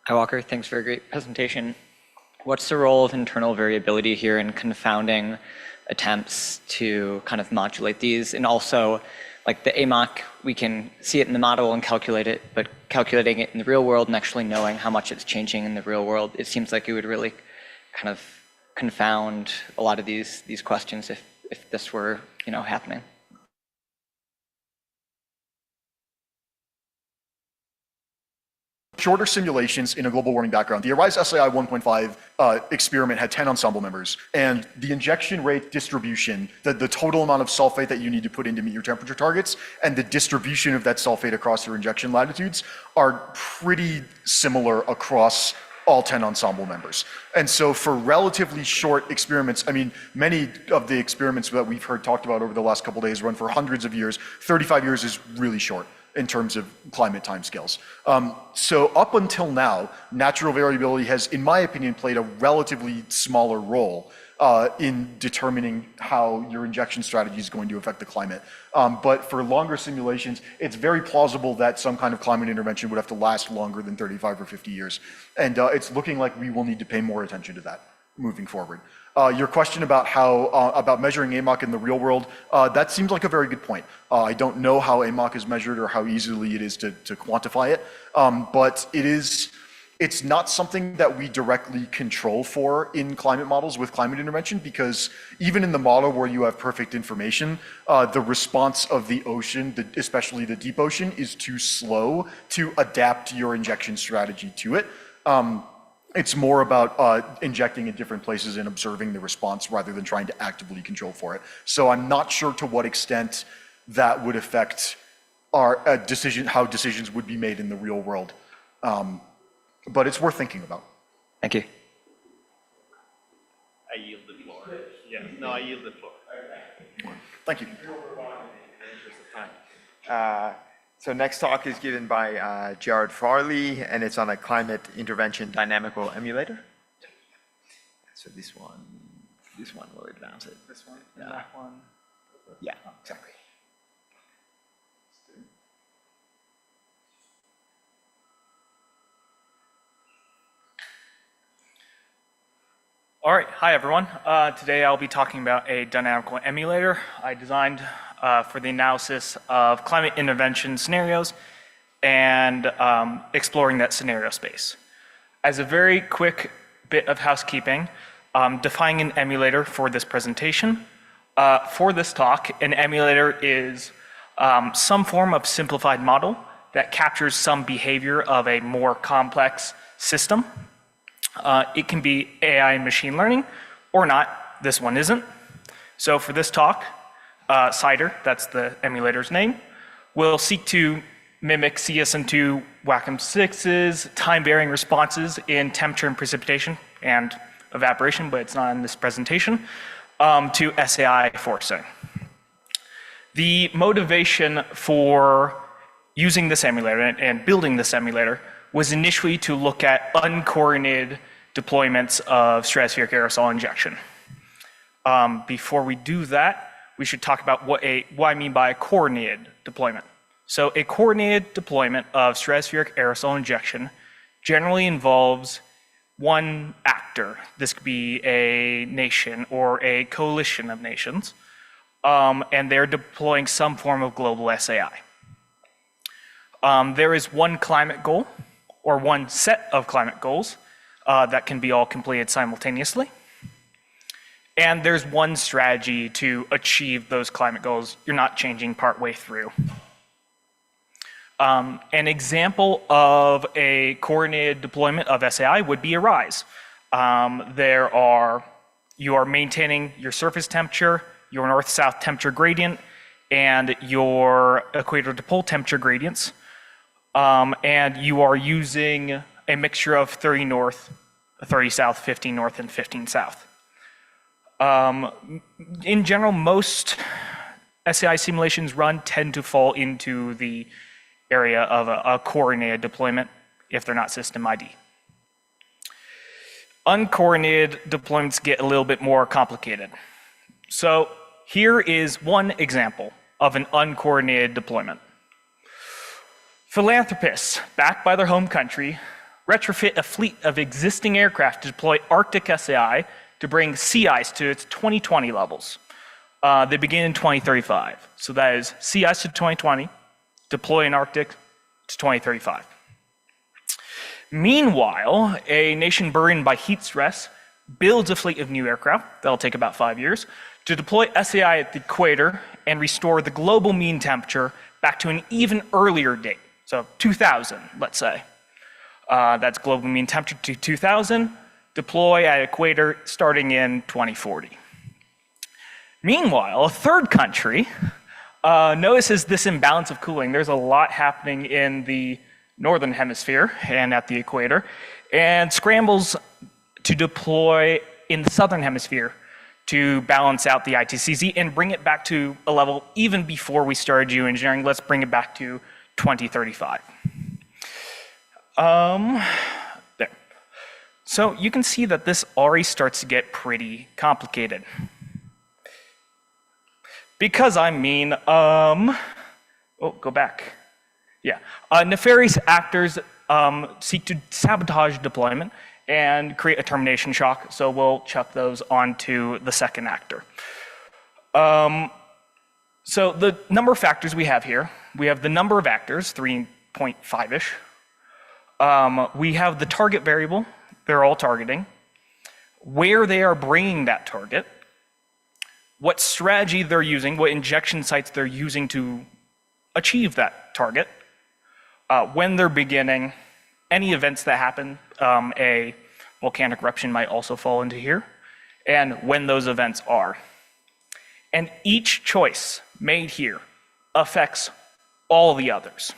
Hi, Walker. Thanks for a great presentation. What's the role of internal variability here in confounding attempts to kind of modulate these? And also, like the AMOC, we can see it in the model and calculate it, but calculating it in the real world and actually knowing how much it's changing in the real world, it seems like it would really kind of confound a lot of these questions if this were, happening. Shorter simulations in a global warming background. The ARISE SAI 1.5 experiment had 10 ensemble members, and the injection rate distribution, the total amount of sulfate that you need to put in to meet your temperature targets, and the distribution of that sulfate across your injection latitudes are pretty similar across all 10 ensemble members. And so for relatively short experiments, I mean, many of the experiments that we've heard talked about over the last couple of days run for hundreds of years. 35 years is really short in terms of climate timescales. So up until now, natural variability has, in my opinion, played a relatively smaller role in determining how your injection strategy is going to affect the climate. But for longer simulations, it's very plausible that some kind of climate intervention would have to last longer than 35 or 50 years. And it's looking like we will need to pay more attention to that moving forward. Your question about about measuring AMOC in the real world, that seems like a very good point. I don't know how AMOC is measured or how easily it is to quantify it, but it's not something that we directly control for in climate models with climate intervention, because even in the model where you have perfect information, the response of the ocean, especially the deep ocean, is too slow to adapt your injection strategy to it. It's more about injecting in different places and observing the response rather than trying to actively control for it. So I'm not sure to what extent that would affect our how decisions would be made in the real world. But it's worth thinking about. Thank you. I yield the floor. Yeah, no, I yield the floor. Thank you. So next talk is given by Jared Farley, and it's on a climate intervention dynamical emulator. So this one will advance it. This one, yeah. That one. Yeah, exactly. All right, hi everyone. Today I'll be talking about a dynamical emulator I designed for the analysis of climate intervention scenarios and exploring that scenario space. As a very quick bit of housekeeping, defining an emulator for this presentation. For this talk, an emulator is some form of simplified model that captures some behavior of a more complex system. It can be AI and machine learning or not. This one isn't. So for this talk, CIDR, that's the emulator's name, will seek to mimic CESM2 WACM6's time-varying responses in temperature and precipitation and evaporation, but it's not in this presentation, to SAI forcing. The motivation for using this emulator and building this emulator was initially to look at uncoordinated deployments of stratospheric aerosol injection. Before we do that, we should talk about what I mean by a coordinated deployment. So a coordinated deployment of stratospheric aerosol injection generally involves one actor. This could be a nation or a coalition of nations, and they're deploying some form of global SAI. There is one climate goal, or one set of climate goals that can be all completed simultaneously. And there's one strategy to achieve those climate goals. You're not changing partway through. An example of a coordinated deployment of SAI would be a rise. You are maintaining your surface temperature, your north-south temperature gradient, and your equator to pole temperature gradients. And you are using a mixture of 30 north, 30 south, 15 north, and 15 south. In general, most SAI simulations tend to fall into the area of a coordinated deployment if they're not system ID. Uncoordinated deployments get a little bit more complicated. So here is one example of an uncoordinated deployment. Philanthropists, backed by their home country, retrofit a fleet of existing aircraft to deploy Arctic SAI to bring sea ice to its 2020 levels. They begin in 2035. So that is sea ice to 2020, deploy in Arctic to 2035. Meanwhile, a nation burdened by heat stress builds a fleet of new aircraft, that'll take about 5 years, to deploy SAI at the equator and restore the global mean temperature back to an even earlier date. So 2000, let's say. That's global mean temperature to 2000, deploy at equator starting in 2040. Meanwhile, a third country notices this imbalance of cooling. There's a lot happening in the northern hemisphere and at the equator, and scrambles to deploy in the southern hemisphere to balance out the ITCZ and bring it back to a level even before we started geoengineering. Let's bring it back to 2035. There. So you can see that this already starts to get pretty complicated. Because I'm mean, go back. Yeah, nefarious actors seek to sabotage deployment and create a termination shock, so we'll chuck those onto the second actor. So the number of factors we have here, we have the number of actors, 3.5-ish. We have the target variable, they're all targeting, where they are bringing that target, what strategy they're using, what injection sites they're using to achieve that target, when they're beginning, any events that happen, a volcanic eruption might also fall into here, and when those events are. And each choice made here affects all the others.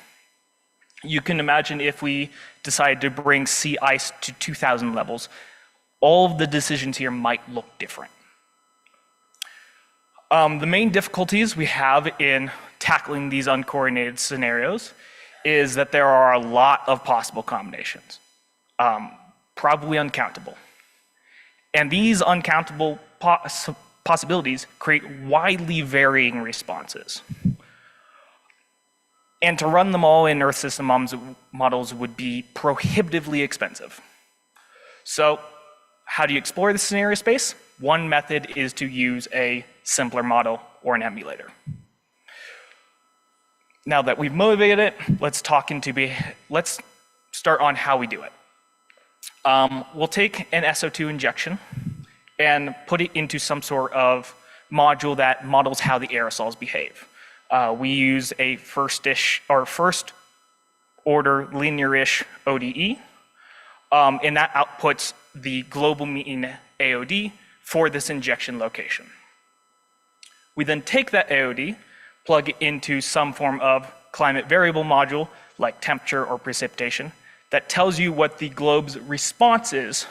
You can imagine if we decide to bring sea ice to 2000 levels, all of the decisions here might look different. The main difficulties we have in tackling these uncoordinated scenarios is that there are a lot of possible combinations, probably uncountable. And these uncountable possibilities create widely varying responses. And to run them all in Earth system models would be prohibitively expensive. So how do you explore the scenario space? One method is to use a simpler model or an emulator. Now that we've motivated it, let's start on how we do it. We'll take an SO2 injection and put it into some sort of module that models how the aerosols behave. We use a first order linear-ish ODE, and that outputs the global mean AOD for this injection location. We then take that AOD, plug it into some form of climate variable module, like temperature or precipitation, that tells you what the globe's response is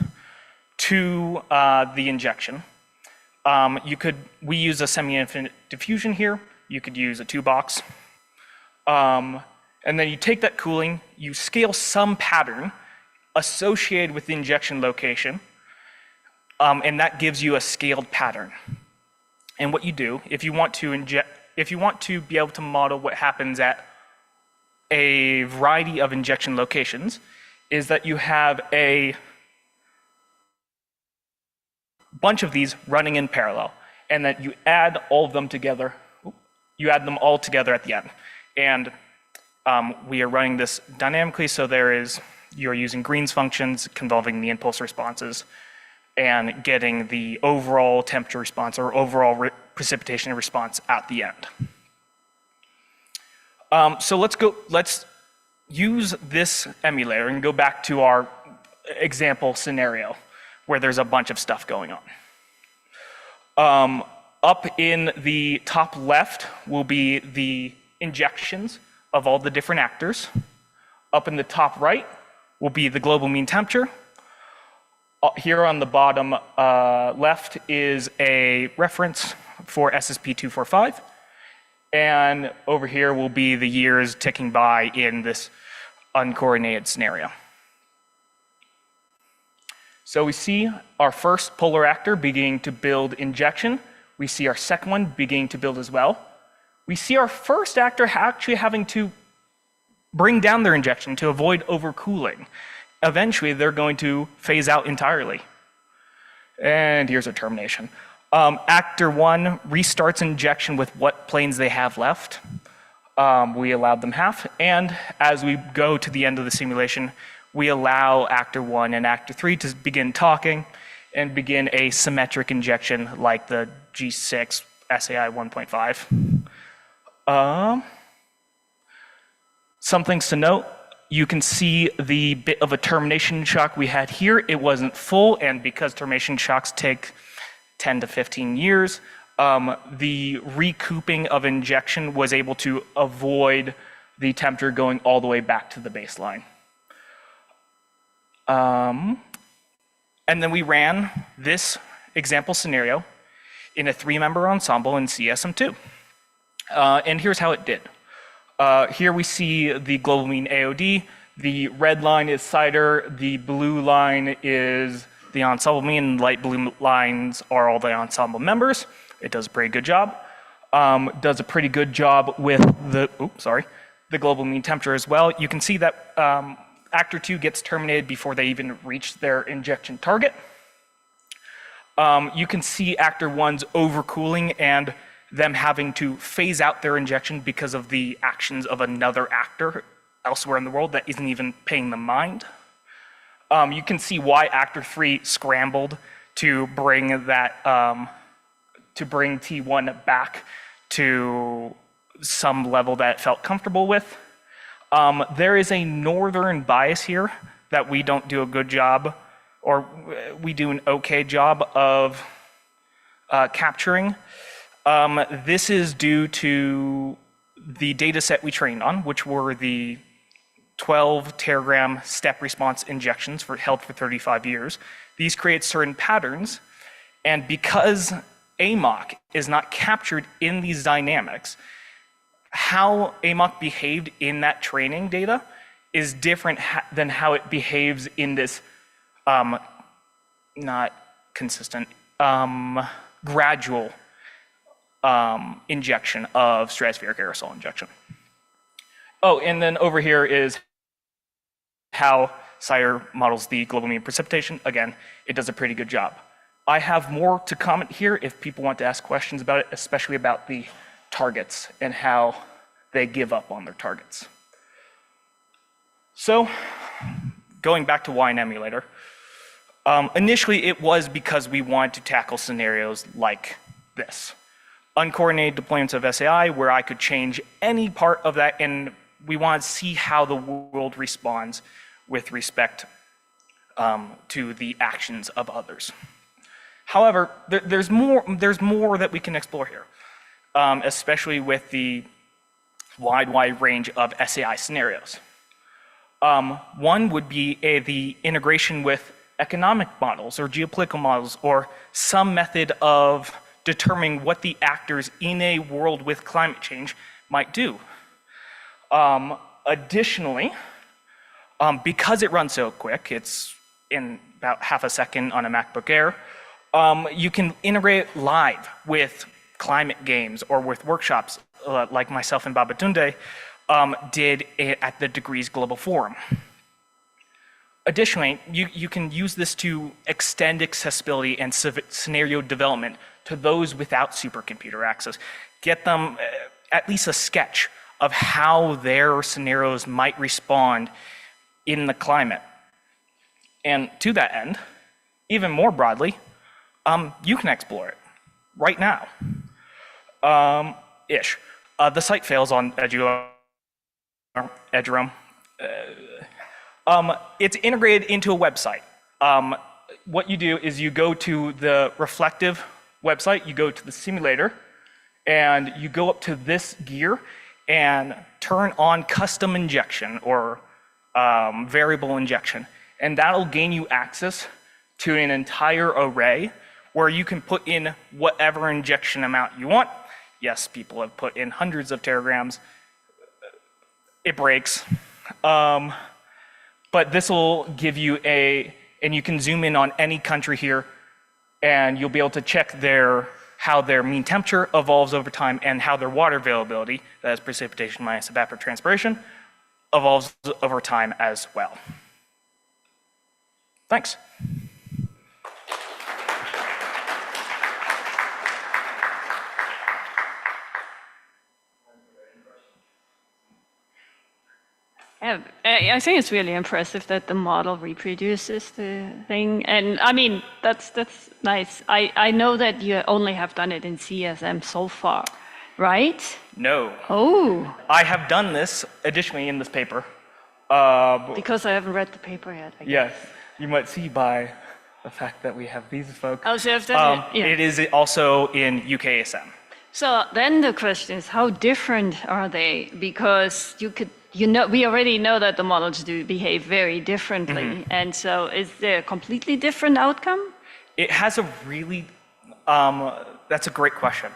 to the injection. We use a semi-infinite diffusion here. You could use a 2-box. And then you take that cooling, you scale some pattern associated with the injection location, and that gives you a scaled pattern. And what you do, if you want to be able to model what happens at a variety of injection locations, is that you have a bunch of these running in parallel, and that you add all of them together. You add them all together at the end. And we are running this dynamically, so you're using Green's functions, convolving the impulse responses, and getting the overall temperature response or overall precipitation response at the end. So let's use this emulator and go back to our example scenario where there's a bunch of stuff going on. Up in the top left will be the injections of all the different actors. Up in the top right will be the global mean temperature. Here on the bottom left is a reference for SSP 245. And over here will be the years ticking by in this uncoordinated scenario. So we see our first polar actor beginning to build injection. We see our second one beginning to build as well. We see our first actor actually having to bring down their injection to avoid overcooling. Eventually, they're going to phase out entirely. And here's our termination. Actor 1 restarts injection with what planes they have left. We allowed them half, and as we go to the end of the simulation, we allow Actor 1 and Actor 3 to begin talking and begin a symmetric injection like the G6 SAI 1.5. Some things to note. You can see the bit of a termination shock we had here. It wasn't full, and because termination shocks take 10 to 15 years, the recouping of injection was able to avoid the temperature going all the way back to the baseline. And then we ran this example scenario in a 3-member ensemble in CESM2. And here's how it did. Here we see the global mean AOD. The red line is CIDR, the blue line is the ensemble mean, light blue lines are all the ensemble members. It does a pretty good job. Does a pretty good job with the global mean temperature as well. You can see that Actor 2 gets terminated before they even reach their injection target. You can see Actor 1's overcooling and them having to phase out their injection because of the actions of another actor elsewhere in the world that isn't even paying them mind. You can see why Actor 3 scrambled to bring that, to bring T1 back to some level that it felt comfortable with. There is a northern bias here that we don't do a good job, or we do an okay job of capturing. This is due to the data set we trained on, which were the 12 teragram step response injections held for 35 years. These create certain patterns, and because AMOC is not captured in these dynamics, how AMOC behaved in that training data is different than how it behaves in this not consistent, gradual injection of stratospheric aerosol injection. Oh, and then over here is how it behaves in this not consistent, gradual injection of stratospheric aerosol injection. Oh, and then over here is how it behaves in this not consistent, gradual injection of stratospheric aerosol injection. Oh, and then over here is how it behaves in this not consistent, gradual injection of stratospheric aerosol injection. how CIRE models the global mean precipitation. Again, it does a pretty good job. I have more to comment here if people want to ask questions about it, especially about the targets and how they give up on their targets. So, going back to why an emulator, initially it was because we wanted to tackle scenarios like this. Uncoordinated deployments of SAI where I could change any part of that, and we want to see how the world responds with respect to the actions of others. However, there's more that we can explore here, especially with the wide range of SAI scenarios. One would be the integration with economic models or geopolitical models or some method of determining what the actors in a world with climate change might do. Additionally, because it runs so quick, it's in about half a second on a MacBook Air, you can integrate it live with climate games or with workshops like myself and Babatunde did at the Degrees Global Forum. Additionally, you can use this to extend accessibility and scenario development to those without supercomputer access. Get them at least a sketch of how their scenarios might respond in the climate. And to that end, even more broadly, you can explore it right now. The site fails on Eduroam. It's integrated into a website. What you do is you go to the reflective website, you go to the simulator, and you go up to this gear and turn on custom injection or variable injection. And that'll gain you access to an entire array where you can put in whatever injection amount you want. Yes, people have put in hundreds of teragrams. It breaks. But this will give you and you can zoom in on any country here, and you'll be able to check how their mean temperature evolves over time and how their water availability, that is precipitation minus evapotranspiration, evolves over time as well. Thanks. Yeah, I think it's really impressive that the model reproduces the thing. And I mean, that's nice. I know that you only have done it in CESM so far, right? No. Oh. I have done this additionally in this paper. Because I haven't read the paper yet, I guess. Yes, you might see by the fact that we have these folks. Oh, so you've done it, yeah. It is also in UKSM. So then the question is, how different are they? Because we already know that the models do behave very differently. Mm-hmm. And so is there a completely different outcome? It has a really, that's a great question.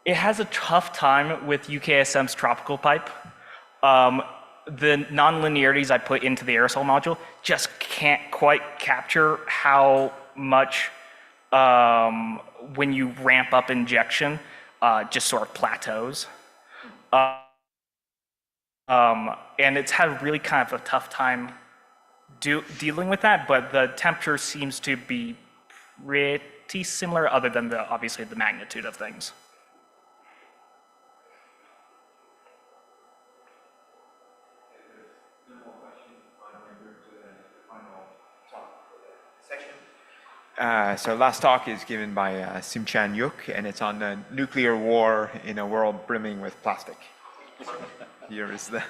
It has a tough time with UKSM's tropical pipe. The nonlinearities I put into the aerosol module just can't quite capture how much, when you ramp up injection, just sort of plateaus. And it's had really kind of a tough time dealing with that, but the temperature seems to be pretty similar other than obviously the magnitude of things. So last talk is given by Sim-Chan Yuk, and it's on the nuclear war in a world brimming with plastic. Here is the...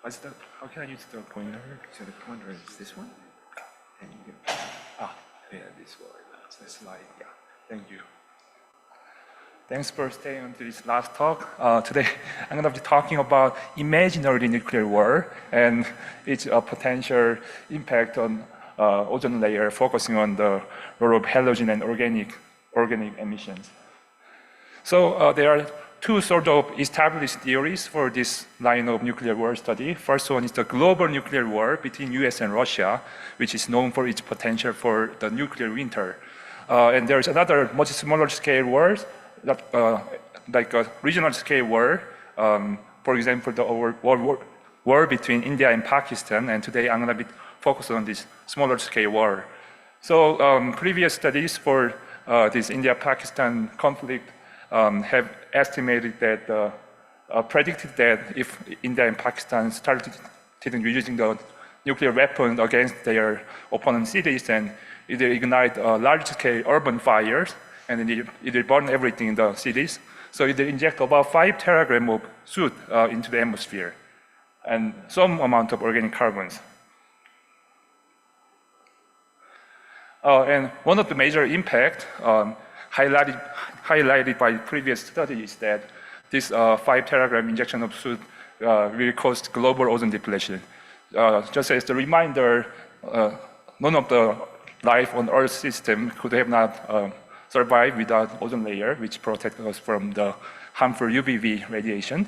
How can I use the pointer? So the pointer is this one? And you go... Yeah, this one. That's the slide. Yeah, thank you. Thanks for staying until this last talk. Today, I'm going to be talking about imaginary nuclear war and its potential impact on ozone layer, focusing on the role of halogen and organic emissions. So there are two sort of established theories for this line of nuclear war study. First one is the global nuclear war between US and Russia, which is known for its potential for the nuclear winter. And there's another much smaller scale war, like a regional scale war. For example, the war between India and Pakistan, and today I'm going to be focused on this smaller scale war. So previous studies for this India-Pakistan conflict have estimated that, predicted that if India and Pakistan started using the nuclear weapon against their opponent cities, and it will ignite large-scale urban fires, and it will burn everything in the cities. So it will inject about 5 teragrams of soot into the atmosphere, and some amount of organic carbons. And one of the major impacts highlighted by previous studies is that this 5 teragram injection of soot will cause global ozone depletion. Just as a reminder, none of the life on Earth system could have not survived without ozone layer, which protects us from the harmful UVB radiation.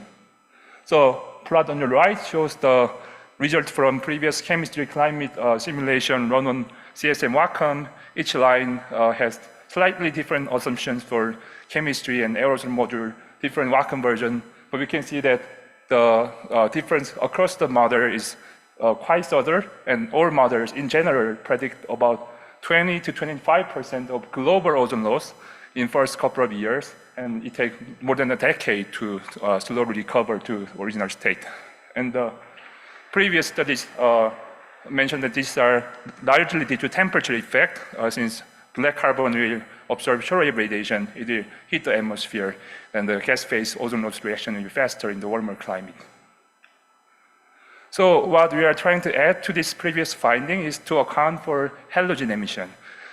So plot on the right shows the result from previous chemistry climate simulation run on CSM Wacom. Each line has slightly different assumptions for chemistry and aerosol module, different Wacom version, but we can see that the difference across the model is quite subtle, and all models in general predict about 20 to 25% of global ozone loss in first couple of years, and it takes more than a decade to slowly recover to original state. And the previous studies mentioned that these are largely due to temperature effect, since black carbon will absorb short-wave radiation, it will hit the atmosphere, and the gas phase ozone loss reaction will be faster in the warmer climate. So what we are trying to add to this previous finding is to account for halogen emission,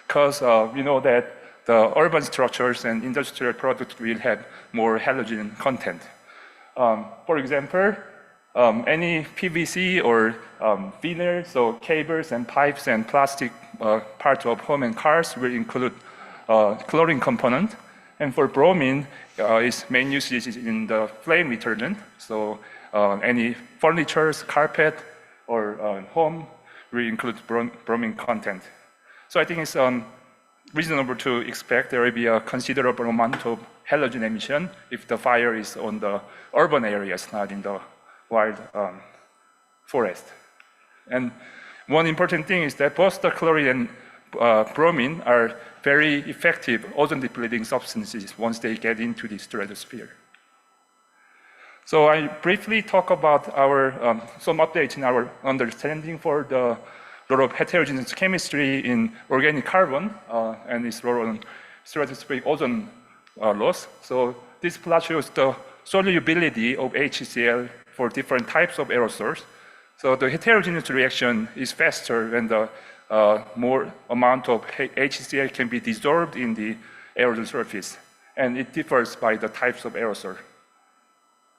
because we know that the urban structures and industrial products will have more halogen content. For example, any PVC or vinyl, so cables and pipes and plastic parts of home and cars will include chlorine component. And for bromine, its main usage is in the flame retardant. So any furniture, carpet, or home will include bromine content. So I think it's reasonable to expect there will be a considerable amount of halogen emission if the fire is on the urban areas, not in the wild forest. And one important thing is that both the chlorine and bromine are very effective ozone depleting substances once they get into the stratosphere. So I briefly talk about our some updates in our understanding for the role of heterogeneous chemistry in organic carbon and its role on stratospheric ozone loss. So this plot shows the solubility of HCl for different types of aerosols. So the heterogeneous reaction is faster when the more amount of HCl can be dissolved in the aerosol surface, and it differs by the types of aerosol.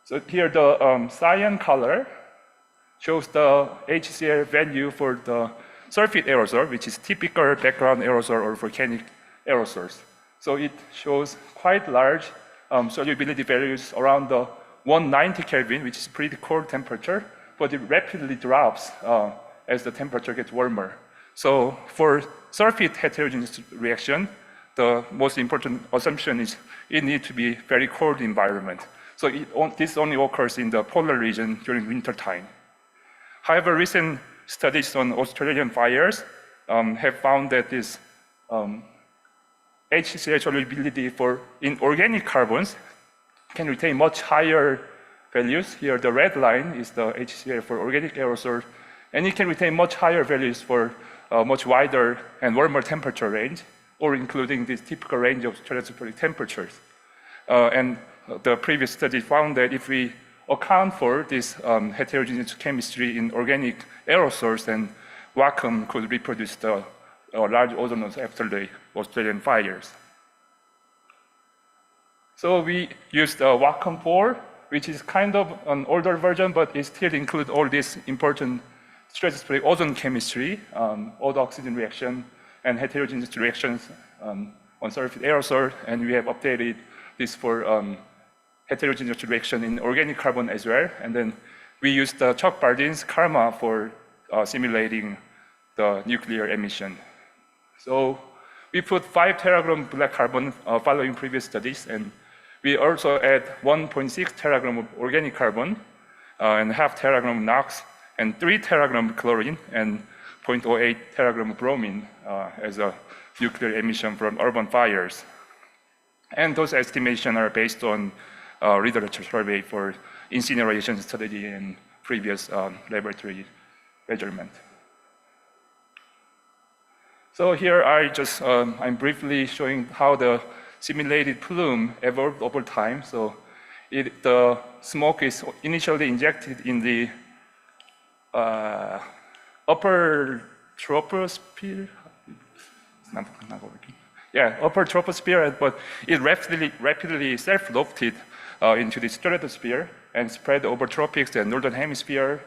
So here the cyan color shows the HCl value for the surface aerosol, which is typical background aerosol or volcanic aerosols. So it shows quite large solubility values around the 190 Kelvin, which is pretty cold temperature, but it rapidly drops as the temperature gets warmer. So for surface heterogeneous reaction, the most important assumption is it needs to be very cold environment. So this only occurs in the polar region during winter time. However, recent studies on Australian fires have found that this HCl solubility in organic carbons can retain much higher values. Here, the red line is the HCl for organic aerosol, and it can retain much higher values for much wider and warmer temperature range, or including this typical range of stratospheric temperatures. And the previous study found that if we account for this heterogeneous chemistry in organic aerosols, then Wacom could reproduce the large ozone loss after the Australian fires. So we used Wacom 4, which is kind of an older version, but it still includes all these important stratospheric ozone chemistry, oxygen reaction, and heterogeneous reactions on surface aerosol, and we have updated this for heterogeneous reaction in organic carbon as well. And then we used Chuck Bardeen's karma for simulating the nuclear emission. So we put 5 teragram black carbon following previous studies, and we also add 1.6 teragram of organic carbon and half teragram of NOx, and 3 teragram of chlorine, and 0.08 teragram of bromine as a nuclear emission from urban fires. And those estimations are based on literature survey for incineration strategy and previous laboratory measurement. So here I'm briefly showing how the simulated plume evolved over time. So the smoke is initially injected in the upper troposphere. It's not working. Yeah, upper troposphere, but it rapidly self-lofted into the stratosphere and spread over tropics and northern hemisphere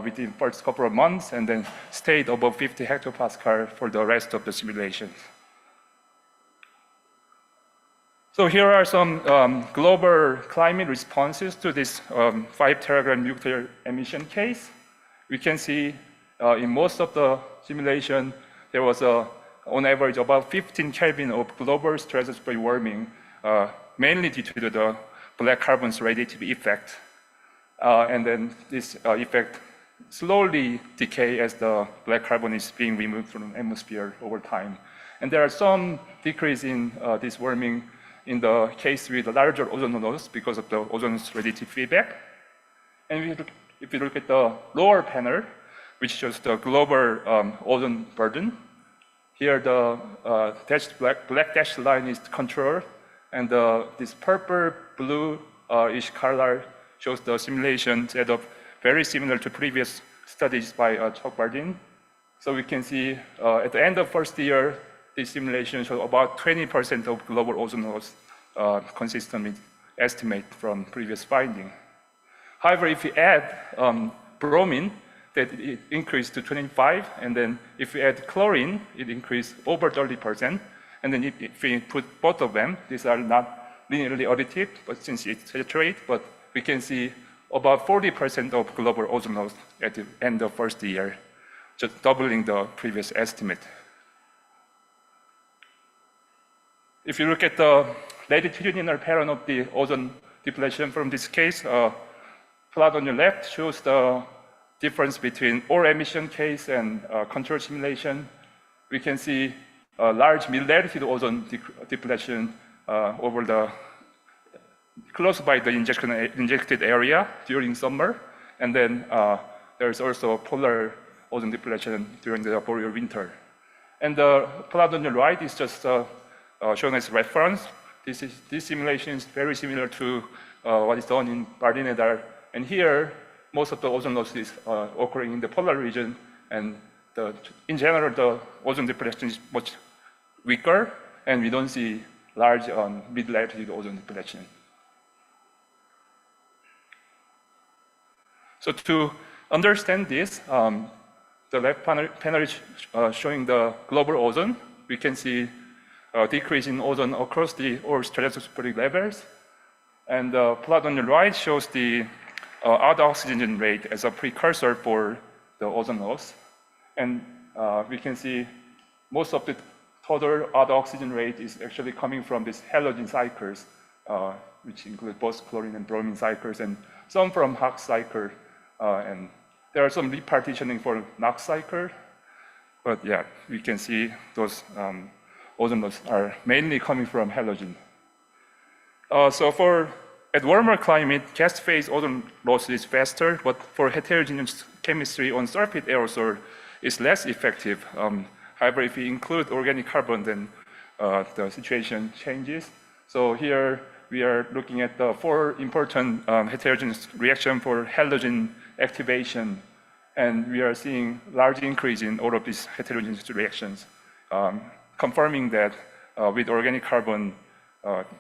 within the first couple of months, and then stayed above 50 hectopascal for the rest of the simulation. So here are some global climate responses to this 5 teragram nuclear emission case. We can see in most of the simulation, there was on average about 15 Kelvin of global stratospheric warming, mainly due to the black carbon's radiative effect. And then this effect slowly decay as the black carbon is being removed from the atmosphere over time. And there are some decrease in this warming in the case with the larger ozone layers because of the ozone's radiative feedback. And if you look at the lower panel, which shows the global ozone burden, here the black dashed line is control, and this purple blue-ish color shows the simulation setup very similar to previous studies by Chuck Bardeen. So we can see at the end of first year, this simulation shows about 20% of global ozone loss consistent with estimate from previous finding. However, if you add bromine, that it increased to 25, and then if we add chlorine, it increased over 30%. And then if we put both of them, these are not linearly additive, but since it's saturated, but we can see about 40% of global ozone loss at the end of first year, just doubling the previous estimate. If you look at the latitudinal pattern of the ozone depletion from this case, plot on your left shows the difference between ore emission case and control simulation. We can see a large mid-latitude ozone depletion over the close by the injected area during summer, and then there's also polar ozone depletion during the boreal winter. And the plot on the right is just shown as reference. This simulation is very similar to what is done in Bardeen et al. And here, most of the ozone loss is occurring in the polar region, and in general, the ozone depletion is much weaker, and we don't see large mid-latitude ozone depletion. So to understand this, the left panel is showing the global ozone. We can see a decrease in ozone across all stratospheric levels. And the plot on the right shows the odd oxygen rate as a precursor for the ozone loss. And we can see most of the total odd oxygen rate is actually coming from these halogen cycles, which include both chlorine and bromine cycles, and some from Hox cycle. And there are some repartitioning for NOx cycle. But yeah, we can see those ozone loss are mainly coming from halogen. So at warmer climate, gas phase ozone loss is faster, but for heterogeneous chemistry on surface aerosol, it's less effective. However, if we include organic carbon, then the situation changes. So here we are looking at the 4 important heterogeneous reactions for halogen activation, and we are seeing large increase in all of these heterogeneous reactions, confirming that with organic carbon,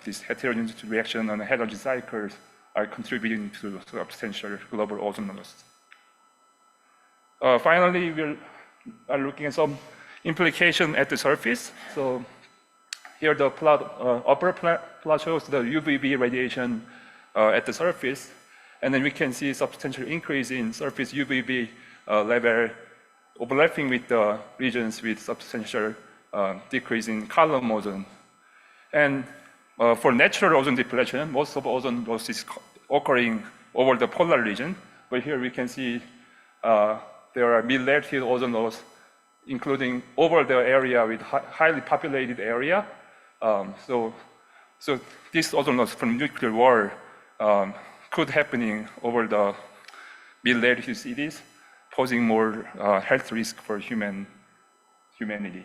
this heterogeneous reaction on the halogen cycles are contributing to substantial global ozone loss. Finally, we are looking at some implication at the surface. So here the upper plot shows the UVB radiation at the surface, and then we can see substantial increase in surface UVB level overlapping with the regions with substantial decrease in column ozone. And for natural ozone depletion, most of ozone loss is occurring over the polar region. But here we can see there are mid-latitude ozone loss, including over the area with highly populated area. So this ozone loss from nuclear war could happening over the mid-latitude cities, posing more health risk for humanity.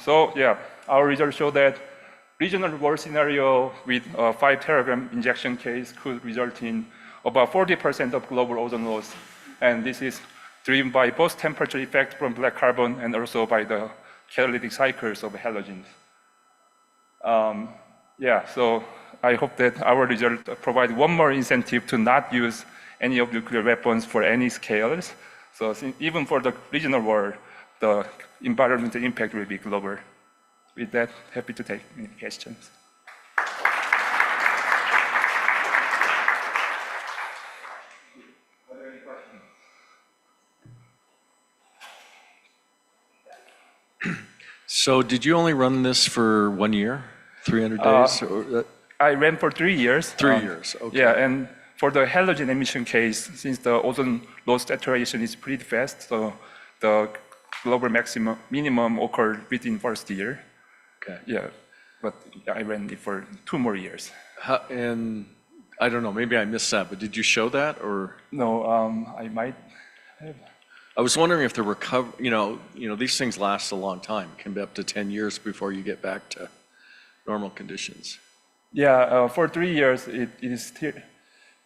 So yeah, our results show that regional war scenario with a 5 teragram injection case could result in about 40% of global ozone loss. And this is driven by both temperature effect from black carbon and also by the catalytic cycles of halogens. Yeah, so I hope that our result provide one more incentive to not use any of nuclear weapons for any scales. So even for the regional war, the environmental impact will be global. With that, happy to take any questions. So did you only run this for 1 year, 300 days? I ran for 3 years. 3 years, okay. Yeah, and for the halogen emission case, since the ozone loss saturation is pretty fast, so the global minimum occurred within first year. Okay. Yeah, but I ran it for 2 more years. And I don't know, maybe I missed that, but did you show that or? No, I might have. I was wondering if the recovery, these things last a long time, can be up to 10 years before you get back to normal conditions. Yeah, for 3 years, it is still,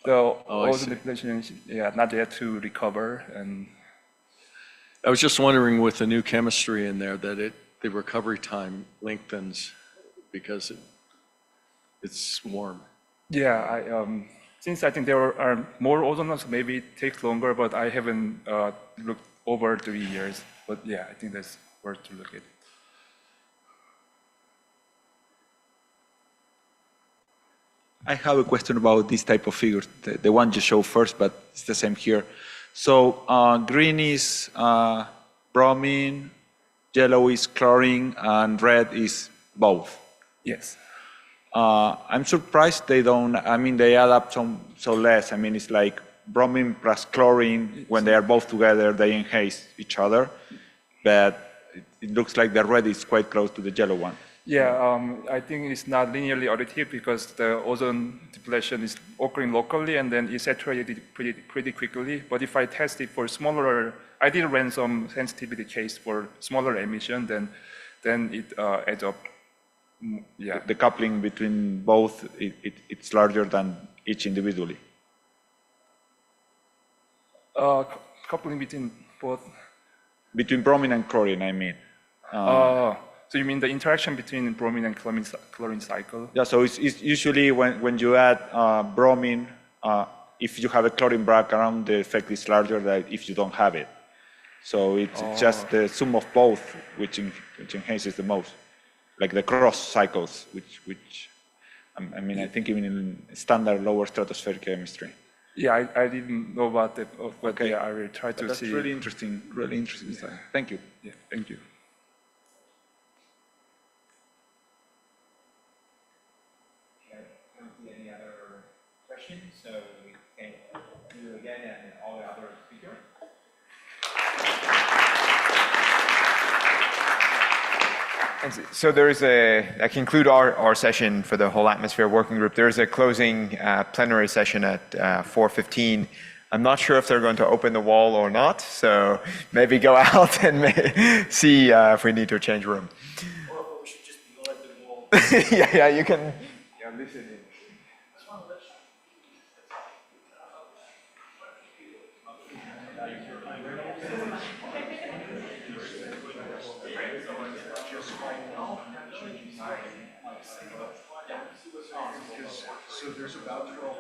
the ozone depletion is not yet to recover. And I was just wondering with the new chemistry in there that the recovery time lengthens because it's warm. Yeah, since I think there are more ozone loss, maybe it takes longer, but I haven't looked over 3 years. But yeah, I think that's worth to look at. I have a question about this type of figures, the one you showed first, but it's the same here. So green is bromine, yellow is chlorine, and red is both. Yes. I'm surprised they don't, they add up so less. It's like bromine plus chlorine, when they are both together, they enhance each other. But it looks like the red is quite close to the yellow one. Yeah, I think it's not linearly additive because the ozone depletion is occurring locally and then it's saturated pretty quickly. But if I test it for smaller, I did run some sensitivity case for smaller emission, then it adds up. Yeah. The coupling between both, it's larger than each individually. Coupling between both? Between bromine and chlorine, I mean. So you mean the interaction between bromine and chlorine cycle? Yeah, so it's usually when you add bromine, if you have a chlorine background, the effect is larger than if you don't have it. So it's just the sum of both which enhances the most. Like the cross cycles, which I think even in standard lower stratospheric chemistry. Yeah, I didn't know about that, but okay. Yeah, I will try to That's see. Really interesting. Yeah. Thank you. Yeah, thank you. Any other questions? So we can do again and all the other speakers. So there is I conclude our session for the whole atmosphere working group. There is a closing plenary session at 4:15. I'm not sure if they're going to open the wall or not, so maybe go out and see if we need to change room. Or we should just be at the wall. Yeah, you can. Yeah, listen in. So there's about 12